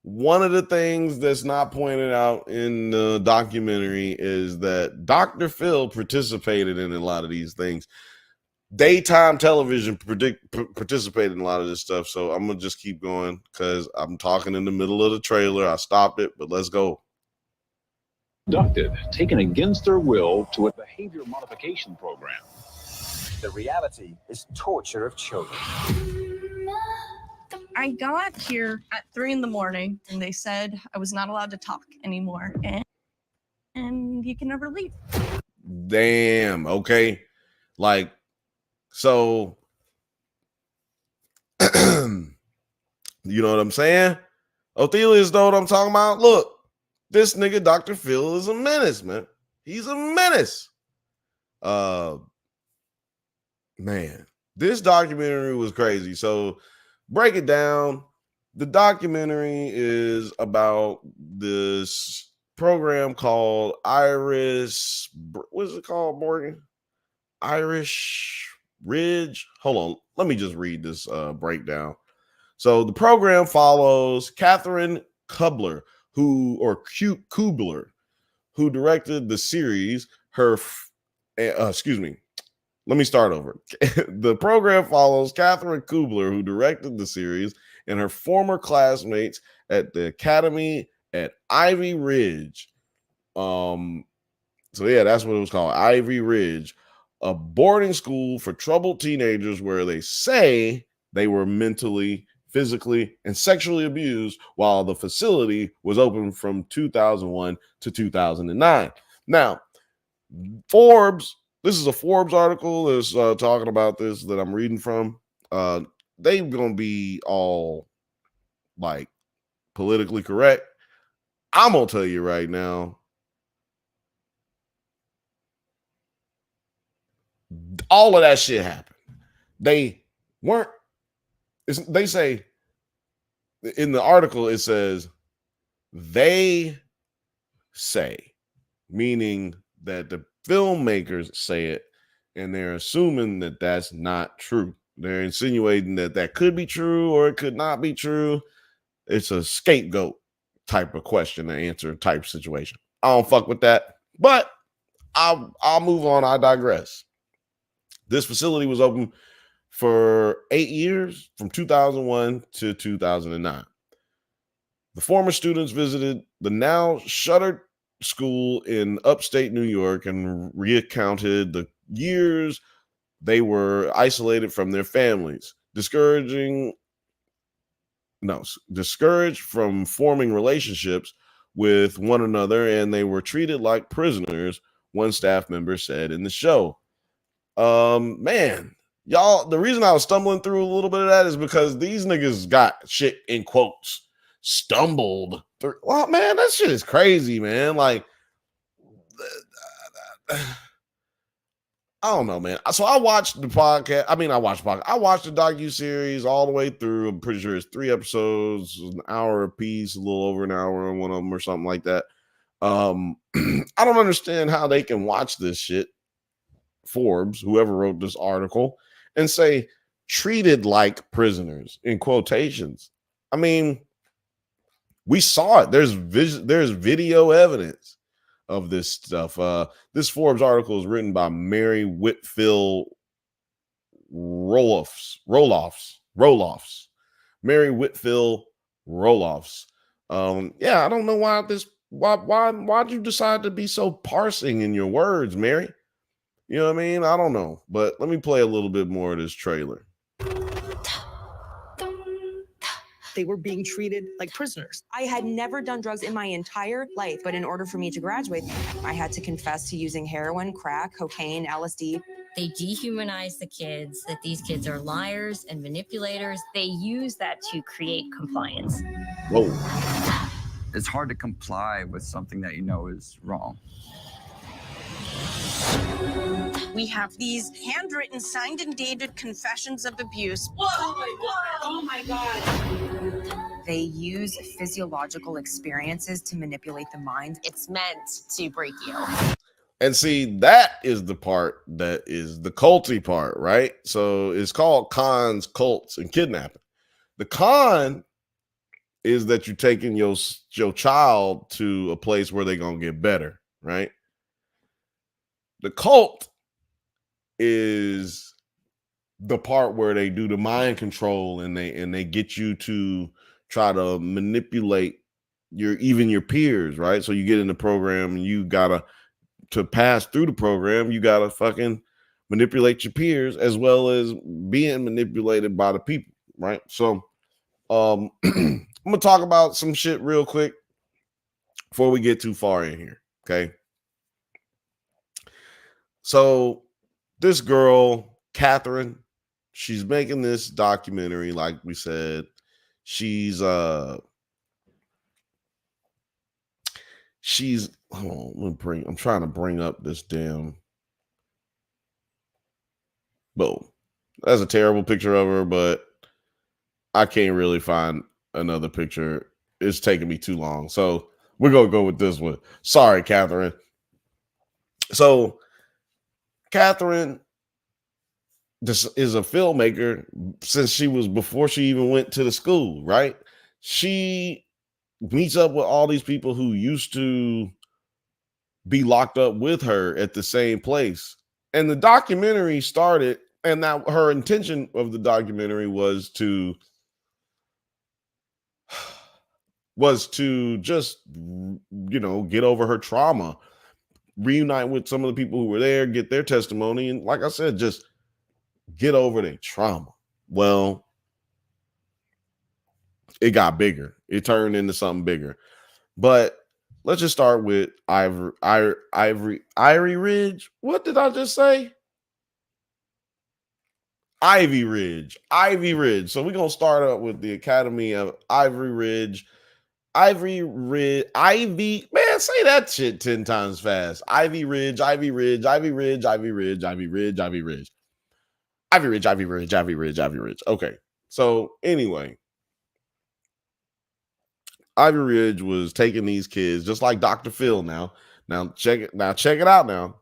One of the things that's not pointed out in the documentary is that Dr. Phil participated in a lot of these things. Daytime television participated in a lot of this stuff. So I'm going to just keep going because I'm talking in the middle of the trailer. I stopped it, but let's go. Abducted, taken against their will to a behavior modification program. The reality is torture of children. I got here at 3 a.m. and they said I was not allowed to talk anymore, and you can never leave. Damn. Okay. Like, so, you know what I'm saying? Othelius know what I'm talking about? Look, this nigga, Dr. Phil, is a menace, man. He's a menace. Man, this documentary was crazy. So, break it down. The documentary is about this program called Iris. What is it called, Morgan? Irish Ridge. Hold on. Let me just read this breakdown. So the program follows Catherine Kubler, who directed the series. Excuse me. Let me start over. The program follows Catherine Kubler, who directed the series, and her former classmates at the academy at Ivy Ridge. So yeah, that's what it was called, Ivy Ridge, a boarding school for troubled teenagers where they say they were mentally, physically, and sexually abused while the facility was open from 2001 to 2009. Now, Forbes. This is a Forbes article that's talking about this that I'm reading from. They're going to be all like politically correct. I'm going to tell you right now, all of that shit happened. They say in the article, it says, they say, meaning that the filmmakers say it, and they're assuming that that's not true. They're insinuating that that could be true or it could not be true. It's a scapegoat type of question and answer type situation. I don't fuck with that, but I'll move on. I digress. This facility was open for 8 years, from 2001 to 2009. The former students visited the now shuttered school in upstate New York and recounted the years they were isolated from their families, discouraged from forming relationships with one another, and they were treated like prisoners, one staff member said in the show. Man, y'all, the reason I was stumbling through a little bit of that is because these niggas got shit in quotes stumbled through. Well, man, that shit is crazy, man. Like, I don't know, man. So I watched the podcast. I watched the docu-series all the way through. I'm pretty sure it's 3 episodes, an hour a piece, a little over an hour on one of them or something like that. I don't understand how they can watch this shit, Forbes, whoever wrote this article, and say treated like prisoners in quotations. I mean, we saw it. There's video evidence of this stuff. This Forbes article is written by Mary Whitfield Roloffs. Mary Whitfield Roloffs. Yeah, I don't know why'd you decide to be so parsing in your words, Mary? You know what I mean? I don't know, but let me play a little bit more of this trailer. They were being treated like prisoners. I had never done drugs in my entire life, but in order for me to graduate, I had to confess to using heroin, crack, cocaine, LSD. They dehumanize the kids, that these kids are liars and manipulators. They use that to create compliance. Whoa. It's hard to comply with something that you know is wrong. We have these handwritten, signed and dated confessions of abuse. Oh my God! Oh my God! They use physiological experiences to manipulate the mind. It's meant to break you. And see, that is the part that is the culty part, right? So it's called cons, cults, and kidnapping. The con is that you're taking your child to a place where they're going to get better, right? The cult is the part where they do the mind control and they get you to try to manipulate your peers, right? So you get in the program and you gotta, to pass through the program, you gotta fucking manipulate your peers as well as being manipulated by the people, right? So I'm gonna talk about some shit real quick before we get too far in here, okay? So this girl, Catherine, she's making this documentary, like we said. She's hold on, I'm trying to bring up this damn Beau. That's a terrible picture of her, but I can't really find another picture. It's taking me too long. So we're gonna go with this one. Sorry, Catherine. So Catherine, this is a filmmaker before she even went to the school, right? She meets up with all these people who used to be locked up with her at the same place. And the documentary started, and that her intention of the documentary was to just, get over her trauma, reunite with some of the people who were there, get their testimony, and like I said, just get over their trauma. Well, it got bigger. It turned into something bigger. But let's just start with Ivory Ridge. What did I just say? Ivy Ridge. So we're gonna start up with the Academy of Ivy Ridge. Ivy, man, say that shit 10 times fast. Ivy Ridge. Okay. So anyway, Ivy Ridge was taking these kids just like Dr. Phil now. Now check it out now.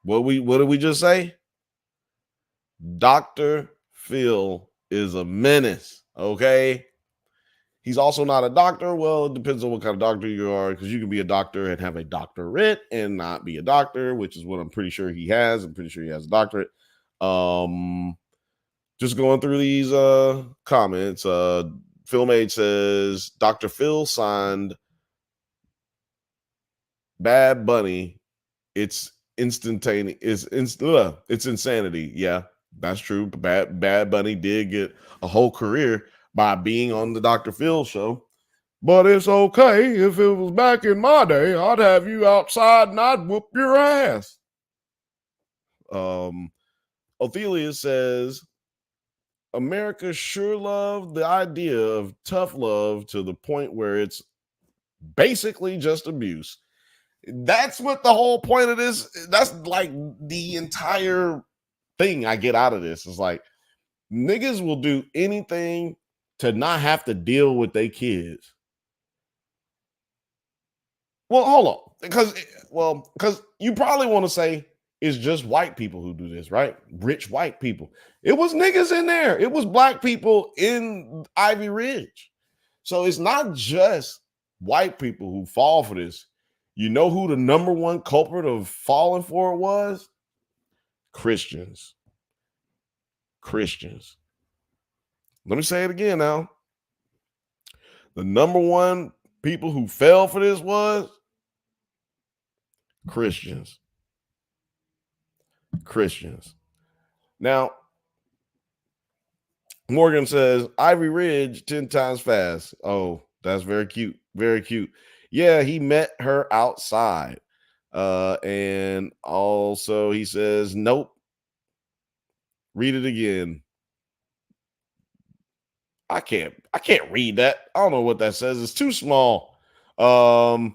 What did we just say? Dr. Phil is a menace, okay? He's also not a doctor. Well, it depends on what kind of doctor you are, because you can be a doctor and have a doctorate and not be a doctor, which is what I'm pretty sure he has. I'm pretty sure he has a doctorate. Just going through these comments. Philmade says Dr. Phil signed Bad Bunny, it's instantaneous. It's insanity. Yeah, that's true. Bad Bunny did get a whole career by being on the Dr. Phil show. But it's okay. If it was back in my day, I'd have you outside and I'd whoop your ass. Ophelia says, America sure loved the idea of tough love to the point where it's basically just abuse. That's what the whole point of this. That's like the entire thing I get out of this. Is like niggas will do anything to not have to deal with their kids. Well, hold on. Because you probably want to say it's just white people who do this, right? Rich white people. It was niggas in there. It was black people in Ivy Ridge. So it's not just white people who fall for this. You know who the number one culprit of falling for it was? Christians. Christians. Let me say it again now. The number one people who fell for this was Christians. Christians. Now, Morgan says, Ivy Ridge 10 times fast. Oh, that's very cute. Very cute. Yeah, he met her outside. And also he says, nope. Read it again. I can't read that. I don't know what that says. It's too small. Oh,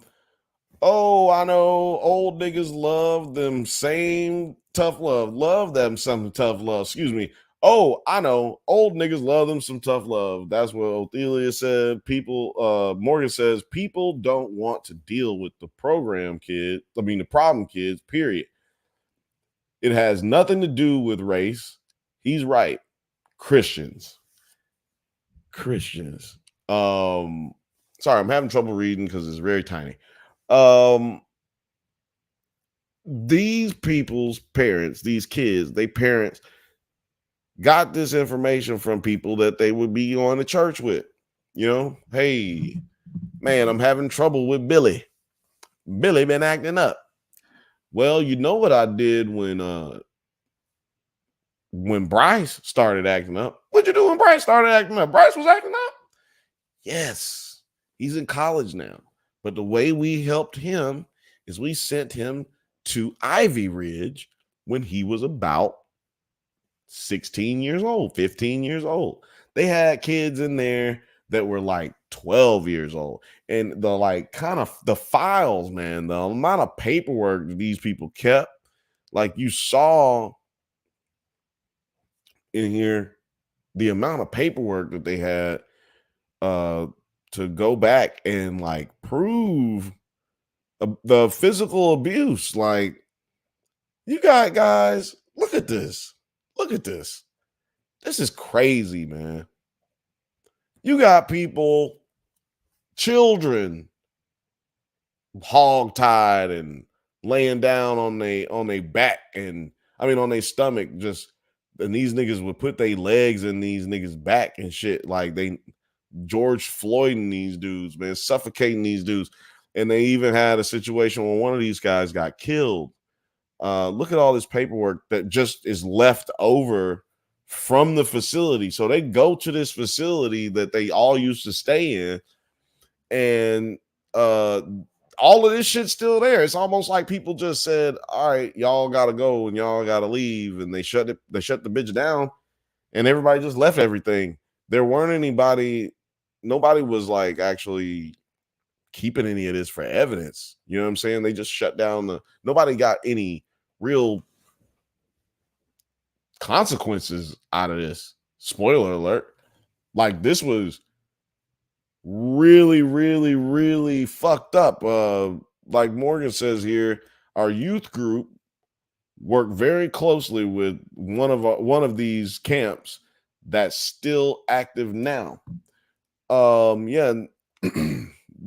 I know old niggas love them same tough love. Love them some tough love. Excuse me. Oh, I know old niggas love them some tough love. That's what Ophelia said. Morgan says people don't want to deal with the problem kids, period. It has nothing to do with race. He's right. Christians. Sorry, I'm having trouble reading because it's very tiny. These people's parents, these kids, they parents got this information from people that they would be going to church with. You know, hey, man, I'm having trouble with Billy. Billy been acting up. Well, you know what I did when Bryce started acting up? What'd you do when Bryce started acting up? Bryce was acting up? Yes, he's in college now. But the way we helped him is we sent him to Ivy Ridge when he was about 16 years old, 15 years old. They had kids in there that were like 12 years old. And the files, man, the amount of paperwork that these people kept, like you saw in here, the amount of paperwork that they had to go back and like prove the physical abuse. Like, you got guys, look at this. Look at this. This is crazy, man. You got people, children, hog-tied and laying down on their back and on their stomach, and these niggas would put their legs in these niggas' back and shit. Like they George Floyding these dudes, man, suffocating these dudes. And they even had a situation where one of these guys got killed. Look at all this paperwork that just is left over from the facility. So they go to this facility that they all used to stay in, and all of this shit's still there. It's almost like people just said, all right, y'all gotta go and y'all gotta leave, and they shut the bitch down, and everybody just left everything. There weren't nobody was like actually keeping any of this for evidence. You know what I'm saying? They just shut down nobody got any real consequences out of this. Spoiler alert. Like, this was really, really, really fucked up. Like Morgan says here, our youth group worked very closely with one of these camps that's still active now. Yeah,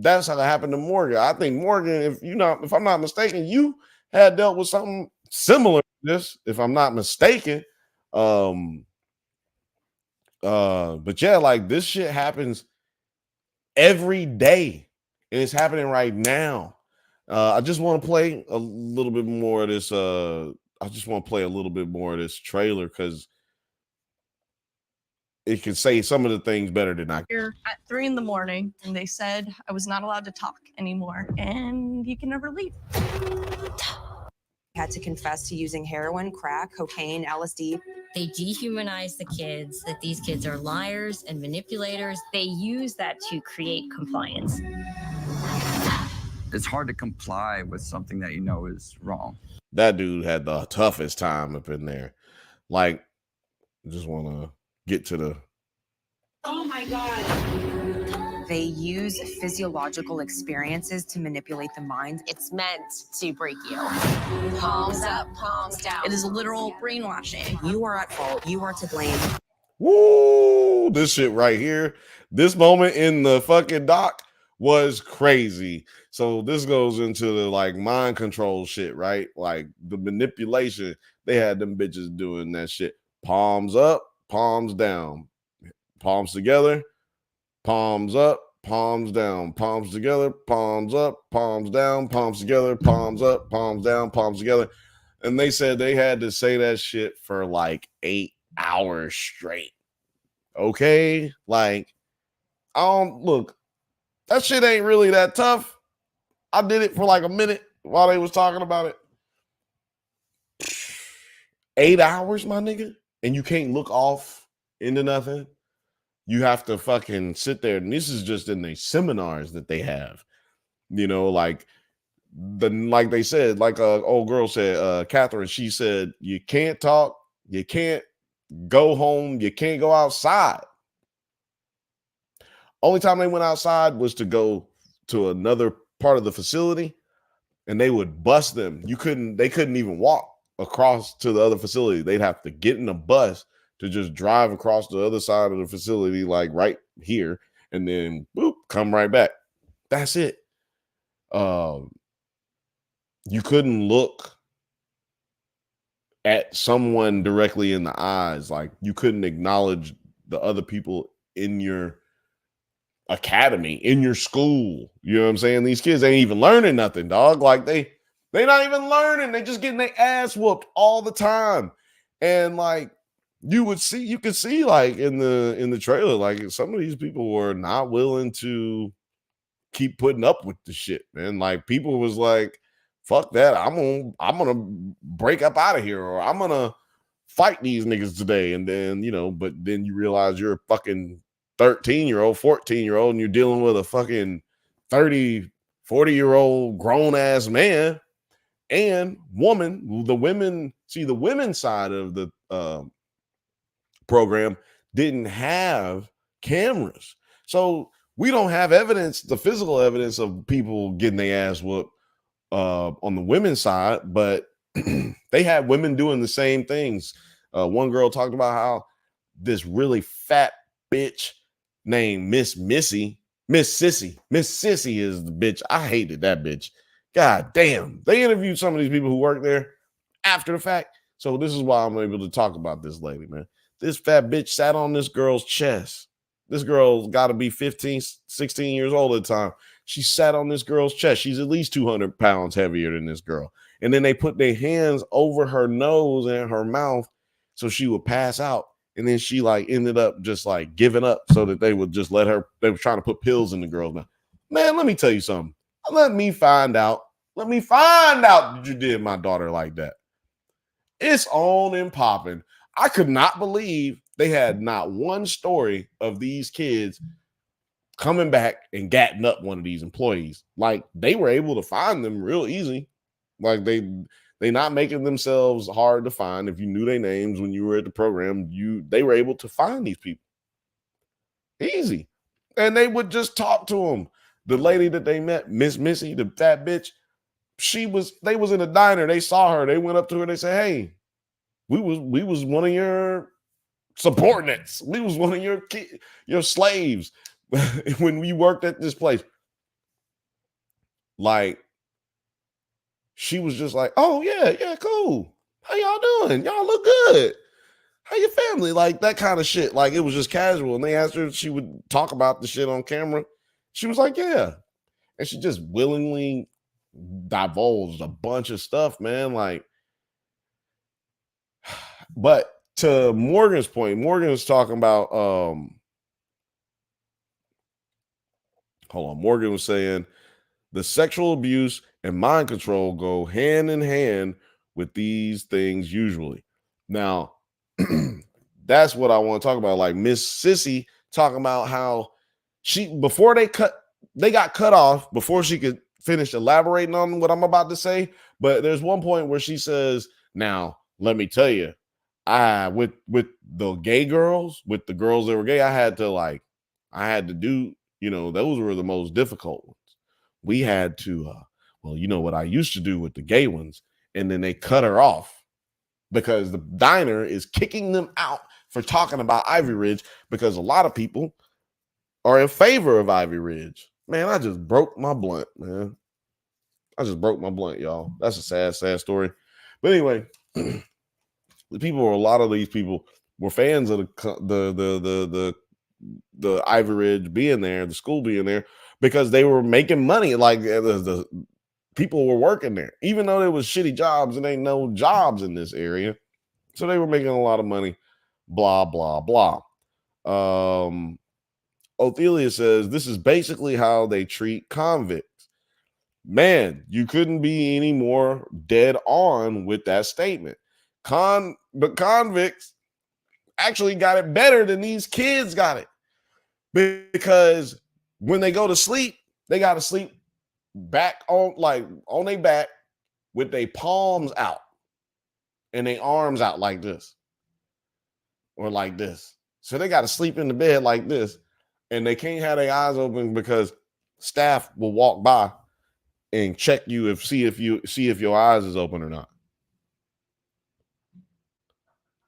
that's how that happened to Morgan. I think Morgan, if I'm not mistaken, you had dealt with something similar to this, if I'm not mistaken. But yeah, like this shit happens every day, and it's happening right now. I just want to play a little bit more of this. I just want to play a little bit more of this trailer because it can say some of the things better than I can. Here at 3 in the morning, and they said I was not allowed to talk anymore, and you can never leave. Had to confess to using heroin, crack, cocaine, LSD. They dehumanize the kids, that these kids are liars and manipulators. They use that to create compliance. It's hard to comply with something that you know is wrong. That dude had the toughest time up in there. Like, just want to get to the. Oh my God. They use physiological experiences to manipulate the mind. It's meant to break you. Palms up, palms down. It is literal brainwashing. You are at fault. You are to blame. Woo! This shit right here. This moment in the fucking doc was crazy. So this goes into the like mind control shit, right? Like the manipulation. They had them bitches doing that shit. Palms up, palms down, palms together, palms up, palms down, palms together, palms up, palms down, palms together, palms up, palms down, palms together. And they said they had to say that shit for like 8 hours straight. Okay? Like, look, that shit ain't really that tough. I did it for like a minute while they was talking about it. 8 hours, my nigga, and you can't look off into nothing. You have to fucking sit there, and this is just in the seminars that they have. You know, like they said, like a old girl said, Catherine. She said, "You can't talk, you can't go home, you can't go outside." Only time they went outside was to go to another part of the facility, and they would bus them. They couldn't even walk across to the other facility. They'd have to get in a bus to just drive across the other side of the facility, like right here, and then boop, come right back. That's it. You couldn't look at someone directly in the eyes. Like you couldn't acknowledge the other people in your academy, in your school. You know what I'm saying? These kids ain't even learning nothing, dog. Like they not even learning. They just getting their ass whooped all the time. And like you could see like in the trailer, like some of these people were not willing to keep putting up with the shit, man. Like people was like, fuck that. I'm gonna break up out of here, or I'm gonna fight these niggas today. And then, you know, but then you realize you're a fucking 13-year-old, 14-year-old, and you're dealing with a fucking 30, 40-year-old grown-ass man and woman. The women's side of the program didn't have cameras. So we don't have evidence, the physical evidence of people getting their ass whooped on the women's side, but they had women doing the same things. One girl talked about how this really fat bitch named Miss Sissy is the bitch. I hated that bitch. God damn. They interviewed some of these people who work there after the fact. So this is why I'm able to talk about this lady, man. This fat bitch sat on this girl's chest. This girl's got to be 15, 16 years old at the time. She sat on this girl's chest. She's at least 200 pounds heavier than this girl. And then they put their hands over her nose and her mouth so she would pass out. And then she like ended up just like giving up so that they would just let her. They were trying to put pills in the girl's mouth. Man, let me tell you something. Let me find out that you did my daughter like that. It's on and popping. I could not believe they had not one story of these kids coming back and gatting up one of these employees. Like they were able to find them real easy. Like they not making themselves hard to find. If you knew their names when you were at the program, they were able to find these people easy. And they would just talk to them. The lady that they met, Miss Missy, the fat bitch, they was in a diner. They saw her. They went up to her. They said, "Hey, we was one of your subordinates. We was one of your slaves when we worked at this place." Like, she was just like, "Oh, yeah, cool. How y'all doing? Y'all look good. How your family?" Like that kind of shit. Like it was just casual. And they asked her if she would talk about the shit on camera. She was like, "Yeah." And she just willingly divulged a bunch of stuff, man. Like, but to Morgan's point, Morgan was talking about hold on. Morgan was saying the sexual abuse and mind control go hand in hand with these things usually. Now, that's what I want to talk about. Like Miss Sissy talking about how before they got cut off before she could finish elaborating on what I'm about to say. But there's one point where she says, "Now, let me tell you, with the gay girls, with the girls that were gay, I had to do, those were the most difficult ones. We had to, well, you know what I used to do with the gay ones." And then they cut her off because the diner is kicking them out for talking about Ivy Ridge because a lot of people are in favor of Ivy Ridge. Man, I just broke my blunt, man. I just broke my blunt, y'all. That's a sad, sad story. But anyway, a lot of these people were fans of the Ivy Ridge being there, the school being there, because they were making money. Like the people were working there, even though there was shitty jobs and ain't no jobs in this area. So they were making a lot of money, blah, blah, blah. Othelia says, this is basically how they treat convicts. Man, you couldn't be any more dead on with that statement. But convicts actually got it better than these kids got it. Because when they go to sleep, they got to sleep back on their back with their palms out and their arms out like this or like this. So they got to sleep in the bed like this, and they can't have their eyes open because staff will walk by and check you see if your eyes is open or not.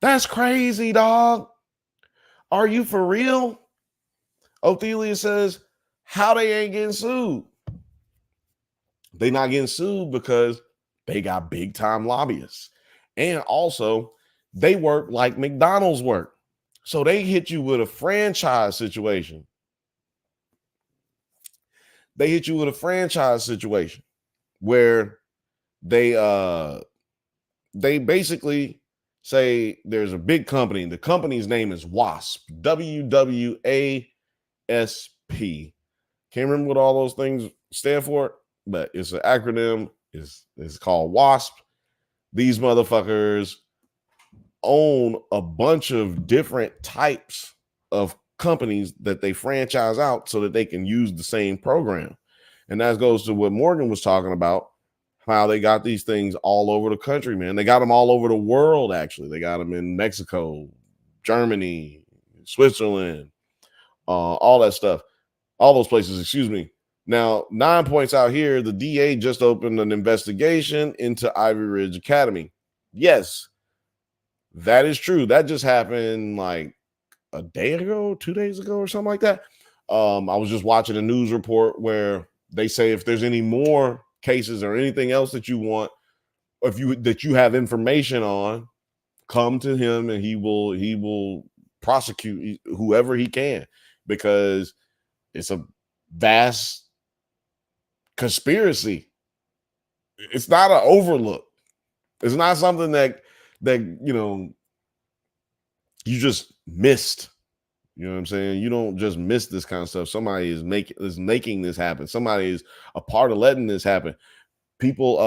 That's crazy, dog. Are you for real? Othelia says, how they ain't getting sued? They not getting sued because they got big time lobbyists. And also they work like McDonald's work. So they hit you with a franchise situation. They hit you with a franchise situation where they basically say there's a big company. The company's name is WASP, WWASP. Can't remember what all those things stand for, but it's an acronym. It's called WASP. These motherfuckers own a bunch of different types of companies that they franchise out so that they can use the same program. And that goes to what Morgan was talking about, how they got these things all over the country, man. They got them all over the world, actually. They got them in Mexico, Germany, Switzerland, all that stuff. All those places, excuse me. Now, 9 points out here, the DA just opened an investigation into Ivy Ridge Academy. Yes, that is true. That just happened like a day ago, 2 days ago, or something like that. I was just watching a news report where they say if there's any more cases or anything else that you want, that you have information on, come to him and he will prosecute whoever he can, because it's a vast conspiracy. It's not an overlook. It's not something that you just missed. You know what I'm saying? You don't just miss this kind of stuff. Somebody is making this happen. Somebody is a part of letting this happen. People,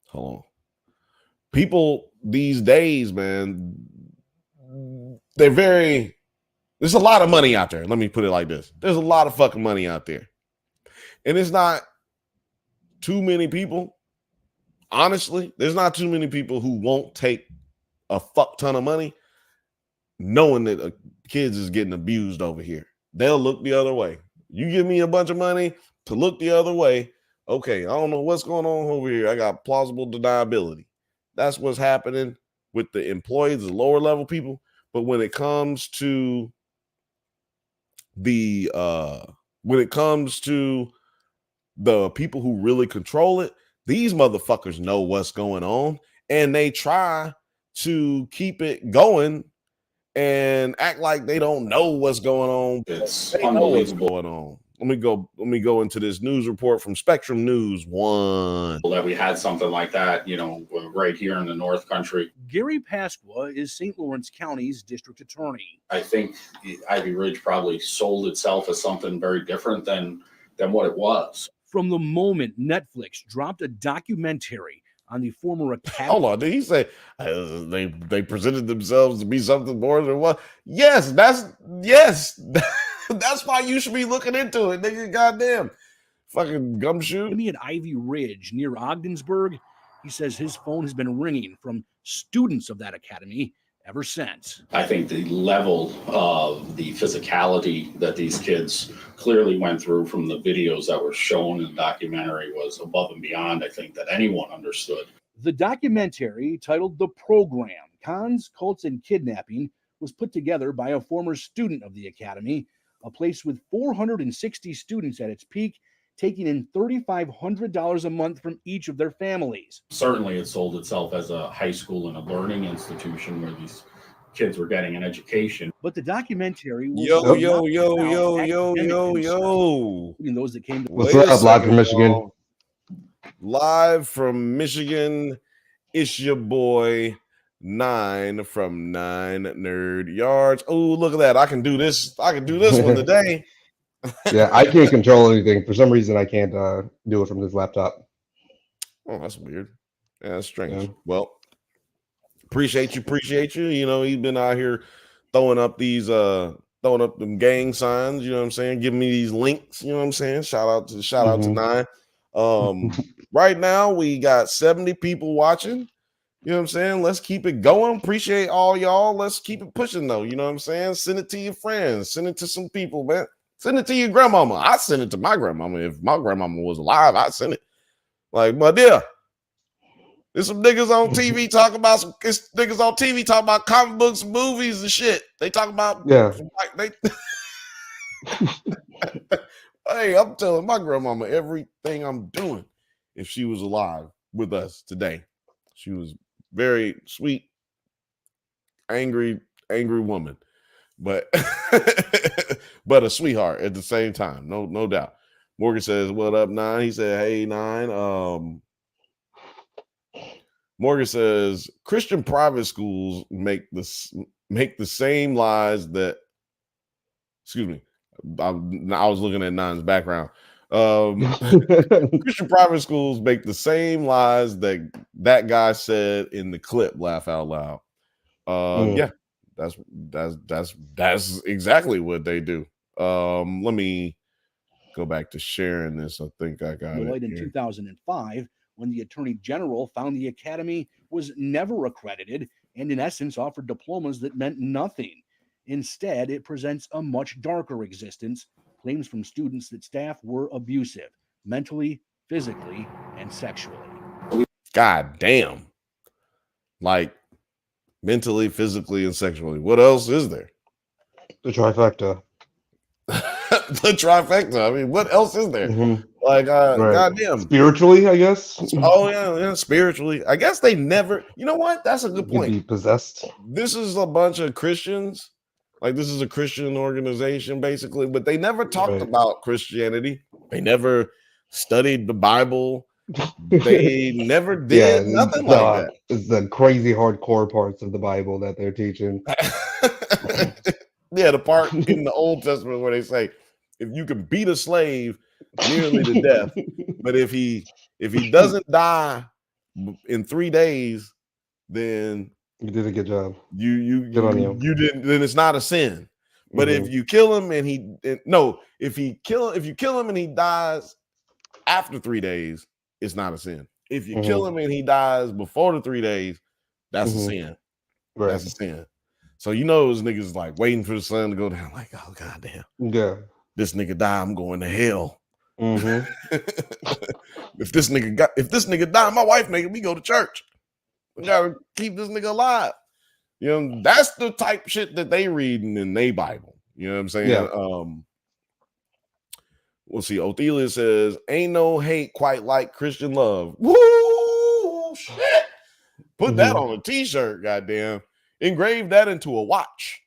hold on. People these days, man, there's a lot of money out there. Let me put it like this. There's a lot of fucking money out there. And it's not too many people. Honestly, there's not too many people who won't take a fuck ton of money knowing that kids is getting abused over here. They'll look the other way. You give me a bunch of money to look the other way. Okay, I don't know what's going on over here. I got plausible deniability. That's what's happening with the employees, the lower level people. But when it comes to the people who really control it, these motherfuckers know what's going on, and they try to keep it going and act like they don't know what's going on. It's they know what's going on. Let me go into this news report from Spectrum News 1. That we had something like that, right here in the North Country. Gary Pasqua is St. Lawrence County's district attorney. I think Ivy Ridge probably sold itself as something very different than what it was. From the moment Netflix dropped a documentary on the former academy. Hold on, did he say they presented themselves to be something more than what? Yes. That's why you should be looking into it, nigga. Goddamn, fucking gumshoe. Academy at Ivy Ridge near Ogdensburg. He says his phone has been ringing from students of that academy ever since. I think the level of the physicality that these kids clearly went through from the videos that were shown in the documentary was above and beyond, I think, that anyone understood. The documentary, titled The Program, Cons, Cults, and Kidnapping, was put together by a former student of the academy, a place with 460 students at its peak, taking in $3,500 a month from each of their families. Certainly it sold itself as a high school and a learning institution where these kids were getting an education. But the documentary was yo, including those that came to What's up, live from Michigan? Live from Michigan, it's your boy 9 from 9 Nerd Yards. Oh, look at that. I can do this one today. Yeah, I can't control anything. For some reason, I can't do it from this laptop. Oh, that's weird. Yeah, that's strange. Yeah. Well, appreciate you. You know, he's been out here throwing up them gang signs, you know what I'm saying? Giving me these links, you know what I'm saying? Shout out to 9. Right now we got 70 people watching. You know what I'm saying? Let's keep it going. Appreciate all y'all. Let's keep it pushing though. You know what I'm saying? Send it to your friends. Send it to some people, man. Send it to your grandmama. I send it to my grandmama. If my grandmama was alive, I'd send it. Like, my dear, there's some niggas on TV talking about comic books, movies, and shit. They talk about Hey, I'm telling my grandmama everything I'm doing if she was alive with us today. She was very sweet, angry woman, but but a sweetheart at the same time. No doubt. Morgan says, "What up, 9?" He said, "Hey, 9." Morgan says, "Christian private schools make the same lies that." Excuse me. I was looking at 9's background. Christian private schools make the same lies that guy said in the clip. Laugh out loud. Yeah, that's exactly what they do. Let me go back to sharing this. I think I got it in 2005 when the Attorney General found the academy was never accredited and in essence offered diplomas that meant nothing. Instead, it presents a much darker existence, claims from students that staff were abusive, mentally, physically, and sexually. God damn. Like, mentally, physically, and sexually. What else is there? The trifecta. The trifecta. I mean, what else is there? Mm-hmm. Like, right. Goddamn. Spiritually, I guess. Oh, yeah, spiritually. I guess they never, you know what? That's a good point. Be possessed. This is a bunch of Christians. Like, this is a Christian organization, basically, but they never talked about Christianity. They never studied the Bible. They never did nothing like that. It's the crazy hardcore parts of the Bible that they're teaching. Yeah, the part in the Old Testament where they say, if you can beat a slave nearly to death, but if he doesn't die in 3 days, then you did a good job. You didn't. Then it's not a sin. But if you kill him and if you kill him and he dies after 3 days, it's not a sin. If you kill him and he dies before the 3 days, that's a sin. Right. That's a sin. So those niggas like waiting for the sun to go down. Like, oh goddamn, yeah, this nigga die, I'm going to hell. Mm-hmm. If this nigga die, my wife making me go to church. We gotta keep this nigga alive. That's the type of shit that they reading in their Bible. You know what I'm saying? Yeah. We'll see. Othelia says, "Ain't no hate quite like Christian love." Woo! Shit. Put that on a t-shirt, goddamn. Engrave that into a watch.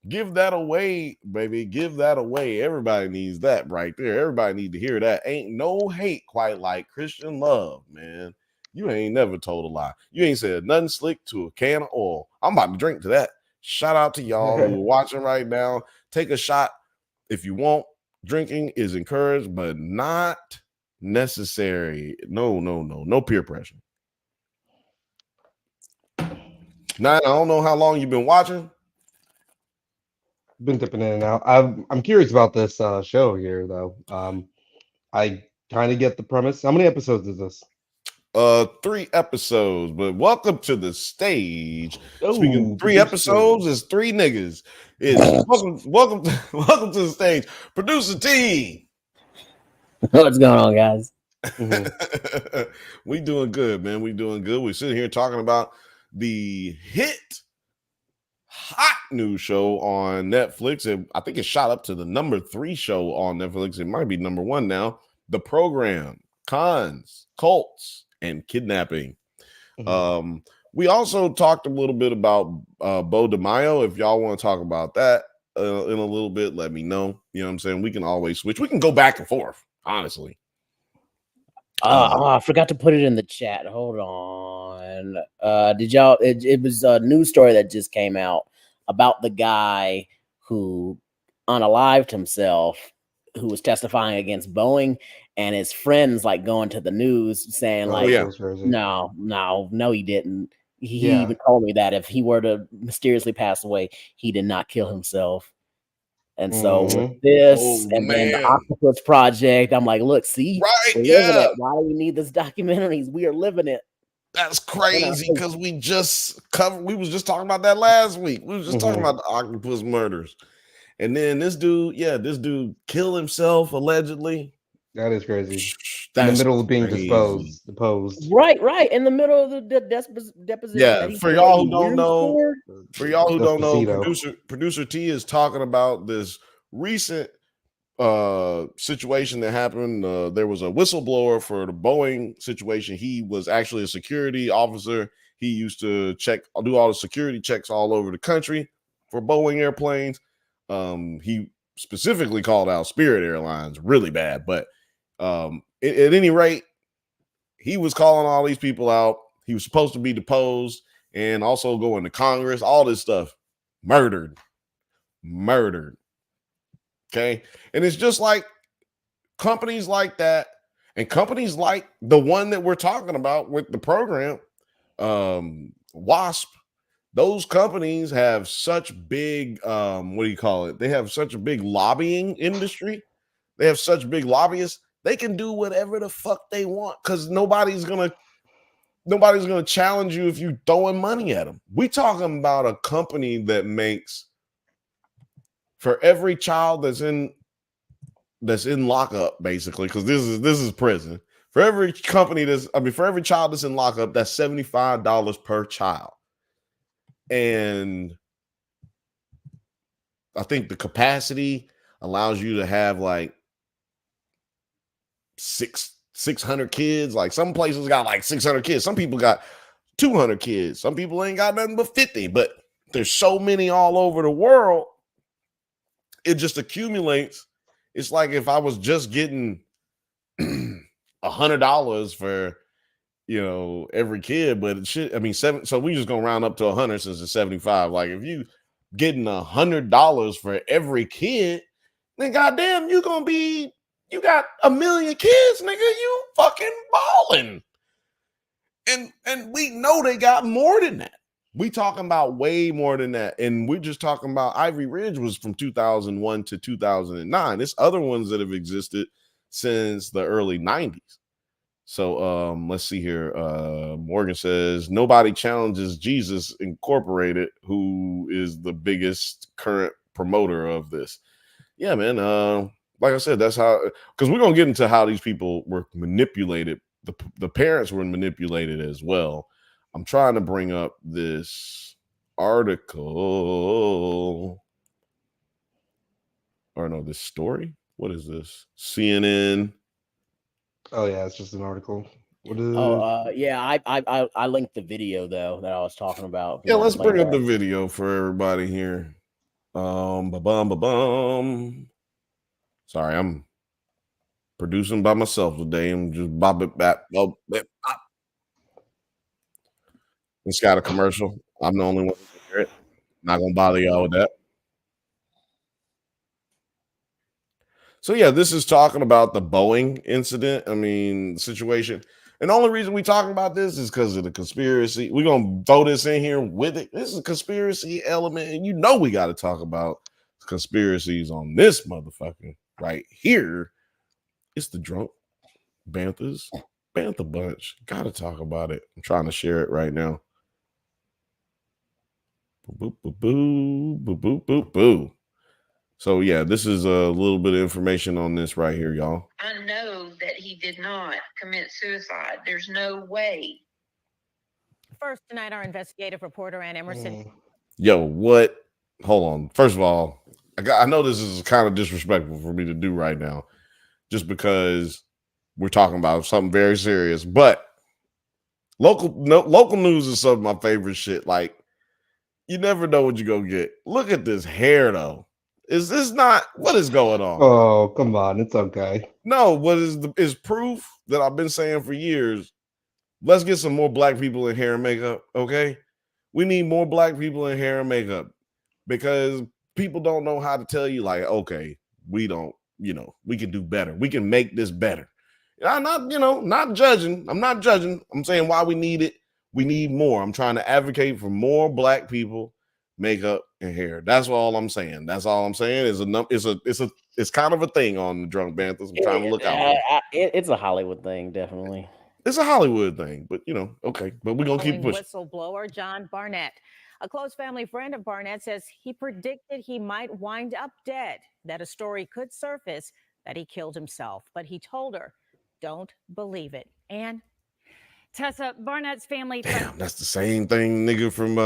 Give that away, baby. Give that away. Everybody needs that right there. Everybody need to hear that. Ain't no hate quite like Christian love, man. You ain't never told a lie. You ain't said nothing slick to a can of oil. I'm about to drink to that. Shout out to y'all who are watching right now. Take a shot if you want. Drinking is encouraged, but not necessary. No peer pressure. Now, I don't know how long you've been watching. Been dipping in and out. I'm curious about this show here, though. I kind of get the premise. How many episodes is this? 3 episodes, but welcome to the stage. Oh, Speaking of 3 episodes, is 3 niggas. It's welcome to the stage. Producer T. What's going on, guys? We doing good, man. We doing good. We're sitting here talking about the hot new show on Netflix. I think it shot up to the number 3 show on Netflix. It might be number 1 now. The Program, Cons, Cults, and Kidnapping. We also talked a little bit about Beau DeMayo. If y'all want to talk about that in a little bit, let me know. You know what I'm saying? We can always switch. We can go back and forth, honestly. I forgot to put it in the chat. Hold on. Did y'all? It was a news story that just came out about the guy who unalived himself, who was testifying against Boeing, and his friends like going to the news saying no, he didn't. He even told me that if he were to mysteriously pass away, he did not kill himself. And so with this then the Octopus Project, I'm like, look, see, we're living it. Why do we need this documentaries? We are living it. That's crazy because we was just talking about that last week. We was just talking about the Octopus murders. And then this dude killed himself allegedly. That is crazy. In the middle of being deposed. Right. In the middle of the deposition. Yeah, for y'all who don't know, producer T is talking about this recent situation that happened. There was a whistleblower for the Boeing situation. He was actually a security officer. He used to do all the security checks all over the country for Boeing airplanes. He specifically called out Spirit Airlines really bad, but at any rate, he was calling all these people out. He was supposed to be deposed and also go into Congress, all this stuff. Murdered. Okay. And it's just like companies like that and companies like the one that we're talking about with the program, WASP. Those companies have such big, they have such a big lobbying industry. They have such big lobbyists. They can do whatever the fuck they want because nobody's gonna challenge you if you throwing money at them. We talking about a company that makes for every child that's in lockup, basically, because this is prison. For every child that's in lockup, that's $75 per child. And I think the capacity allows you to have like 600 kids. Like some places got like 600 kids. Some people got 200 kids. Some people ain't got nothing but 50. But there's so many all over the world. It just accumulates. It's like if I was just getting $100 for every kid, but it should, so we just gonna round up to 100 since it's 75. Like if you getting $100 for every kid, then goddamn, you got 1 million kids, nigga. You fucking balling. And we know they got more than that. We talking about way more than that. And we're just talking about Ivy Ridge was from 2001 to 2009. There's other ones that have existed since the early 90s. So let's see here. Morgan says nobody challenges Jesus Incorporated, who is the biggest current promoter of this. Yeah, man. Like I said, that's how, because we're gonna get into how these people were manipulated. The parents were manipulated as well. I'm trying to bring up this article. Or no, this story. What is this? CNN. Oh yeah, it's just an article. What is I linked the video though that I was talking about. Yeah, let's bring up the video for everybody here. Ba-bum. Sorry, I'm producing by myself today. I'm just bop it back. Oh, bop. It's got a commercial. I'm the only one who can hear it. Not gonna bother y'all with that. So yeah, this is talking about the Boeing incident. I mean, situation. And the only reason we talking about this is because of the conspiracy. We're gonna throw this in here with it. This is a conspiracy element, and you know we got to talk about conspiracies on this motherfucker right here. It's the drunk Bantha bunch. Gotta talk about it. I'm trying to share it right now. Boop, boop, boop, boop, boop, boop, boop. So yeah, this is a little bit of information on this right here, y'all. I know that he did not commit suicide. There's no way. First tonight, our investigative reporter Ann Emerson. Yo, what? Hold on. First of all, I know this is kind of disrespectful for me to do right now, just because we're talking about something very serious. But local news is some of my favorite shit. Like, you never know what you're gonna get. Look at this hair, though. Is this not what is going on? Oh, come on, it's okay. No, what is proof that I've been saying for years. Let's get some more black people in hair and makeup, okay? We need more black people in hair and makeup because people don't know how to tell you, like, okay, we don't, we can do better. We can make this better. I'm not, not judging. I'm not judging. I'm saying why we need it. We need more. I'm trying to advocate for more black people, makeup and hair. That's all I'm saying. That's all I'm saying. It's kind of a thing on the Drunk Banthas. I'm trying to look out. It's a Hollywood thing, definitely. It's a Hollywood thing, but okay. But we're gonna keep pushing. Whistleblower John Barnett, a close family friend of Barnett, says he predicted he might wind up dead. That a story could surface that he killed himself, but he told her, "Don't believe it." And Tessa, Barnett's family. Damn, that's the same thing, nigga, from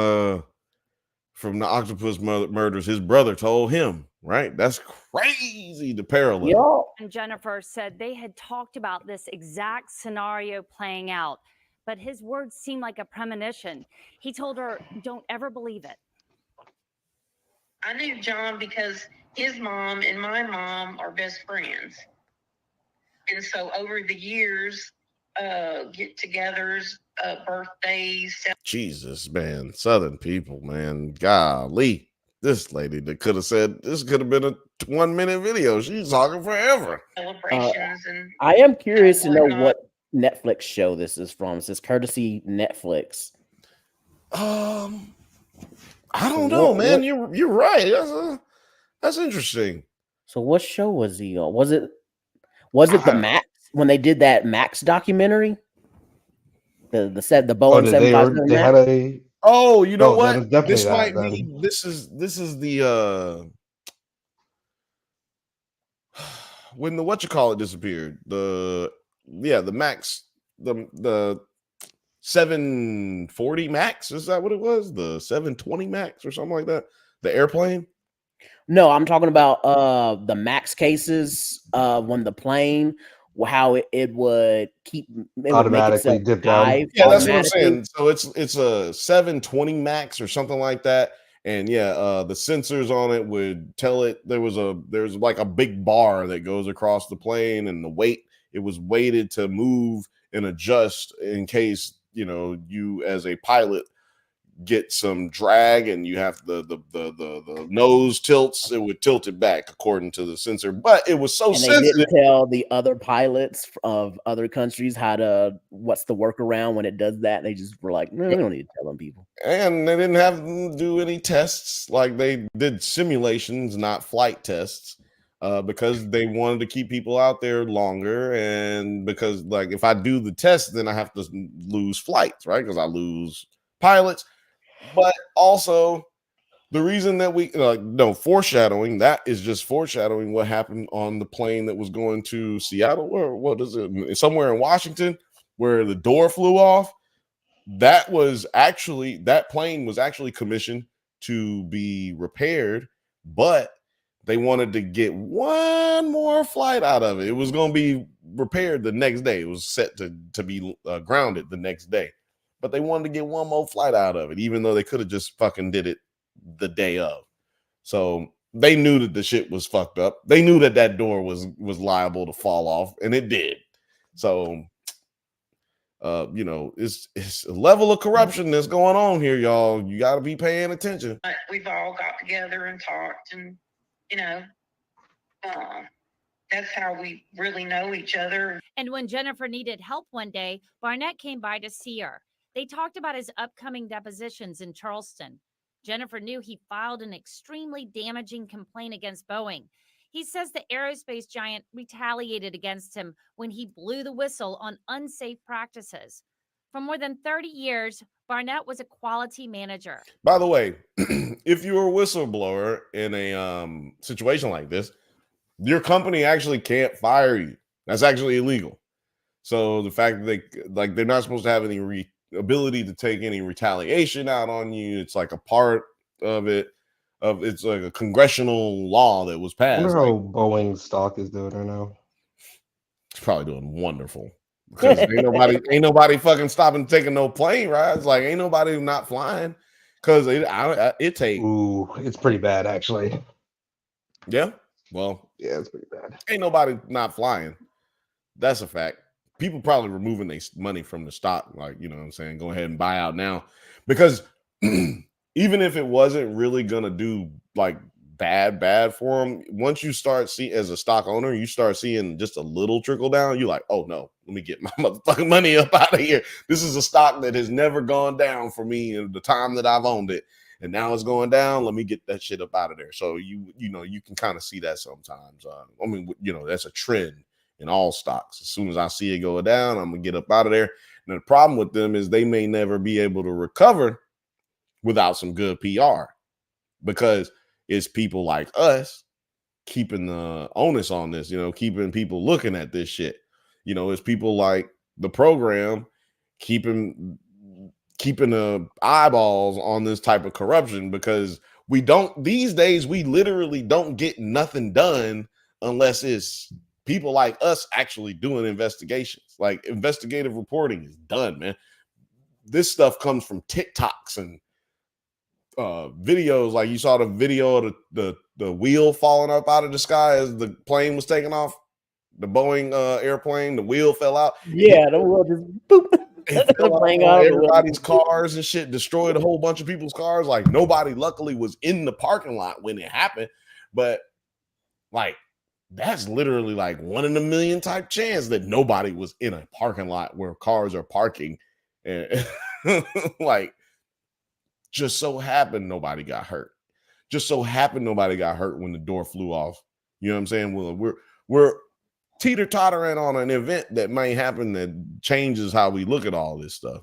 the Octopus murders. His brother told him, right? That's crazy. The parallel. And Jennifer said they had talked about this exact scenario playing out, but his words seemed like a premonition. He told her, "Don't ever believe it." I knew John because his mom and my mom are best friends. And so over the years, get-togethers, birthdays. Jesus, man. Southern people, man. Golly. This lady that could have said this could have been a 1-minute video. She's talking forever. Celebrations I am curious to know what Netflix show this is from. It says courtesy Netflix. I don't know, man. You're right. That's interesting. So what show was he on? Was it the Max when they did that Max documentary? The Boeing 757 they had a. Oh, you know what? This might be. This is the when the whatchamacallit disappeared. The Max, the 740 Max, is that what it was? The 720 Max or something like that? The airplane? No, I'm talking about the Max cases when the plane, how it would automatically dip down. Yeah, that's what I'm saying. So it's a 720 Max or something like that. And the sensors on it would tell it there's like a big bar that goes across the plane, and the weight, it was weighted to move and adjust in case you as a pilot get some drag and you have the nose tilts, it would tilt it back according to the sensor. But it was so sensitive. They didn't tell the other pilots of other countries what's the workaround when it does that. They just were like, no, we don't need to tell them people. And they didn't have them do any tests. Like, they did simulations, not flight tests, because they wanted to keep people out there longer. And because, like, if I do the test, then I have to lose flights, right? Because I lose pilots. But also, the reason that foreshadowing, that is just foreshadowing what happened on the plane that was going to Seattle, or what is it, somewhere in Washington, where the door flew off. That plane was actually commissioned to be repaired, but they wanted to get one more flight out of it. It was going to be repaired the next day. It was set to be grounded the next day. But they wanted to get one more flight out of it, even though they could have just fucking did it the day of. So they knew that the shit was fucked up. They knew that that door was liable to fall off, and it did. So, you know, it's a level of corruption that's going on here, y'all. You got to be paying attention. We've all got together and talked, and you know, that's how we really know each other. And when Jennifer needed help one day, Barnett came by to see her. They talked about his upcoming depositions in Charleston. Jennifer knew he filed an extremely damaging complaint against Boeing. He says the aerospace giant retaliated against him when he blew the whistle on unsafe practices. For more than 30 years, Barnett was a quality manager. By the way, if you're a whistleblower in a situation like this, your company actually can't fire you. That's actually illegal. So the fact that they're not supposed to have any ability to take any retaliation out on you, it's like a part of it. It's like a congressional law that was I passed. wonder how Boeing's stock is doing right now. It's probably doing wonderful because ain't nobody fucking stopping taking no plane rides. Like ain't nobody not flying because it take. Ooh, it's pretty bad actually. Yeah. Well, yeah, it's pretty bad. Ain't nobody not flying. That's a fact. People probably removing their money from the stock, like, you know what I'm saying? Go ahead and buy out now. Because even if it wasn't really going to do like bad for them, once you start see as a stock owner, you start seeing just a little trickle down. You're like, oh no, let me get my motherfucking money up out of here. This is a stock that has never gone down for me in the time that I've owned it. And now it's going down. Let me get that shit up out of there. So you know, you can kind of see that sometimes. I mean, you know, that's a trend in all stocks. As soon as I see it go down, I'm gonna get up out of there. And the problem with them is they may never be able to recover without some good PR, because it's people like us keeping the onus on this. You know, keeping people looking at this shit. You know, it's people like the program keeping the eyeballs on this type of corruption, because we don't these days, we literally don't get nothing done unless it's people like us actually doing investigations. Like investigative reporting is done, man. This stuff comes from TikToks and videos. Like you saw the video of the wheel falling up out of the sky as the plane was taking off. The Boeing airplane, the wheel fell out. Yeah, the wheel just boop. Everybody's cars and shit, destroyed a whole bunch of people's cars. Like nobody luckily was in the parking lot when it happened, but like that's literally like 1 in a million type chance that nobody was in a parking lot where cars are parking, and like just so happened nobody got hurt. Just so happened nobody got hurt when the door flew off. You know what I'm saying? Well, we're teeter-tottering on an event that may happen that changes how we look at all this stuff.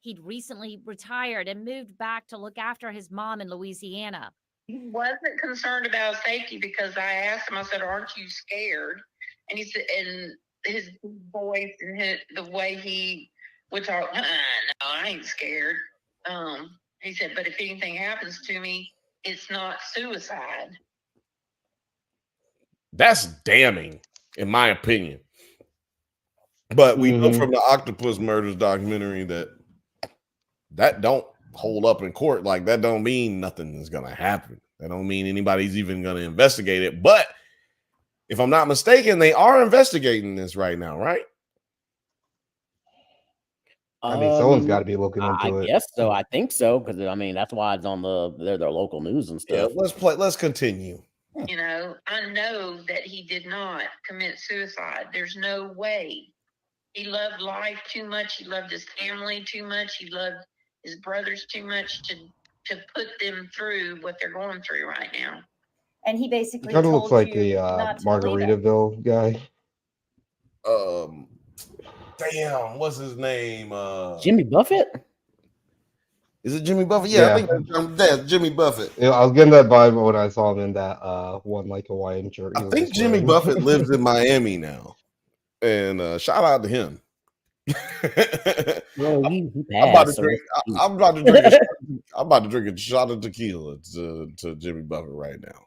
He'd recently retired and moved back to look after his mom in Louisiana. He wasn't concerned about safety because I asked him, I said, aren't you scared? And he said, and his voice and the way he would talk, no, I ain't scared. He said, but if anything happens to me, it's not suicide. That's damning, in my opinion. But we know from the Octopus Murders documentary that don't hold up in court. Like that don't mean nothing is gonna happen. That don't mean anybody's even gonna investigate it. But if I'm not mistaken, they are investigating this right now, right? I mean, someone's got to be looking into it. I guess so. I think so, because I mean that's why it's on their local news and stuff. Yeah, let's continue. You know, I know that he did not commit suicide. There's no way. He loved life too much. He loved his family too much. He loved his brothers too much to put them through what they're going through right now. And he basically kind of told looks like you the not to believe it. Margaritaville guy. Damn, what's his name? Jimmy Buffett? Is it Jimmy Buffett? Yeah. I think that's Jimmy Buffett. Yeah, I was getting that vibe when I saw him in that one like Hawaiian shirt. I think Jimmy Buffett lives in Miami now, and shout out to him. Well, I'm about to drink a shot of tequila to Jimmy Buffett right now.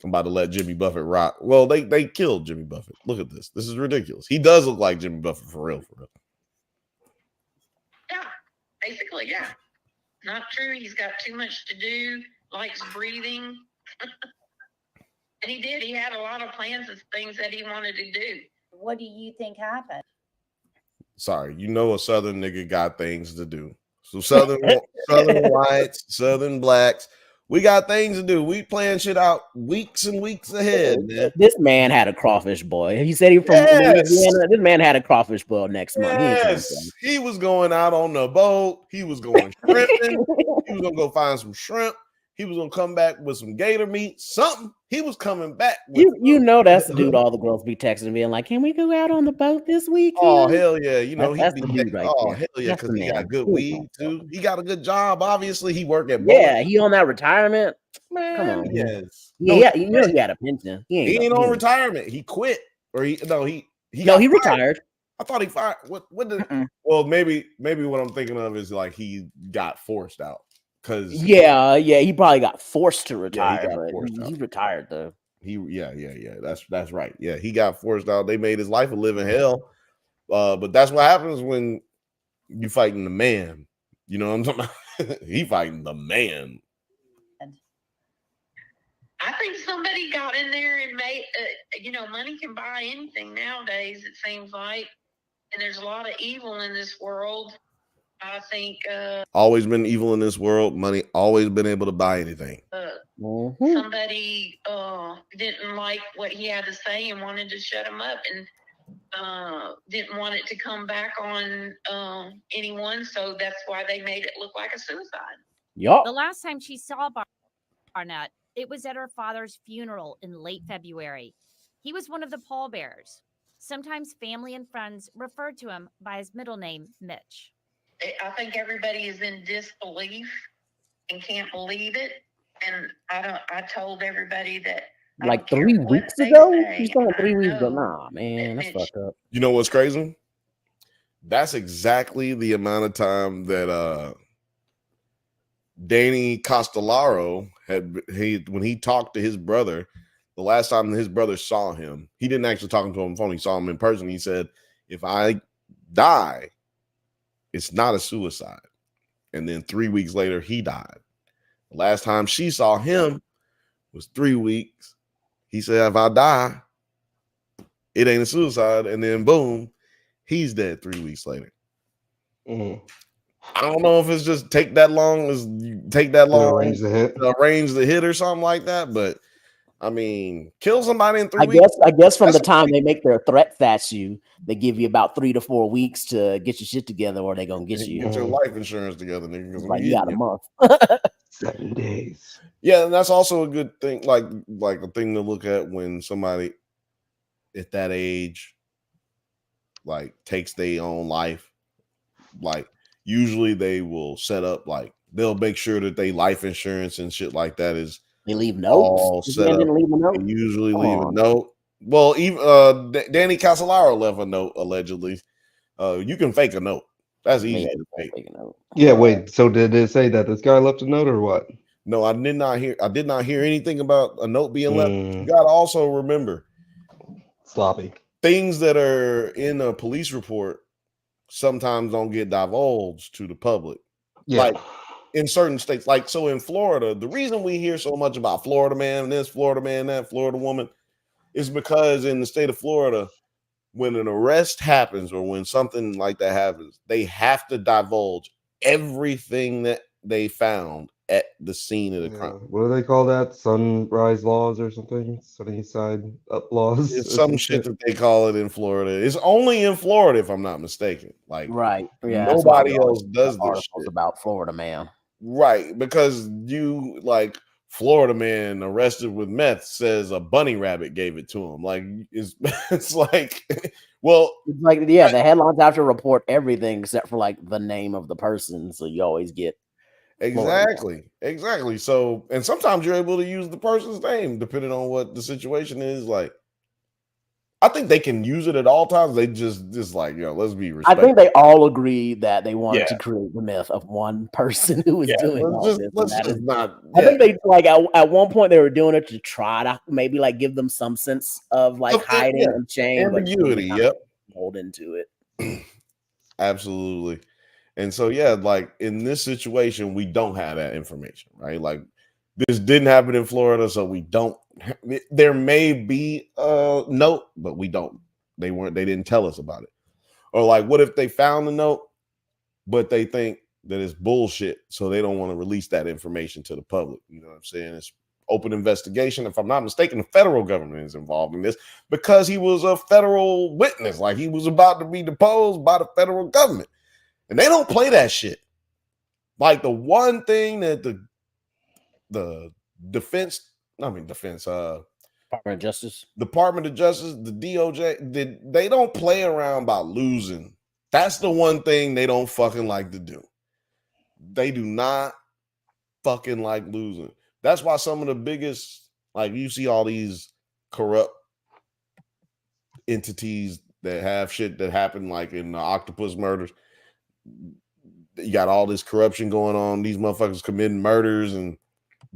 I'm about to let Jimmy Buffett rock. Well, they killed Jimmy Buffett. Look at this. This is ridiculous. He does look like Jimmy Buffett for real. Yeah, basically, yeah. Not true. He's got too much to do. likes breathing. And he did. He had a lot of plans of things that he wanted to do. What do you think happened? Sorry, you know a Southern nigga got things to do. So Southern whites, Southern blacks, we got things to do. We plan shit out weeks and weeks ahead, man. This man had a crawfish boil. He said he from Louisiana. This man had a crawfish boil next month. He was going out on the boat. He was going shrimping. He was gonna go find some shrimp. He was gonna come back with some gator meat, something. He was coming back. You know that's the dude all the girls be texting being like, "Can we go out on the boat this weekend?" Oh hell yeah! You know that's he the be dude right oh there. hell yeah, That's because the he man. got good weed too. He got a good job. Obviously, he worked at Yeah, he on that retirement. Man, Come on, yes. Yeah, you know he had a pension. He ain't on retirement. He quit, or he retired. I thought he fired. What did? Well, maybe what I'm thinking of is like he got forced out because he probably got forced to retire, got but forced he retired though. That's right. Yeah, he got forced out. They made his life a living hell. But that's what happens when you fighting the man. You know what I'm talking about? He fighting the man. I think somebody got in there and made, money can buy anything nowadays, it seems like. And there's a lot of evil in this world. I think Always been evil in this world. Money always been able to buy anything. somebody didn't like what he had to say and wanted to shut him up and didn't want it to come back on anyone. So that's why they made it look like a suicide. The last time she saw Barnett, it was at her father's funeral in late February. He was one of the pallbearers. Sometimes family and friends referred to him by his middle name, Mitch. I think everybody is in disbelief and can't believe it. And I told everybody that Like 3 weeks ago? He's saying 3 weeks ago. Nah, man, that's fucked up. You know what's crazy? That's exactly the amount of time that Danny Castellaro when he talked to his brother, the last time his brother saw him, he didn't actually talk to him on the phone. He saw him in person. He said, "If I die, it's not a suicide." And then 3 weeks later, he died. The last time she saw him was 3 weeks. He said, "If I die, it ain't a suicide." And then boom, he's dead 3 weeks later. I don't know if it's just take that long arrange the hit, or something like that. But I mean, kill somebody in 3 weeks. I guess from the time they make their threat statute, they give you about 3 to 4 weeks to get your shit together, or they're gonna get you. Get your life insurance together, nigga. Like you got a month. 7 days. Yeah, and that's also a good thing, like a thing to look at when somebody at that age like takes their own life. Like usually they will set up they'll make sure that they life insurance and shit like that is they leave notes. All set up. Leave a note? They usually leave a note. Well, even Danny Castellaro left a note allegedly. You can fake a note. That's easy to fake. Yeah, wait. So did it say that this guy left a note or what? No, I did not hear anything about a note being left. You gotta also remember sloppy things that are in a police report sometimes don't get divulged to the public. Yeah. Like in certain states, like so in Florida, the reason we hear so much about Florida man, this Florida man, that Florida woman, is because in the state of Florida, when an arrest happens or when something like that happens, they have to divulge everything that they found at the scene of the crime. What do they call that? Sunrise laws or something? Sunnyside up laws? It's some shit that they call it in Florida. It's only in Florida, if I'm not mistaken. Like right. Yeah. Nobody else does this shit. About Florida man. Right. Because you like Florida man arrested with meth says a bunny rabbit gave it to him. Like it's like well it's like the headlines have to report everything except for like the name of the person. So you always get Exactly. So, and sometimes you're able to use the person's name depending on what the situation is. Like, I think they can use it at all times. They just like, let's be respectful. I think they all agree that they wanted to create the myth of one person who was doing all this. I think they like at one point they were doing it to try to maybe like give them some sense of like hiding and shame, ambiguity. Hold into it. Absolutely. And so, like in this situation, we don't have that information, right? Like This didn't happen in Florida, so we don't. There may be a note, but we don't. They didn't tell us about it. Or like, what if they found the note, but they think that it's bullshit, so they don't want to release that information to the public? You know what I'm saying? It's open investigation. If I'm not mistaken, the federal government is involved in this because he was a federal witness, like he was about to be deposed by the federal government, and they don't play that shit. Like the one thing that the Department of Justice, the DOJ, they don't play around about losing. That's the one thing they don't fucking like to do. They do not fucking like losing. That's why some of the biggest, like you see all these corrupt entities that have shit that happened, like in the octopus murders. You got all this corruption going on. These motherfuckers committing murders and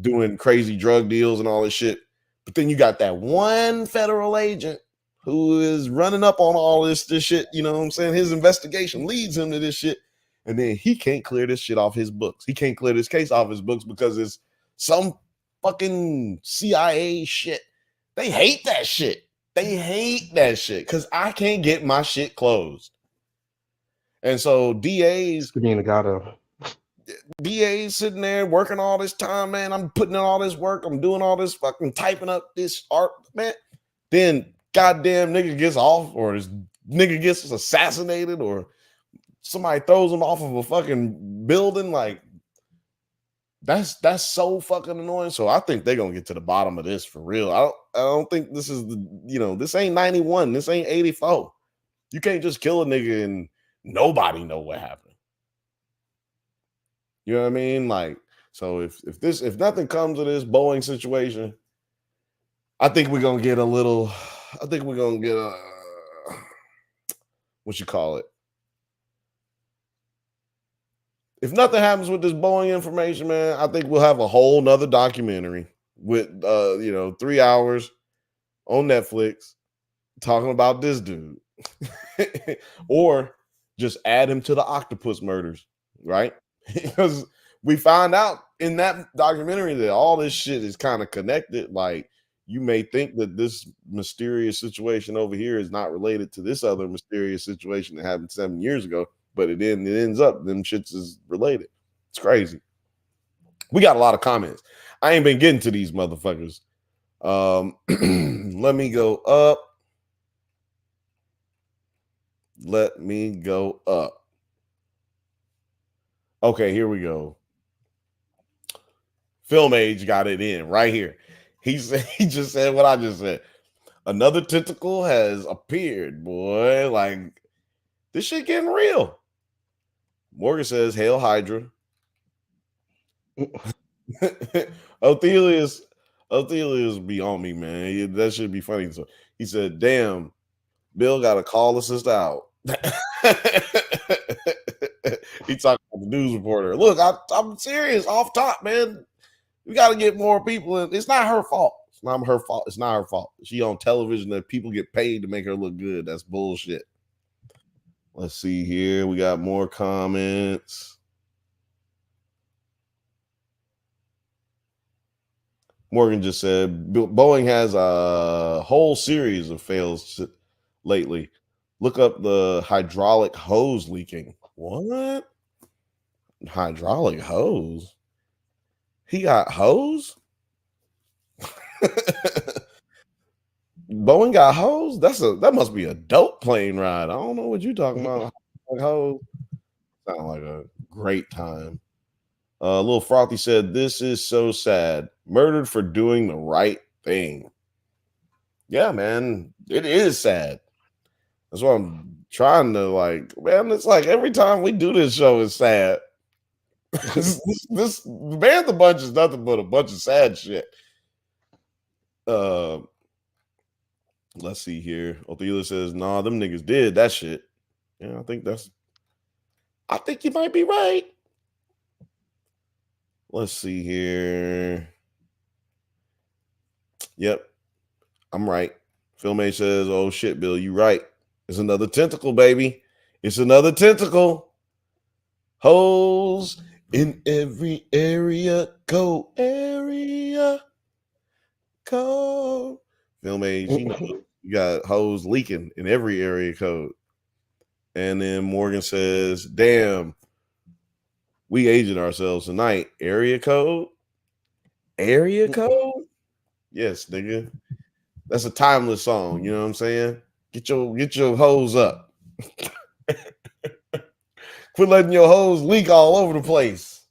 doing crazy drug deals and all this shit. But then you got that one federal agent who is running up on all this shit. You know what I'm saying? His investigation leads him to this shit. And then he can't clear this shit off his books. He can't clear this case off his books because it's some fucking CIA shit. They hate that shit. They hate that shit because I can't get my shit closed. And so DAs sitting there working all this time, man. I'm putting in all this work. I'm doing all this fucking typing up this art, man. Then goddamn nigga gets off, or this nigga gets assassinated, or somebody throws him off of a fucking building. Like that's so fucking annoying. So I think they're gonna get to the bottom of this for real. I don't think this is this ain't 91. This ain't 84. You can't just kill a nigga and nobody know what happened. You know what I mean? Like, so if nothing comes of this Boeing situation, I think we're gonna get a what you call it? If nothing happens with this Boeing information, man, I think we'll have a whole nother documentary with 3 hours on Netflix talking about this dude. Or just add him to the octopus murders, right? Because we find out in that documentary that all this shit is kind of connected. Like, you may think that this mysterious situation over here is not related to this other mysterious situation that happened 7 years ago, but it ends up them shits is related. It's crazy. We got a lot of comments. I ain't been getting to these motherfuckers. Let me go up. Okay, here we go. Film Age got it in right here. He just said what I just said. Another tentacle has appeared, boy. Like, this shit getting real. Morgan says, "Hail Hydra." Othelius be on me, man. That should be funny. So he said, "Damn, Bill got to call the sister out." He talking about the news reporter. Look, I'm serious. Off top, man. We got to get more people in. It's not her fault. It's not her fault. It's not her fault. She on television that people get paid to make her look good. That's bullshit. Let's see here. We got more comments. Morgan just said Boeing has a whole series of fails lately. Look up the hydraulic hose leaking. What? Hydraulic hose? He got hose? Boeing got hose? That must be a dope plane ride. I don't know what you're talking about. Hose. Sound like a great time. Little Frothy said, "This is so sad. Murdered for doing the right thing." Yeah, man, it is sad. That's why I'm trying to man. It's like every time we do this show, it's sad. this Bantha bunch is nothing but a bunch of sad shit. Let's see here. Othela says, "Nah, them niggas did that shit." Yeah, I think you might be right. Let's see here. Yep, I'm right. Film A says, "Oh shit, Bill, you right. It's another tentacle, baby. It's another tentacle. Hose In every area code. Film age, you know, you got hoes leaking in every area code. And then Morgan says, damn, we aging ourselves tonight. Area code? Area code? Yes, nigga. That's a timeless song, you know what I'm saying? Get your hoes up. Quit letting your hoes leak all over the place.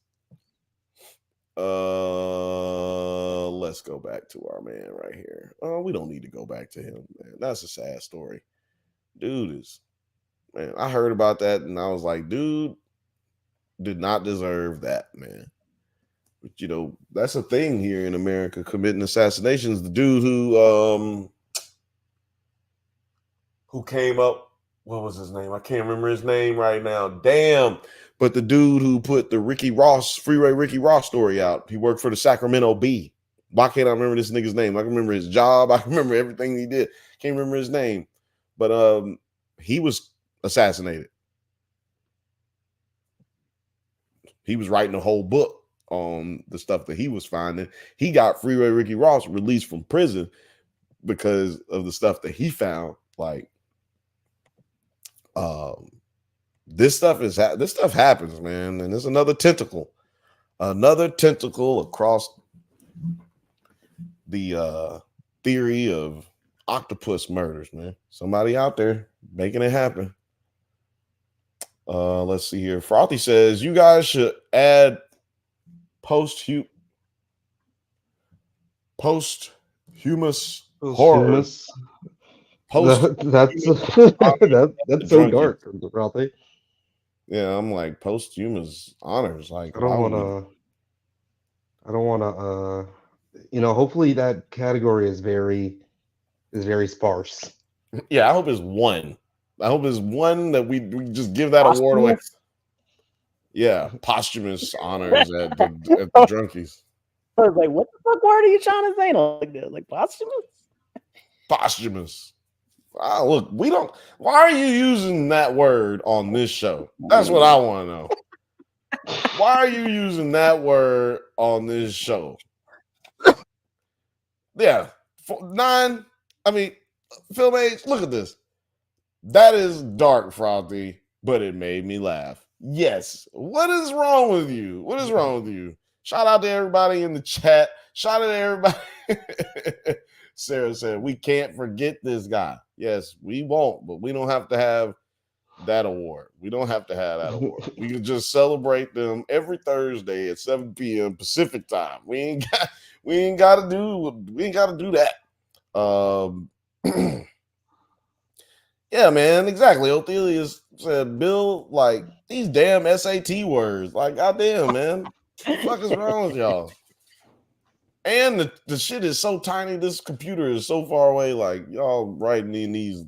Let's go back to our man right here. Oh, we don't need to go back to him, man. That's a sad story. Dude is, man, I heard about that and I was like, dude did not deserve that, man. But you know, that's a thing here in America, committing assassinations. The dude who came up, what was his name? I can't remember his name right now. Damn. But the dude who put the Freeway Ricky Ross story out, he worked for the Sacramento Bee. Why can't I remember this nigga's name? I can remember his job. I can remember everything he did. Can't remember his name. But he was assassinated. He was writing a whole book on the stuff that he was finding. He got Freeway Ricky Ross released from prison because of the stuff that he found. Like, this stuff happens, man, and there's another tentacle across the theory of octopus murders, man. Somebody out there making it happen. Let's see here. Frothy says you guys should add posthumous horror. That's so dark, Frothy. Yeah, I'm like posthumous honors. Like I don't want to. You know, hopefully that category is very sparse. Yeah, I hope it's one. I hope it's one that we just give that award away. Yeah, posthumous honors at the drunkies. I was like, what the fuck word are you trying to say? Like posthumous? Posthumous. Look, we don't. Why are you using that word on this show? That's what I want to know. Why are you using that word on this show? Yeah, 9. I mean, Film Age. Look at this. That is dark, Frothy, but it made me laugh. Yes. What is wrong with you? What is wrong with you? Shout out to everybody in the chat. Shout out to everybody. Sarah said, we can't forget this guy. Yes, we won't, but we don't have to have that award. We don't have to have that award. We can just celebrate them every Thursday at 7 p.m. Pacific time. We ain't got to do that. Yeah, man, exactly. Othelia said, Bill, like these damn SAT words. Like, goddamn, man. What the fuck is wrong with y'all? And the shit is so tiny. This computer is so far away. Like, y'all writing in these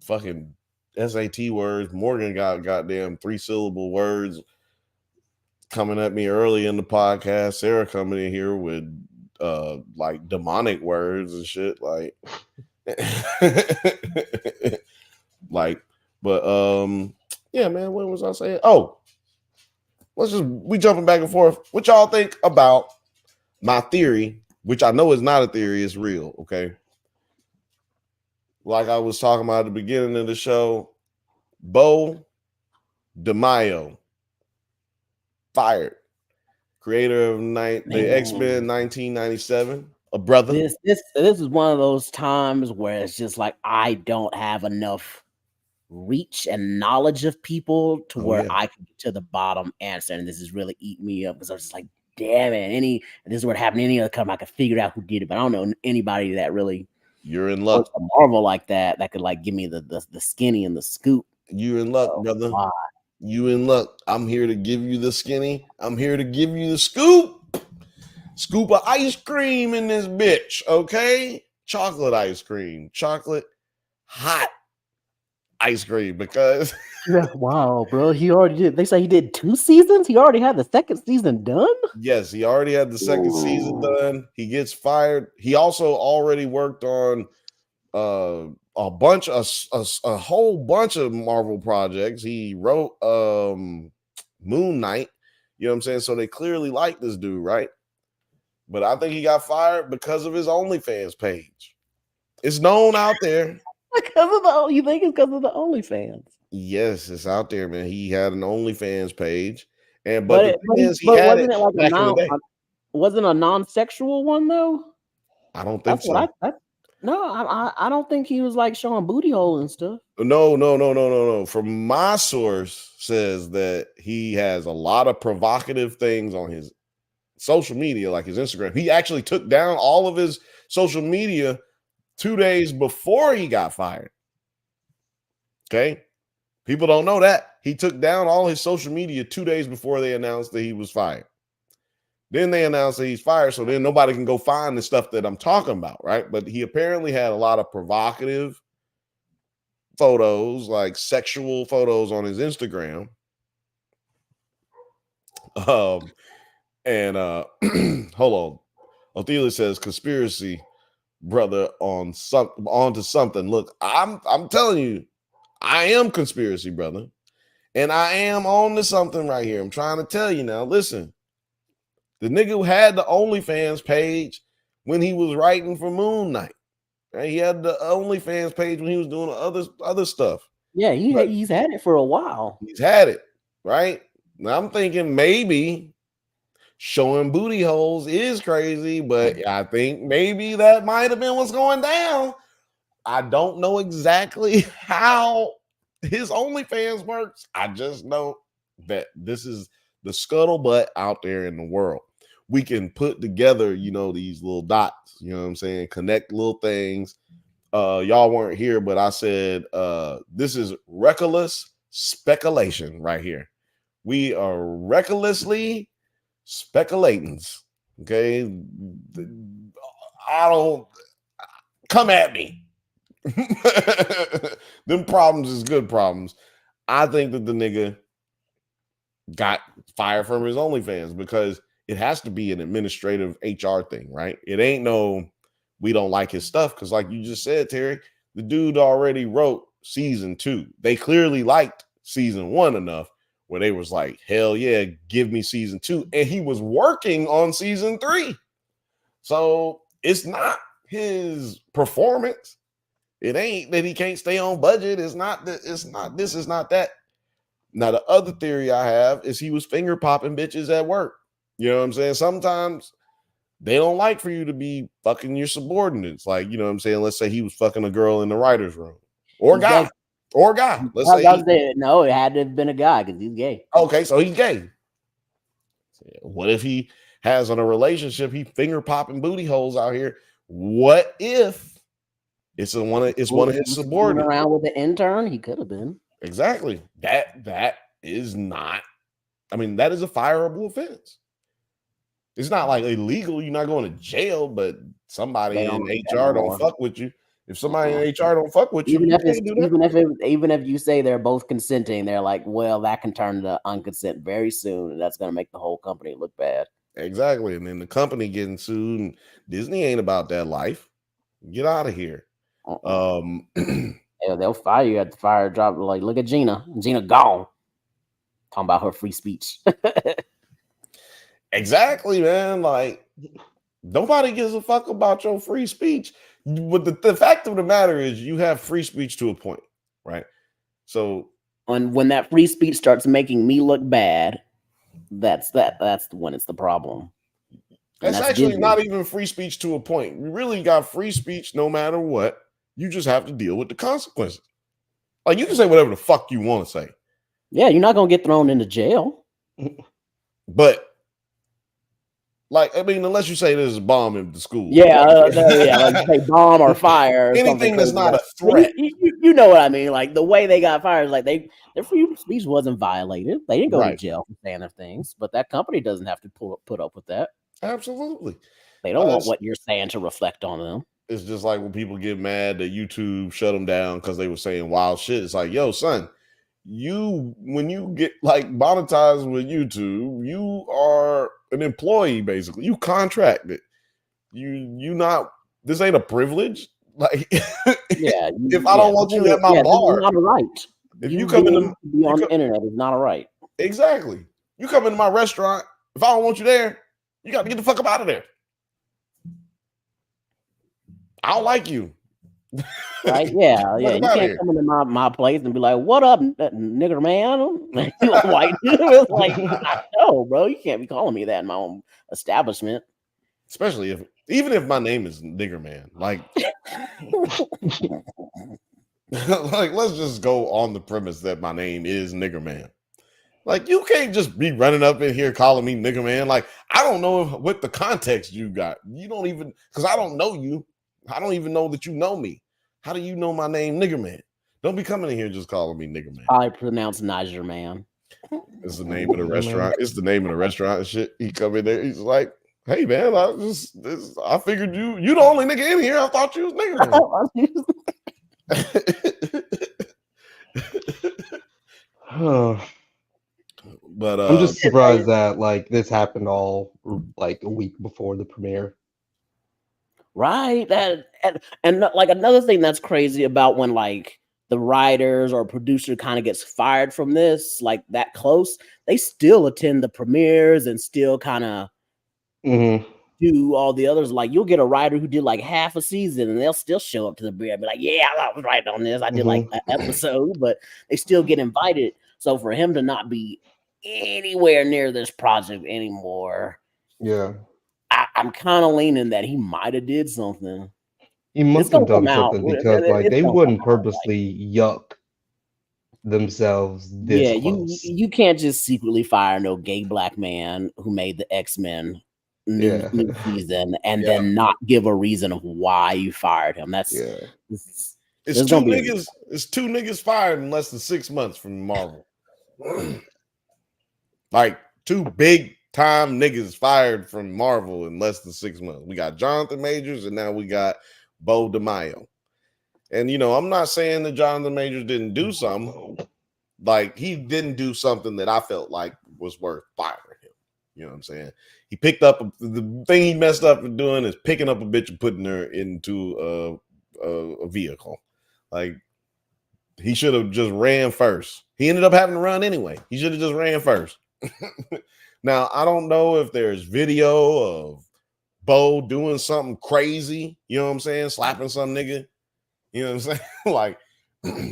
fucking SAT words. Morgan got goddamn 3-syllable words coming at me early in the podcast. Sarah coming in here with like demonic words and shit. Like, yeah, man, what was I saying? Oh, we jumping back and forth. What y'all think about my theory, which I know is not a theory, it's real, okay? Like I was talking about at the beginning of the show, Beau, DeMayo, fired. Creator of the X-Men 1997, a brother. This is one of those times where it's just like I don't have enough reach and knowledge of people to where I can get to the bottom answer, and this is really eating me up because I was just like, damn it, this is what happened. Any other company I could figure out who did it, but I don't know anybody that really. You're in luck. A Marvel like that could like give me the skinny and the scoop. You're in luck, brother. Wow. You in luck. I'm here to give you the skinny. I'm here to give you the scoop. Scoop of ice cream in this bitch, okay? Chocolate ice cream. Chocolate hot ice cream because wow, bro. He already did. They say he did 2 seasons. He already had the second season done. Yes, he already had the second season done. He gets fired. He also already worked on a whole bunch of Marvel projects. He wrote Moon Knight. You know what I'm saying? So they clearly like this dude, right? But I think he got fired because of his OnlyFans page. It's known out there. Because of the you think it's because of the OnlyFans? Yes, it's out there, man. He had an OnlyFans page, and But the it, thing is, he but had it wasn't it like back in the day. wasn't a non-sexual one though? I don't think That's so. what I don't think he was like showing booty hole and stuff. No. From my source says that he has a lot of provocative things on his social media, like his Instagram. He actually took down all of his social media 2 days before he got fired. Okay. People don't know that. He took down all his social media 2 days before they announced that he was fired. Then they announced that he's fired, so then nobody can go find the stuff that I'm talking about, right? But he apparently had a lot of provocative photos, like sexual photos on his Instagram. Hold on. Othelia says conspiracy, brother, on to something. Look, I'm telling you, I am conspiracy, brother. And I am on to something right here. I'm trying to tell you now. Listen. The nigga who had the OnlyFans page when he was writing for Moon Knight. Right? He had the OnlyFans page when he was doing other stuff. Yeah, he's had it for a while. He's had it, right? Now I'm thinking maybe showing booty holes is crazy, but I think maybe that might have been what's going down. I don't know exactly how his OnlyFans works. I just know that this is the scuttlebutt out there in the world. We can put together, these little dots, you know what I'm saying? Connect little things. Y'all weren't here, but I said, this is reckless speculation right here. We are recklessly speculating. Okay. I don't come at me. Them problems is good problems. I think that the nigga got fired from his OnlyFans because it has to be an administrative HR thing, right? It ain't no, we don't like his stuff. Because like you just said, Terry, the dude already wrote season 2. They clearly liked season 1 enough where they was like, hell yeah, give me season 2. And he was working on season 3. So it's not his performance. It ain't that he can't stay on budget. It's not that. It's not this. It's not that. Now, the other theory I have is he was finger popping bitches at work. You know what I'm saying? Sometimes they don't like for you to be fucking your subordinates. Like, you know what I'm saying? Let's say he was fucking a girl in the writer's room or guy. Let's say no, it had to have been a guy because he's gay. Okay, so he's gay. What if he has in a relationship, he finger popping booty holes out here? What if it's one of his subordinates around with the intern? He could have been. Exactly. That is not. I mean, that is a fireable offense. It's not like illegal. You're not going to jail, but somebody in HR don't fuck with you. If somebody in HR don't fuck with you, even if you say they're both consenting, they're like, well, that can turn to unconsent very soon, and that's going to make the whole company look bad. Exactly. And then the company getting sued, and Disney ain't about that life. Get out of here. Yeah, they'll fire you at the fire drop. Like, look at Gina gone. Talking about her free speech. Exactly, man. Like, nobody gives a fuck about your free speech. But the fact of the matter is, you have free speech to a point, right? So, when that free speech starts making me look bad, that's when it's the problem. That's actually Disney. Not even free speech to a point. We really got free speech no matter what. You just have to deal with the consequences. Like, you can say whatever the fuck you want to say. Yeah, you're not going to get thrown into jail. But, like, I mean, unless you say there's a bomb in the school. Yeah, like say bomb or fire. Or anything that's not a threat. You know what I mean? Like, the way they got fired, like, their free speech wasn't violated. They didn't go to jail for saying their things. But that company doesn't have to put up with that. Absolutely. They don't want what you're saying to reflect on them. It's just like when people get mad that YouTube shut them down because they were saying wild shit. It's like, yo, son, when you get like monetized with YouTube, you are an employee basically. You contracted. You not. This ain't a privilege. Like, yeah. If I don't want you at my bar, it's not a right. If you come in to be on the internet, it's not a right. Exactly. You come into my restaurant. If I don't want you there, you got to get the fuck up out of there. I don't like you. Right? Yeah. You can't here. come into my place and be like, "What up, nigger man?" You a white dude. It's like, no, bro, you can't be calling me that in my own establishment. Especially even if my name is nigger man, like, like let's just go on the premise that my name is nigger man. Like, you can't just be running up in here calling me nigger man. Like, I don't know what the context you got. You don't even, because I don't know you. I don't even know that you know me. How do you know my name, nigger man? Don't be coming in here just calling me nigger man. I pronounce Niger man. It's the name of the restaurant. It's the name of the restaurant and shit. He come in there. He's like, "Hey man, I figured you the only nigga in here. I thought you was nigger man." But I'm just surprised that like this happened all like a week before the premiere. Right. And like another thing that's crazy about when like the writers or producer kind of gets fired from this, like that close, they still attend the premieres and still kind of do all the others. Like you'll get a writer who did like half a season and they'll still show up to the premiere and be like, "Yeah, I was right on this. I did like an episode," but they still get invited. So for him to not be anywhere near this project anymore, yeah, I'm kind of leaning that he might have did something. He must have done something because like they wouldn't purposely yuck themselves this close. You can't just secretly fire no gay black man who made the X-Men new season and then not give a reason of why you fired him. That's it's two niggas. It's two niggas fired in less than 6 months from Marvel. Like two big time niggas fired from Marvel in less than 6 months. We got Jonathan Majors and now we got Beau DeMayo. And you know, I'm not saying that Jonathan Majors didn't do something. Like he didn't do something that I felt like was worth firing him. You know what I'm saying? He picked up the thing he messed up in doing is picking up a bitch and putting her into a vehicle. Like he should have just ran first. He ended up having to run anyway. He should have just ran first. Now, I don't know if there's video of Beau doing something crazy, you know what I'm saying? Slapping some nigga, you know what I'm saying? Like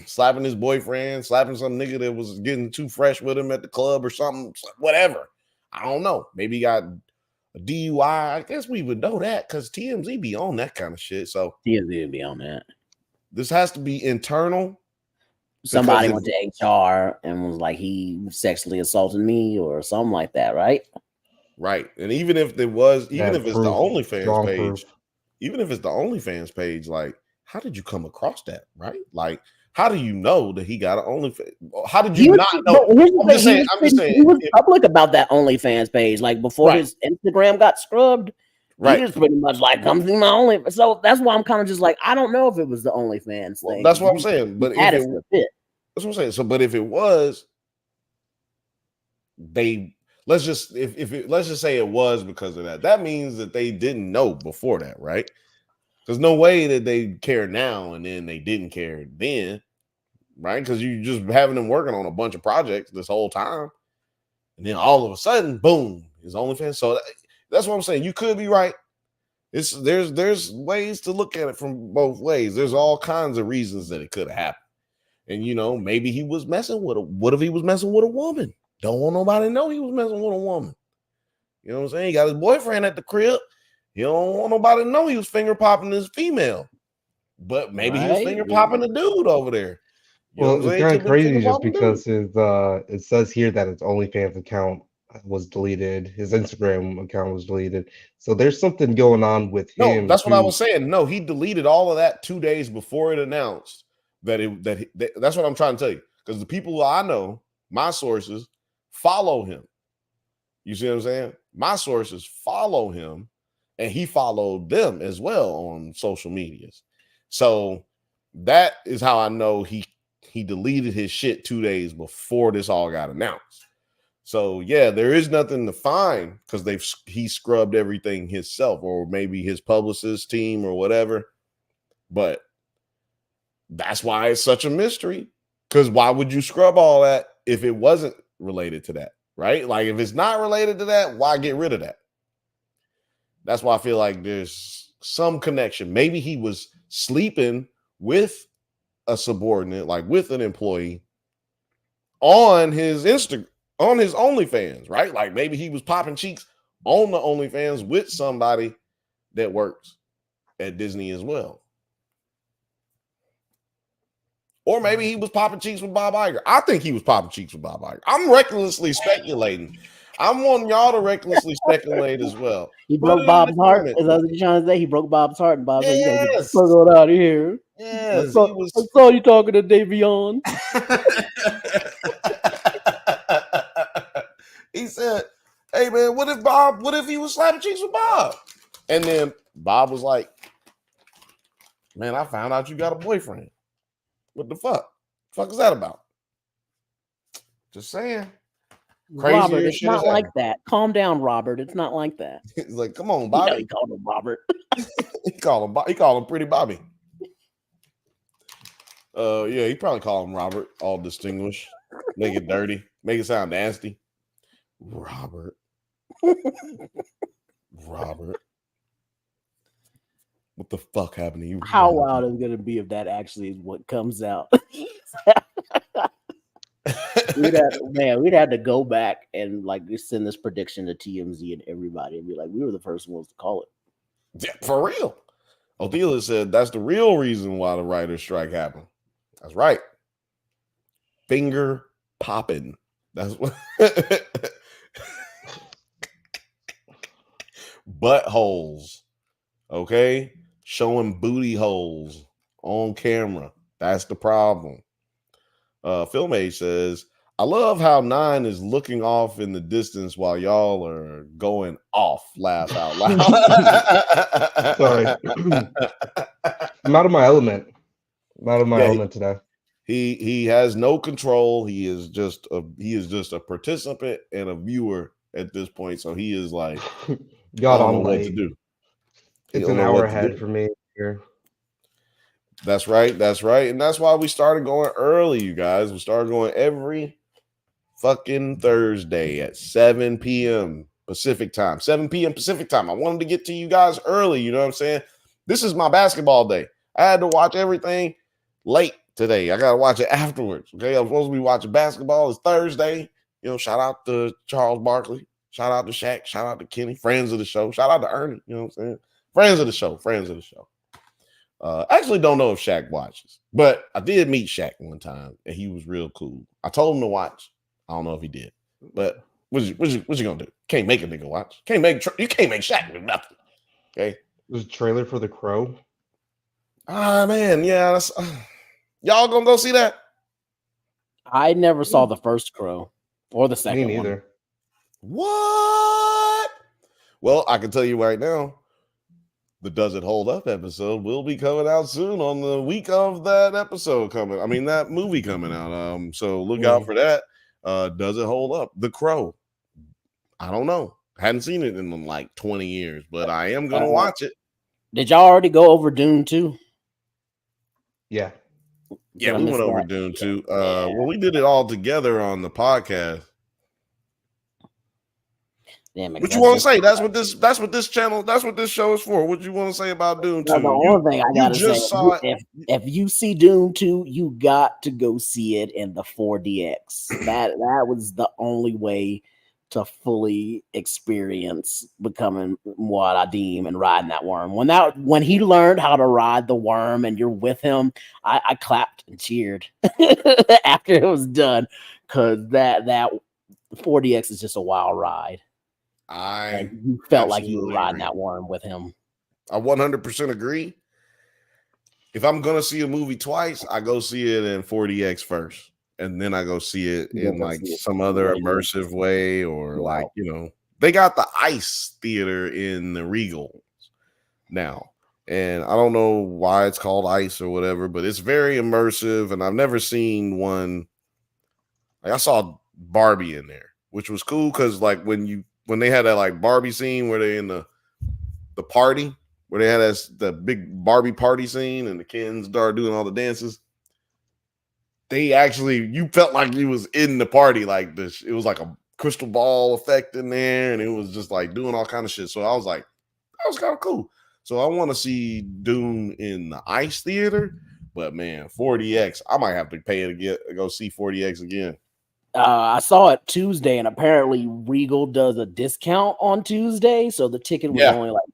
slapping his boyfriend, slapping some nigga that was getting too fresh with him at the club or something, whatever. I don't know. Maybe he got a DUI. I guess we would know that because TMZ be on that kind of shit. So TMZ would be on that. This has to be internal. Somebody went to HR and was like, he sexually assaulted me or something like that, right? Right. And even if there was, even if it's the OnlyFans page, even if it's the OnlyFans page, like, how did you come across that? Right? Like, how do you know that he got an OnlyFans? How did you not know? I'm just saying. He was public about that OnlyFans page, like before his Instagram got scrubbed. Right. He just pretty much like, come see my OnlyFans. So that's why I'm kind of just like, I don't know if it was the OnlyFans thing. That's what I'm saying. But if it, that's what I'm saying. So, but if it was, let's just say it was because of that. That means that they didn't know before that, right? There's no way that they care now and then they didn't care then, right? Because you just having them working on a bunch of projects this whole time, and then all of a sudden, boom, his OnlyFans. So that's what I'm saying. You could be right. There's ways to look at it from both ways. There's all kinds of reasons that it could have happened. And you know, maybe he was messing with what if he was messing with a woman? Don't want nobody to know he was messing with a woman. You know what I'm saying? He got his boyfriend at the crib. He don't want nobody to know he was finger popping his female. But maybe he was finger popping a dude over there. You know Well, it's kind of crazy just because his it says here that his OnlyFans account was deleted, his Instagram account was deleted. So there's something going on with him. No, that's what I was saying. No, he deleted all of that 2 days before it announced that's what I'm trying to tell you. Because the people I know, my sources, follow him. You see what I'm saying? My sources follow him, and he followed them as well on social medias. So that is how I know he deleted his shit 2 days before this all got announced. So yeah, there is nothing to find because he scrubbed everything himself, or maybe his publicist team or whatever. But that's why it's such a mystery. Because why would you scrub all that if it wasn't related to that? right? Like if it's not related to that, why get rid of that? That's why I feel like there's some connection. Maybe he was sleeping with a subordinate, like with an employee on his on his OnlyFans, right? Like maybe he was popping cheeks on the OnlyFans with somebody that works at Disney as well. Or maybe he was popping cheeks with Bob Iger. I think he was popping cheeks with Bob Iger. I'm recklessly speculating. I'm wanting y'all to recklessly speculate as well. He Put broke it in Bob's the heart. comments. Is that what you're trying to say? He broke Bob's heart, and Bob said, "You gotta get the Yes. fuck on out of here." Yes, I saw you talking to Davion. He said, "Hey man, what if he was slapping cheeks with Bob?" And then Bob was like, "Man, I found out you got a boyfriend. What the fuck? Fuck is that about?" Just saying. Crazier Robert, it's shit has not like happened. that. Calm down, Robert. It's not like that. He's like, "Come on, You know Bobby." he called him Robert. He called him Pretty Bobby. Yeah, he probably called him Robert, all distinguished. Make it dirty, make it sound nasty. Robert. Robert. What the fuck happened to you? How Robert? wild is it gonna be if that actually is what comes out? we'd have to go back and like just send this prediction to TMZ and everybody and be like, we were the first ones to call it. Yeah, for real. Othila said that's the real reason why the writer's strike happened. That's right. Finger popping. That's what buttholes. Okay. Showing booty holes on camera. That's the problem. Film Age says, I love how 9 is looking off in the distance while y'all are going off. Laugh out loud. Sorry. I'm out of my element. I'm out of my element today. He has no control. He is just a participant and a viewer at this point. So he is like, God, I don't I'm know what late. to do. It's an hour ahead for me here. That's right. That's right. And that's why we started going early, you guys. We started going every fucking Thursday at 7 p.m. Pacific time. 7 p.m. Pacific time. I wanted to get to you guys early. You know what I'm saying? This is my basketball day. I had to watch everything late today. I got to watch it afterwards. Okay. I'm supposed to be watching basketball. It's Thursday. You know, shout out to Charles Barkley. Shout out to Shaq. Shout out to Kenny. Friends of the show. Shout out to Ernie. You know what I'm saying? Friends of the show. Friends of the show. I actually don't know if Shaq watches, but I did meet Shaq one time and he was real cool. I told him to watch. I don't know if he did, but what you gonna do? Can't make a nigga watch. You can't make Shaq do nothing. Okay. There's a trailer for The Crow. Ah man, yeah. That's, y'all gonna go see that? I never saw the first Crow or the second Me neither. What? Well, I can tell you right now, the Does It Hold Up episode will be coming out soon on the week of that episode coming. I mean, that movie coming out. So look out for that. Does It Hold Up? The Crow. I don't know. Hadn't seen it in like 20 years, but I am gonna watch it. Did y'all already go over Dune 2? Yeah. Yeah, we went over Dune 2. Well, we did it all together on the podcast. Damn, what you want to say? That's what this show is for. What you want to say about Dune 2? The only thing I gotta say, if you see Dune 2, you got to go see it in the 4DX. That was the only way to fully experience becoming Muad'Dim and riding that worm. When he learned how to ride the worm and you're with him, I clapped and cheered after it was done, because that 4DX is just a wild ride. You felt like you were riding that worm with him. I 100% agree. If I'm gonna see a movie twice, I go see it in 4DX first, and then I go see it in like some other immersive way, or like, you know, they got the ICE theater in the Regal now, and I don't know why it's called ICE or whatever, but it's very immersive, and I've never seen one. Like, I saw Barbie in there, which was cool because like when they had that like Barbie scene where they in the party, where they had the big Barbie party scene and the Kens started doing all the dances. You felt like you was in the party like this. It was like crystal ball effect in there, and it was just like doing all kind of shit. So I was like, that was kind of cool. So I want to see Dune in the ICE theater, but man, 4DX, I might have to pay to go see 4DX again. I saw it Tuesday, and apparently Regal does a discount on Tuesday, so the ticket was only like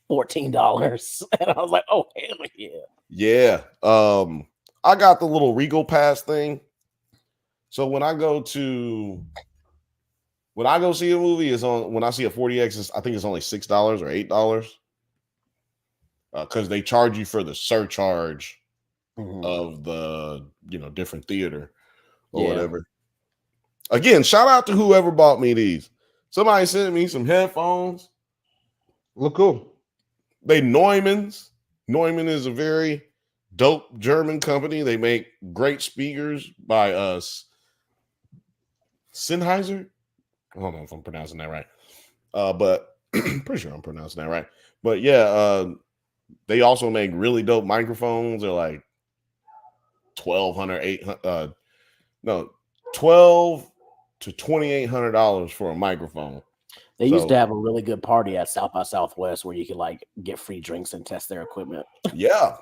$14, and I was like, "Oh hell yeah!" Yeah, I got the little Regal pass thing. So when I go see a movie, is on when I see a 4DX, I think it's only $6 or $8, because they charge you for the surcharge of the different theater or whatever. Again, shout out to whoever bought me these. Somebody sent me some headphones. Look cool. They Neumanns. Neumann is a very dope German company. They make great speakers by Sennheiser. I don't know if I'm pronouncing that right. But pretty sure I'm pronouncing that right. But yeah, they also make really dope microphones. They're like $1,200 to $2,800 for a microphone. They used to have a really good party at South by Southwest where you could like get free drinks and test their equipment. Yeah,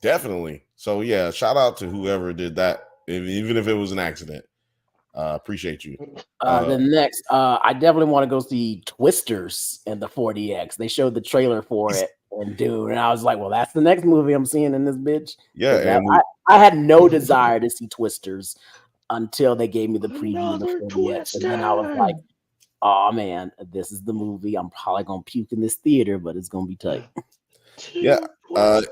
definitely. So yeah, shout out to whoever did that, even if it was an accident. Appreciate you. Then next, I definitely want to go see Twisters in the 4DX. They showed the trailer for it and Dune, and I was like, well, that's the next movie I'm seeing in this bitch. Yeah, and I had no desire to see Twisters until they gave me the preview of the 4DX, and then I was like, oh man, this is the movie. I'm probably gonna puke in this theater, but it's gonna be tight. Yeah,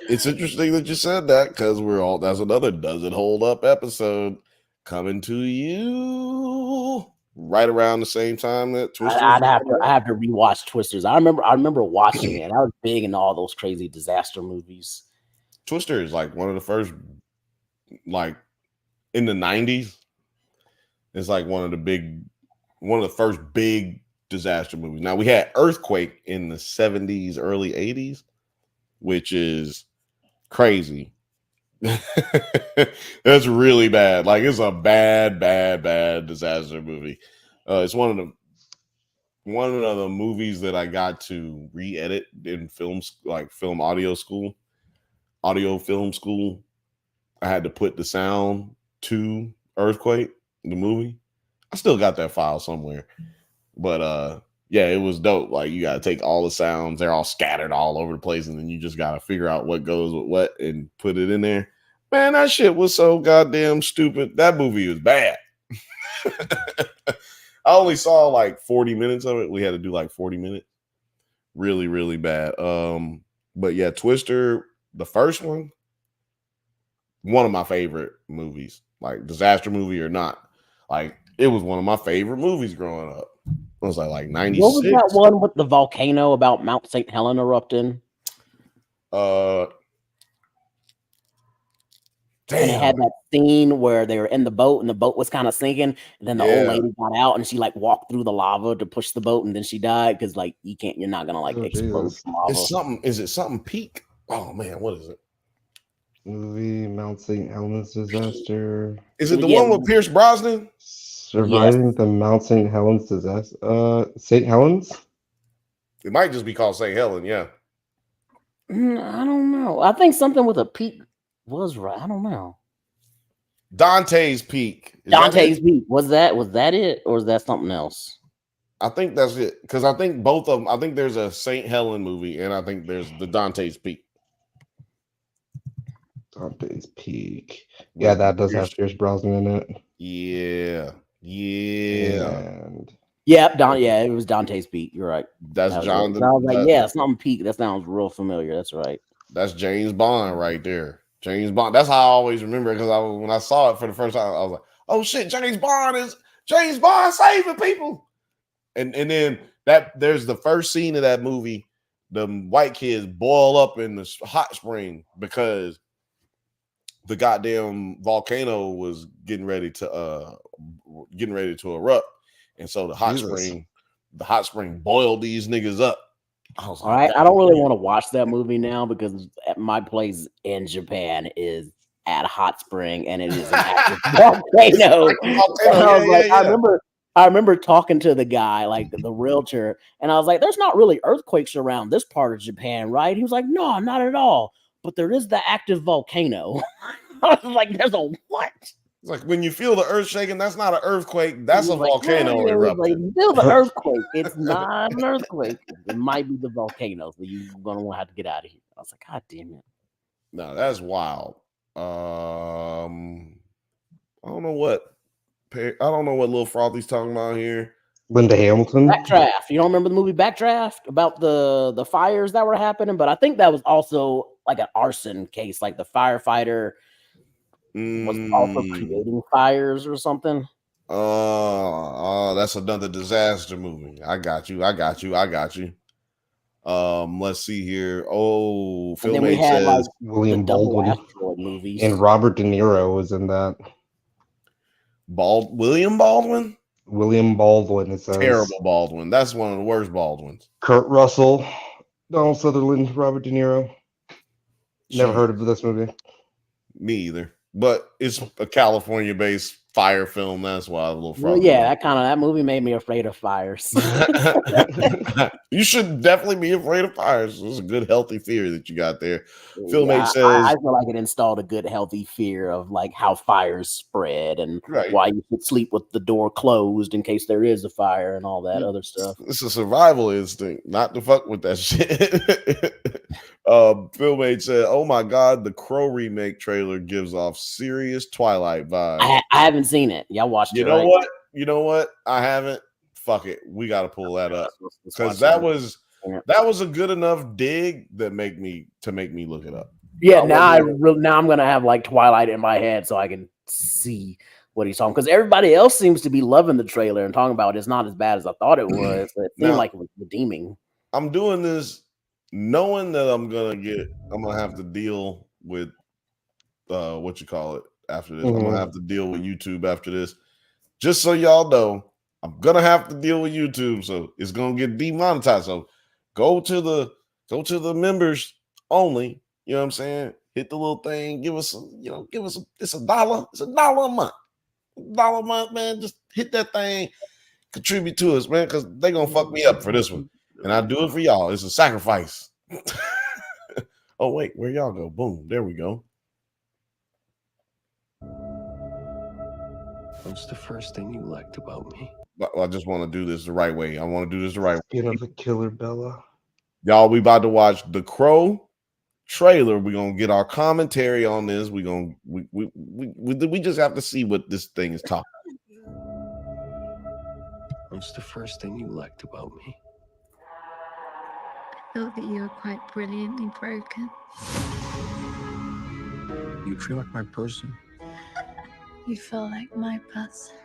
it's interesting that you said that because that's another Does It Hold Up episode coming to you right around the same time that Twisters. I have to rewatch Twisters. I remember watching it. I was big in all those crazy disaster movies. Twister is like one of the first, like in the 90s. It's like one of the first big disaster movies. Now we had Earthquake in the 70s, early 80s, which is crazy. That's really bad. Like it's a bad disaster movie. It's one of the movies that I got to re-edit in films, like film audio film school. I had to put the sound to Earthquake, the movie. I still got that file somewhere, but yeah, it was dope. Like you got to take all the sounds; they're all scattered all over the place, and then you just got to figure out what goes with what and put it in there. Man, that shit was so goddamn stupid. That movie was bad. I only saw like 40 minutes of it. We had to do like 40 minutes. Really, really bad. But yeah, Twister, the first one of my favorite movies, like disaster movie or not. Like it was one of my favorite movies growing up. It was like 96. What was that one with the volcano about Mount St. Helena erupting? And it had that scene where they were in the boat and the boat was kind of sinking, and then the old lady got out and she like walked through the lava to push the boat, and then she died because like you're not gonna like explode from lava. Is it something peak? Oh man, what is it? Movie Mount St. Helens disaster. Is it the one with Pierce Brosnan? Surviving the Mount St. Helens disaster. St. Helens? It might just be called St. Helen, yeah. I don't know. I think something with a peak was right. I don't know. Dante's Peak. Dante's Peak. Was that it, or is that something else? I think that's it. Because I think both of them. I think there's a St. Helen movie, and I think there's the Dante's Peak. Dante's Peak. Yeah, that does have Pierce Brosnan in it. Yeah. And yeah, it was Dante's Peak. You're right. That's John. I was like, yeah, something Peak. That sounds real familiar. That's right. That's James Bond right there. James Bond. That's how I always remember it, because when I saw it for the first time, I was like, "Oh shit, James Bond saving people." And then there's the first scene of that movie. The white kids boil up in the hot spring because the goddamn volcano was getting ready to erupt, and so the hot spring boiled these niggas up. All right, I don't really want to watch that movie now because at my place in Japan is at a hot spring and it is an active volcano. I remember I remember talking to the guy, like the realtor, and I was like, "There's not really earthquakes around this part of Japan, right?" He was like, "No, not at all. But there is the active volcano." I was like, "There's a what?" It's like when you feel the earth shaking, that's not an earthquake. That's a volcano "Yeah," erupting. feel the earthquake. It's not an earthquake. It might be the volcano. So you're gonna have to get out of here. I was like, "God damn it!" No, that's wild. I don't know what Lil Frothy's talking about here. Linda Hamilton. Backdraft. You don't remember the movie Backdraft about the fires that were happening? But I think that was also like an arson case. Like the firefighter was also creating fires or something. That's another disaster movie. I got you. Let's see here. Oh, Phil Mate says like William Baldwin asteroid movies. and Robert De Niro was in that. William Baldwin? William Baldwin, it says. Terrible Baldwin. That's one of the worst Baldwins. Kurt Russell, Donald Sutherland, Robert De Niro. Never heard of this movie. Me either. But it's a California-based fire film. That's why a little Well, yeah, that movie made me afraid of fires. You should definitely be afraid of fires. It's a good, healthy fear that you got there. Phil Mate says, I feel like it installed a good, healthy fear of like how fires spread and why you should sleep with the door closed in case there is a fire and all that other stuff. It's a survival instinct, not to fuck with that shit. Phil Mate said, "Oh my god, the Crow remake trailer gives off serious Twilight vibes." I haven't seen it. Y'all watched it? You know what? You know what? I haven't. Fuck it. We got to pull that up because that was a good enough dig that make me look it up. Yeah, now I'm gonna have like Twilight in my head so I can see what he's talking, because everybody else seems to be loving the trailer and talking about it's not as bad as I thought it was. It seemed like it was redeeming. I'm doing this knowing that I'm gonna have to deal with what you call it after this. I'm gonna have to deal with YouTube after this. Just so y'all know, I'm gonna have to deal with YouTube, so it's gonna get demonetized. So go to the members only. You know what I'm saying? Hit the little thing. Give us it's $1. It's $1 a month. $1 a month, man. Just hit that thing. Contribute to us, man, because they're gonna fuck me up for this one. And I do it for y'all. It's a sacrifice. Oh, wait, where y'all go? Boom. There we go. What's the first thing you liked about me? I just want to do this the right way. I want to do this the right way. Skin of a Killer Bella. Y'all, we about to watch The Crow trailer. We're gonna get our commentary on this. We just have to see what this thing is talking. What's the first thing you liked about me? I thought that you were quite brilliantly broken. You feel like my person. You feel like my person.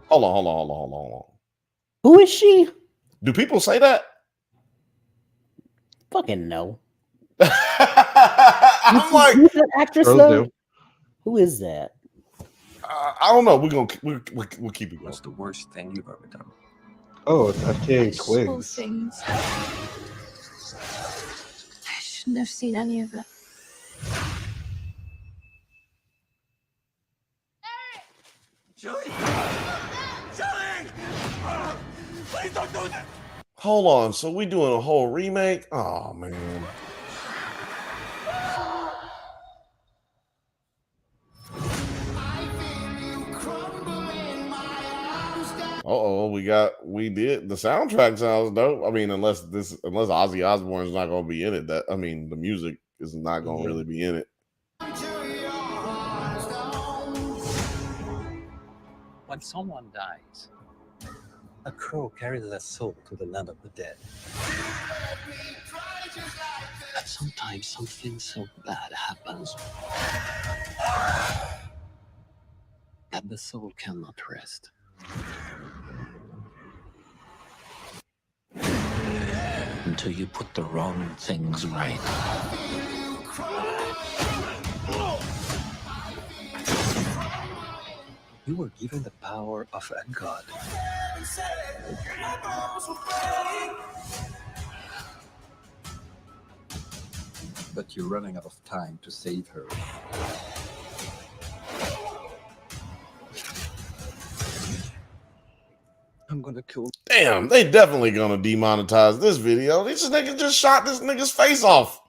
Hold on. Who is she? Do people say that? Fucking no. I'm like, who's that actress though? Who is that? I don't know. We'll keep it going. What's the worst thing you've ever done? Oh, it's FKA Twigs. Things. I shouldn't have seen any of it. Julie! Please don't do that! Hold on. So we doing a whole remake? Oh man. We did the soundtrack sounds dope. I mean, unless Ozzy Osbourne's not gonna be in it. The music is not gonna really be in it. When someone dies, a crow carries their soul to the land of the dead. But sometimes something so bad happens that the soul cannot rest. Until you put the wrong things right. You were given the power of a god. But you're running out of time to save her. I'm gonna kill. Damn, they definitely gonna demonetize this video. This nigga just shot this nigga's face off.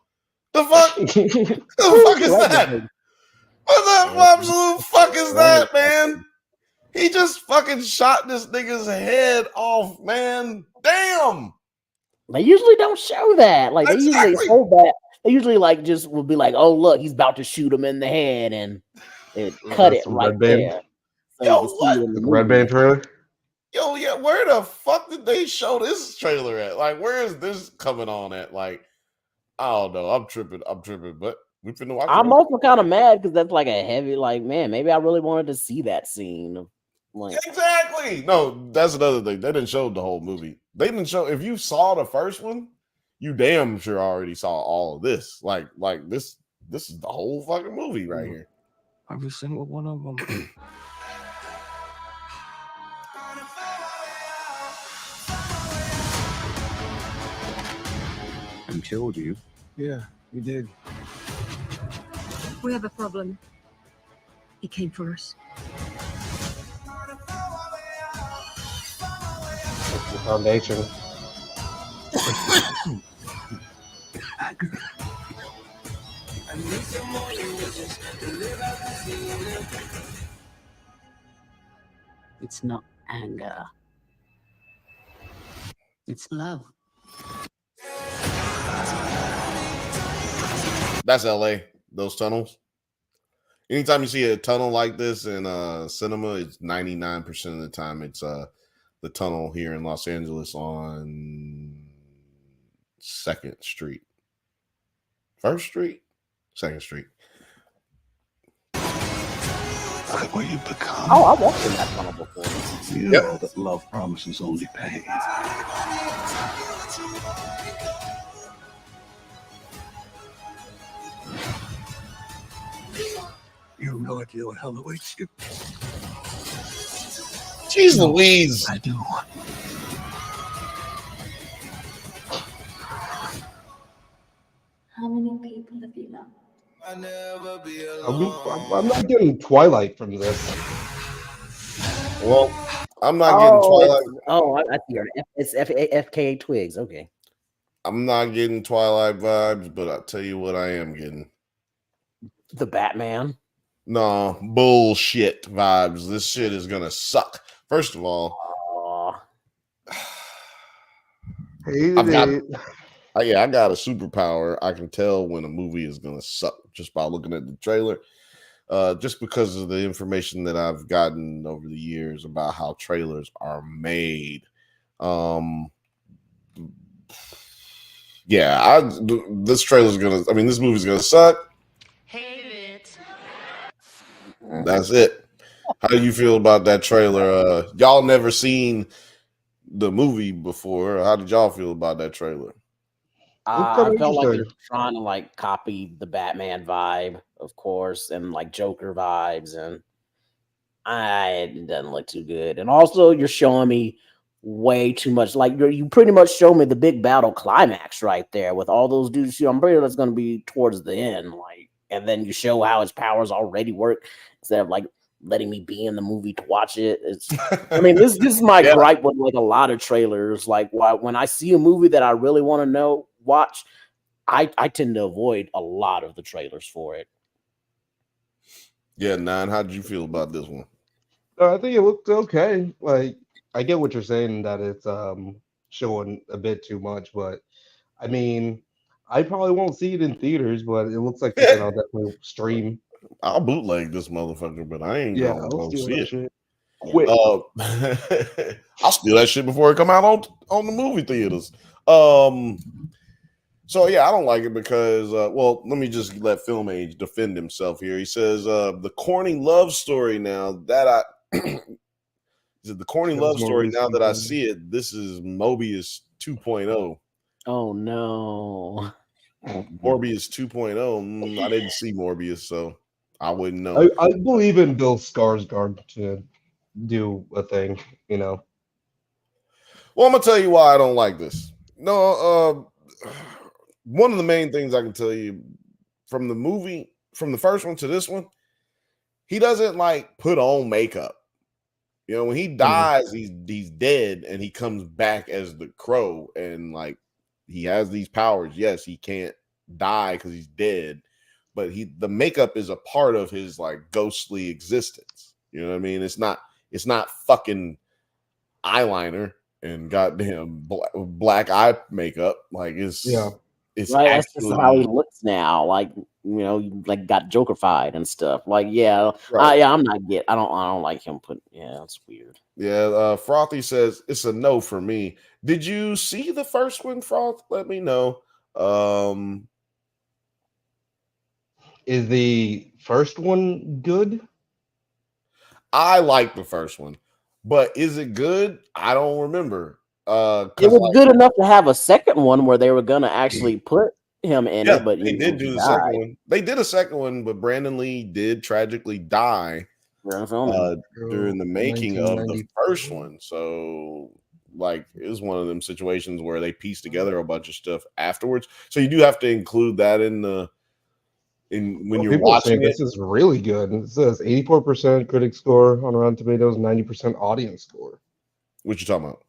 The fuck? The fuck is that? What the absolute fuck is that, man? He just fucking shot this nigga's head off, man. Damn. They usually don't show that. Like they usually Exactly. hold that. They usually like just will be like, "Oh look, he's about to shoot him in the head," and it cut it That's some right Red Band. there. So Yo, you can what? see it in the Red movie. Band trailer. Yo, yeah, where the fuck did they show this trailer at? Like, where is this coming on at? Like, I don't know. I'm tripping, but we finna watch I'm it. also kind of mad because that's like a heavy. Like, man, maybe I really wanted to see that scene. Like, Exactly. No, that's another thing. They didn't show the whole movie. They didn't show. If you saw the first one, you damn sure already saw all of this. Like this. This is the whole fucking movie right here. Every single one of them. And killed you. Yeah, you did. We have a problem. He came for us. That's the foundation. It's not anger. It's love. That's LA. Those tunnels. Anytime you see a tunnel like this in cinema, it's 99% of the time it's the tunnel here in Los Angeles on 2nd Street. 1st Street? 2nd Street. Look at what you've become. oh, I walked in that tunnel before. You know that love promises only pain. You have no idea what hell awaits you. Jeez Louise. I do. How many people have you loved? I'm not getting Twilight from this. Well, I'm not getting Twilight. I see her. It's FKA Twigs. Okay. I'm not getting Twilight vibes, but I'll tell you what I am getting. The Batman. No, bullshit vibes. This shit is gonna suck. First of all, I got a superpower. I can tell when a movie is gonna suck just by looking at the trailer. Just because of the information that I've gotten over the years about how trailers are made. This trailer's gonna. I mean, this movie's gonna suck. That's it. How do you feel about that trailer? Y'all never seen the movie before. How did y'all feel about that trailer? I felt like they're trying to like copy the Batman vibe, of course, and like Joker vibes, and it doesn't look too good. And also, you're showing me way too much. Like you pretty much show me the big battle climax right there with all those dudes. I'm pretty sure that's going to be towards the end, like, and then you show how his powers already work instead of like letting me be in the movie to watch it. It's, I mean, this is my gripe with like a lot of trailers. Like, when I see a movie that I really want to watch, I tend to avoid a lot of the trailers for it. Yeah, Nine, how did you feel about this one? I think it looked okay. Like, I get what you're saying that it's showing a bit too much, but I mean, I probably won't see it in theaters, but it looks like something I'll definitely stream. I'll bootleg this motherfucker, but I ain't gonna go see it. Shit. Quick. I'll steal that shit before it come out on the movie theaters. So yeah, I don't like it because well, let me just let Film Age defend himself here. He says the corny love story now that I the corny love story now that I see it, this is Mobius 2.0. Oh no. Morbius 2.0. I didn't see Morbius, so I wouldn't know. I believe in Bill Skarsgård to do a thing, you know. Well, I'm gonna tell you why I don't like this. No, one of the main things I can tell you from the movie, from the first one to this one, he doesn't like put on makeup. You know, when he dies, he's dead, and he comes back as the Crow, and like he has these powers. Yes, he can't die because he's dead, but the makeup is a part of his like ghostly existence. You know what I mean? It's not fucking eyeliner and goddamn black eye makeup. Like it's right. That's just how he actually looks now. Like, like got Jokerfied and stuff. Like, yeah, right. I'm not I don't like him. It's weird. Yeah, Frothy says it's a no for me. Did you see the first one, Froth? Let me know. Is the first one good? I like the first one, but is it good? I don't remember. It was good enough to have a second one where they were gonna actually put him in yeah, it, but they did do the second one. They did a second one, but Brandon Lee did tragically die during the making of the first one. So, like, it was one of them situations where they pieced together a bunch of stuff afterwards. So you do have to include that in when you're People are saying watching it. this is really good. It says 84% critic score on Rotten Tomatoes, 90% audience score. What you talking about?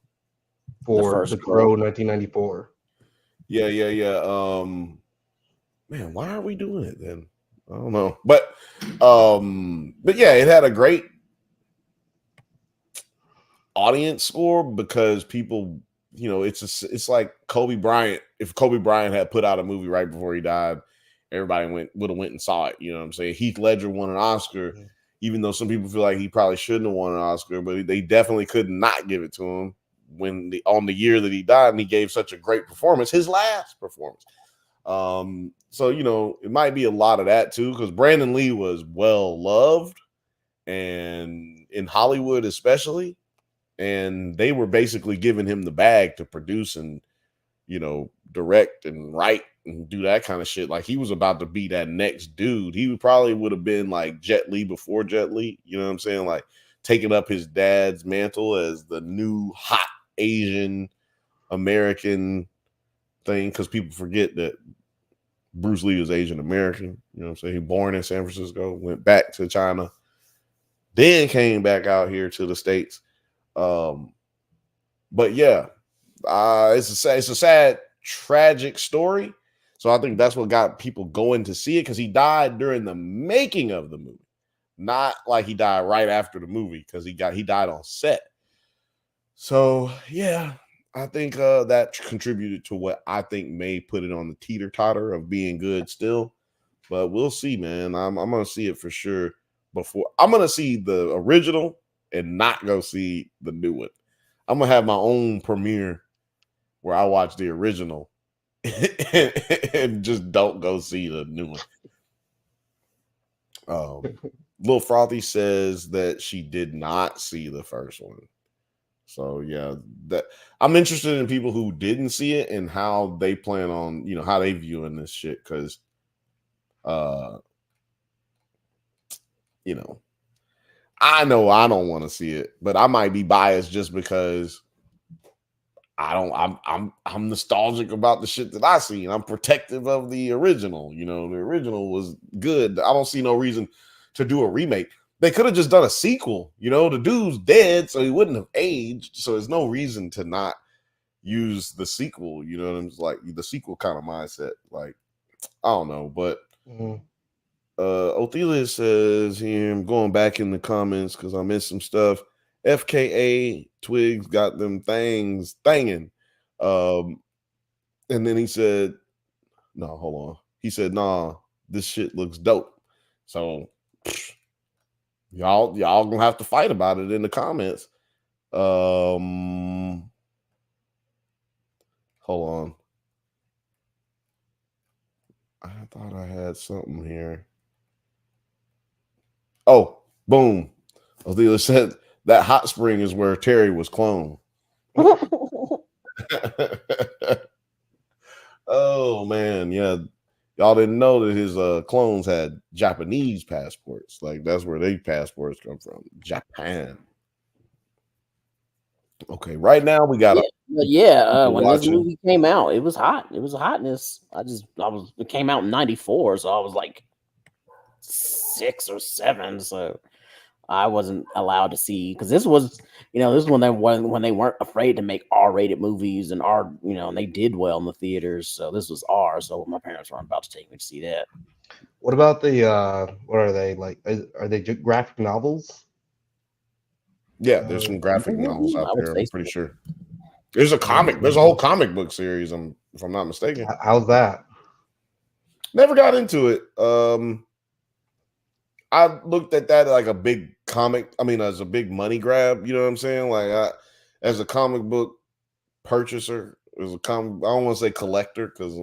For The Crow 1994. Yeah. Man, why are we doing it then? I don't know. But yeah, it had a great audience score because people, it's like Kobe Bryant. If Kobe Bryant had put out a movie right before he died, everybody would have went and saw it. You know what I'm saying? Heath Ledger won an Oscar, even though some people feel like he probably shouldn't have won an Oscar, but they definitely could not give it to him on the year that he died, and he gave such a great performance, his last performance. So it might be a lot of that too, because Brandon Lee was well loved, and in Hollywood especially, and they were basically giving him the bag to produce and direct and write and do that kind of shit. Like he was about to be that next dude. He probably would have been like Jet Li before Jet Li. You know what I'm saying? Like taking up his dad's mantle as the new hot Asian American thing, because people forget that Bruce Lee was Asian American. You know what I'm saying? He born in San Francisco, went back to China, then came back out here to the States. But yeah, it's a sad, tragic story. So I think that's what got people going to see it, because he died during the making of the movie, not like he died right after the movie, because he died on set. So yeah, I think that contributed to what I think may put it on the teeter-totter of being good still. But we'll see, man. I'm gonna see it for sure. I'm gonna see the original and not go see the new one. I'm gonna have my own premiere where I watch the original and just don't go see the new one. Lil Frothy says that she did not see the first one. So yeah, that I'm interested in people who didn't see it and how they plan on, how they viewing this shit, because I know I don't want to see it, but I might be biased just because I'm nostalgic about the shit that I seen. I'm protective of the original. The original was good. I don't see no reason to do a remake. They could have just done a sequel. The dude's dead, so he wouldn't have aged. So there's no reason to not use the sequel. It's like the sequel kind of mindset. Like, I don't know, but Othelia says here, I'm going back in the comments because I missed some stuff. FKA Twigs got them things thanging. And then he said, no, hold on. He said, nah, this shit looks dope. So y'all gonna have to fight about it in the comments. Hold on. I thought I had something here. Oh, boom. Othelia said that hot spring is where Terry was cloned. Oh man, yeah. Y'all didn't know that his clones had Japanese passports. Like that's where their passports come from. Japan. Okay, right now we got when this movie came out, it was hot. It was a hotness. It came out in '94, so I was like 6 or 7. So I wasn't allowed to see because this was, this is when they weren't afraid to make R-rated movies and and they did well in the theaters. So this was R. So my parents weren't about to take me to see that. What about the what are they like? Are they graphic novels? Yeah, there's some graphic novels out I would there. say I'm pretty sure. There's a comic. There's a whole comic book series. If I'm not mistaken. How's that? Never got into it. I looked at that like a big comic. I mean, as a big money grab. You know what I'm saying? Like, as a comic book purchaser, as a comic, I don't want to say collector because,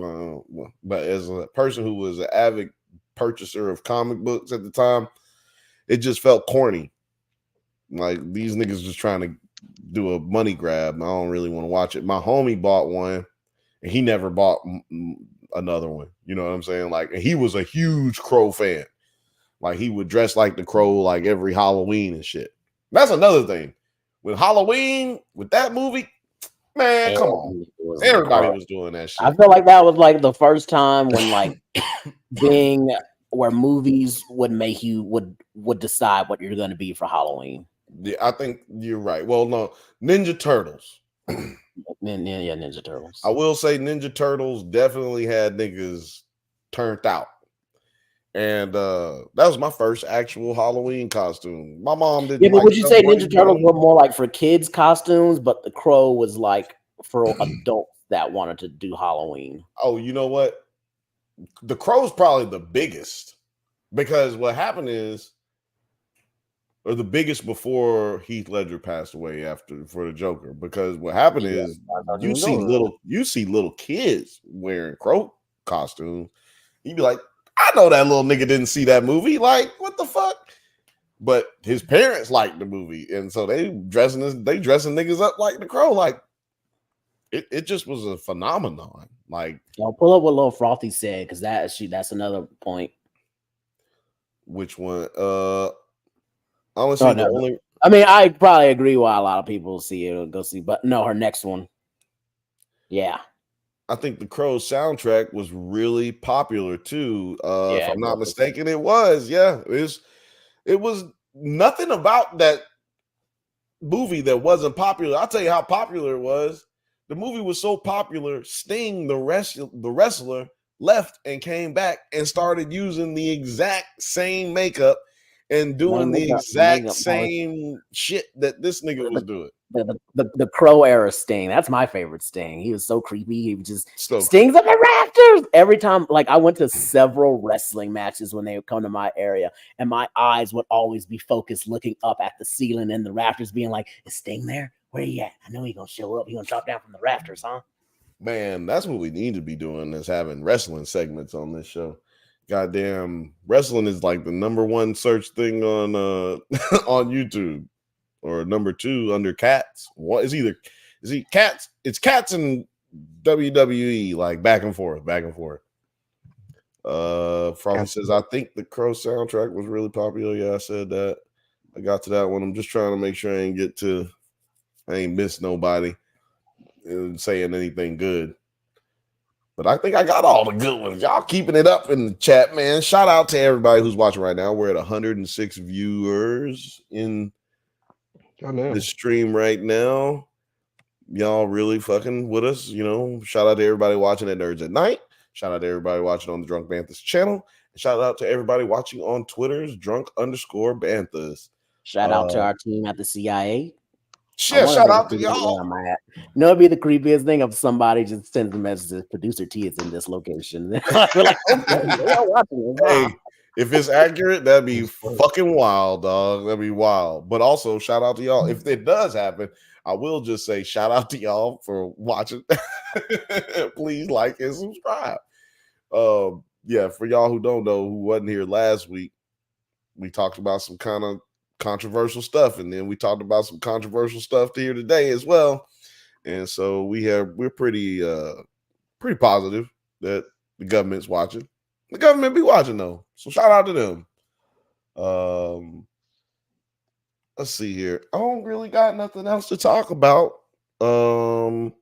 but as a person who was an avid purchaser of comic books at the time, it just felt corny. Like these niggas just trying to do a money grab. I don't really want to watch it. My homie bought one, and he never bought another one. You know what I'm saying? Like, and he was a huge Crow fan. Like he would dress like the Crow like every Halloween and shit. That's another thing. With Halloween, with that movie, man, come on. Everybody was doing that shit. I feel like that was like the first time when like being where movies would make you would decide what you're going to be for Halloween. Yeah, I think you're right. Well, no, Ninja Turtles. Yeah, Ninja Turtles. I will say Ninja Turtles definitely had niggas turned out. And that was my first actual Halloween costume. My mom didn't. Yeah, but like would you say Bunny Ninja Turtles Bunny. were more like for kids costumes, but the Crow was like for adults that wanted to do Halloween? Oh, you know what? The Crow's probably the biggest because what happened is, or the biggest before Heath Ledger passed away for the Joker. Because what happened is you see little kids wearing Crow costumes. You'd be like, I know that little nigga didn't see that movie. Like, what the fuck? But his parents liked the movie, and so they dressing niggas up like the Crow. Like, it just was a phenomenon. Like, pull up what Lil Frothy said because that's another point. Which one? Honestly, I mean, I probably agree why a lot of people see it or go see, but no, her next one. Yeah. I think the Crow soundtrack was really popular too. If I'm not mistaken, it was. Yeah, it was nothing about that movie that wasn't popular. I'll tell you how popular it was. The movie was so popular, Sting, the wrestler, left and came back and started using the exact same makeup and doing the exact same shit that this nigga was doing. The Crow era Sting. That's my favorite Sting. He was so creepy. He just so stings up the rafters every time. Like I went to several wrestling matches when they would come to my area, and my eyes would always be focused, looking up at the ceiling and the rafters, being like, "Is Sting there? Where he at? I know he gonna show up. He gonna drop down from the rafters, huh?" Man, that's what we need to be doing, is having wrestling segments on this show. Goddamn, wrestling is like the #1 search thing on on YouTube, or #2 under cats. What is he cats? It's cats and WWE, like back and forth. Frothy says, I think the Crow soundtrack was really popular. Yeah, I said that. I got to that one. I'm just trying to make sure I ain't missed nobody saying anything good. But I think I got all the good ones. Y'all keeping it up in the chat, man. Shout out to everybody who's watching right now. We're at 106 viewers in the stream right now. Y'all really fucking with us. Shout out to everybody watching at Nerds at Night. Shout out to everybody watching on the Drunk Banthas channel. And shout out to everybody watching on Twitter's Drunk_Banthas. Shout out to our team at the CIA. Yeah, shout out to y'all. It'd be the creepiest thing if somebody just sends a message to producer T is in this location. I feel like, hey, if it's accurate, that'd be fucking wild, dog. That'd be wild. But also, shout out to y'all. If it does happen, I will just say shout out to y'all for watching. Please like and subscribe. Yeah, for y'all who don't know, who wasn't here last week, we talked about some kind of controversial stuff, and then we talked about some controversial stuff here today as well. And so we're pretty positive that the government's watching. The government be watching though, so shout out to them. Let's see here. I don't really got nothing else to talk about. I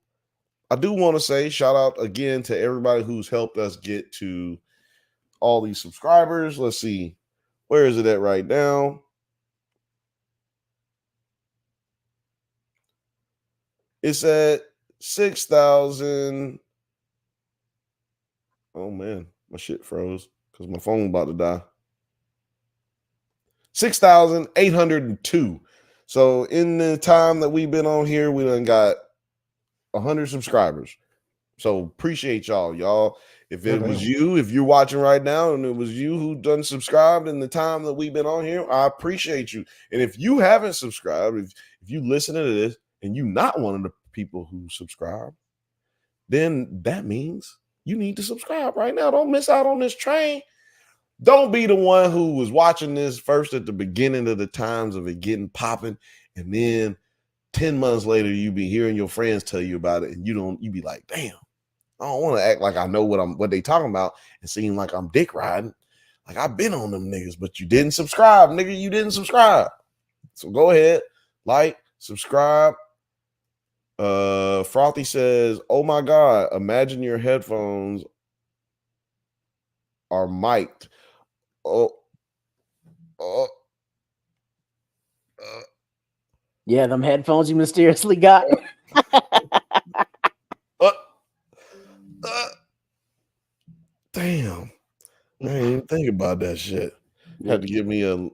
do want to say shout out again to everybody who's helped us get to all these subscribers. Let's see, where is it at right now? It's at 6,000. Oh man, my shit froze because my phone about to die. 6,802. So in the time that we've been on here, we done got 100 subscribers. So appreciate y'all. If it was you, if you're watching right now and it was you who done subscribed in the time that we've been on here, I appreciate you. And if you haven't subscribed, if you listen to this and you not one of the people who subscribe, then that means you need to subscribe right now. Don't miss out on this train. Don't be the one who was watching this first at the beginning of the times of it getting popping, and then 10 months later you be hearing your friends tell you about it, and you be like, damn, I don't want to act like I know what they talking about and seem like I'm dick riding. Like I've been on them niggas, but you didn't subscribe, nigga. You didn't subscribe. So go ahead, like, subscribe. Frothy says, oh my God, imagine your headphones are mic'd. Yeah, them headphones you mysteriously got. Damn. I didn't even think about that shit. Had to give me I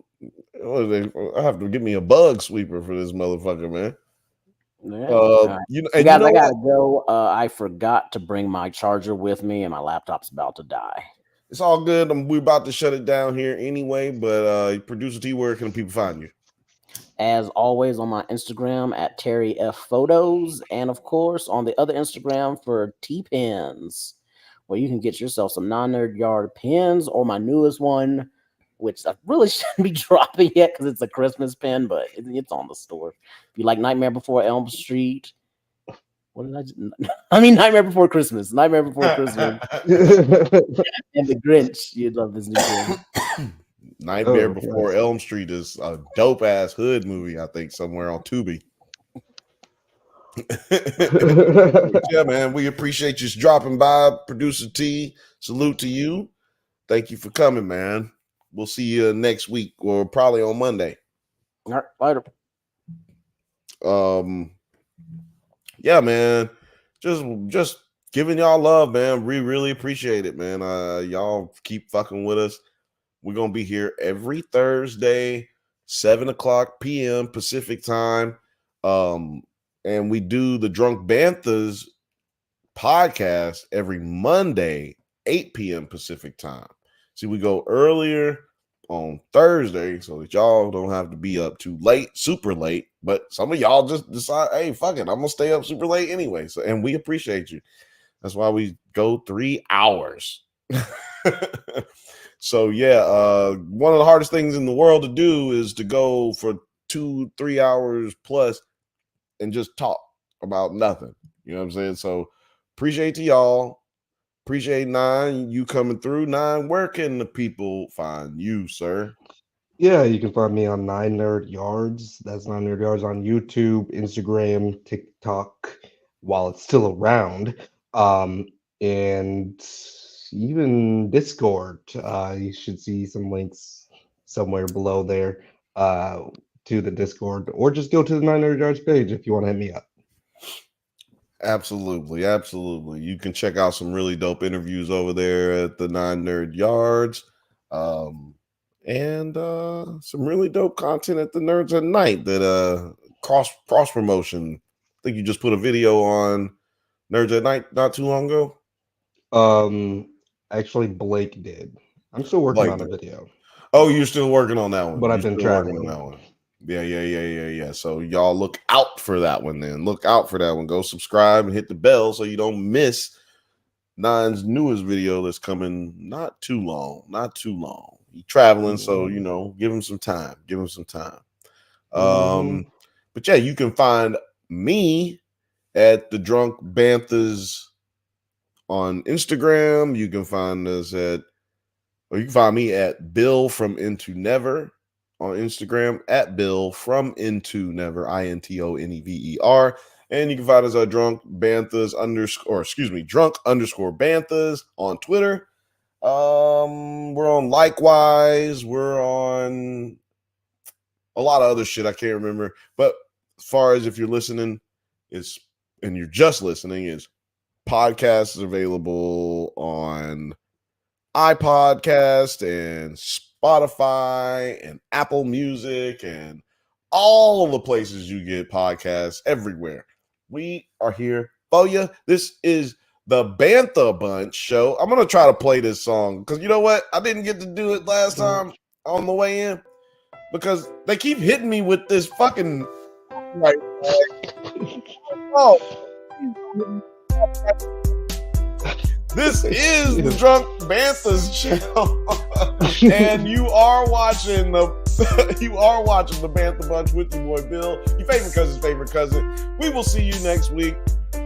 have to give me a bug sweeper for this motherfucker, man. Guys, I gotta go. I forgot to bring my charger with me, and my laptop's about to die. It's all good. We're about to shut it down here anyway, but producer T, where can people find you? As always, on my Instagram at Terry F Photos, and of course on the other Instagram for T Pins, where you can get yourself some non-nerd yard pins, or my newest one, which I really shouldn't be dropping yet because it's a Christmas pin, but it's on the store. If you like Nightmare Before Elm Street, what did I just, I mean Nightmare Before Christmas, Nightmare Before Christmas, and The Grinch, you'd love this new pin. Nightmare Before Elm Street is a dope ass hood movie, I think, somewhere on Tubi. Yeah, man, we appreciate you dropping by, producer T. Salute to you. Thank you for coming, man. We'll see you next week or probably on Monday. All right, later. Yeah, man. Just giving y'all love, man. We really appreciate it, man. Y'all keep fucking with us. We're gonna be here every Thursday, 7:00 p.m. Pacific time. And we do the Drunk Banthas podcast every Monday, 8 p.m. Pacific time. See, we go earlier on Thursday so that y'all don't have to be up too late, super late. But some of y'all just decide, hey, fuck it, I'm gonna stay up super late anyway. So, and we appreciate you. That's why we go 3 hours. So yeah, one of the hardest things in the world to do is to go for 2-3 hours plus and just talk about nothing. You know what I'm saying? So appreciate to y'all. Appreciate Nine, you coming through. Nine, where can the people find you, sir? Yeah, you can find me on 9 Nerd Yards. That's 9 Nerd Yards on YouTube, Instagram, TikTok, while it's still around. And even Discord. You should see some links somewhere below there to the Discord, or just go to the 9 Nerd Yards page if you want to hit me up. Absolutely. You can check out some really dope interviews over there at the 9 Nerd Yards. And some really dope content at the Nerds at Night that cross promotion. I think you just put a video on Nerds at Night not too long ago. Actually, Blake did. I'm still working on a video. Oh, you're still working on that one. But I've been traveling on that one. Yeah. So y'all look out for that one then. Look out for that one. Go subscribe and hit the bell so you don't miss Nine's newest video that's coming not too long. He's traveling, so give him some time. But yeah, you can find me at the Drunk Banthas on Instagram. You can find us you can find me at Bill from Into Never on Instagram, at Bill from Into Never, INTONEVER. And you can find us at Drunk Banthas on Twitter. We're on Likewise. We're on a lot of other shit I can't remember. But as far as if you're listening, it's and you're just listening, is podcasts available on iPodcast and Spotify and Apple Music and all the places you get podcasts everywhere. We are here for you. This is the Bantha Bunch show. I'm going to try to play this song because you know what? I didn't get to do it last time on the way in because they keep hitting me with this fucking right. Oh. This is the Drunk Bantha's show, and you are watching the Bantha Bunch with your boy Bill, your favorite cousin's favorite cousin. We will see you next week.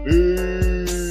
Peace.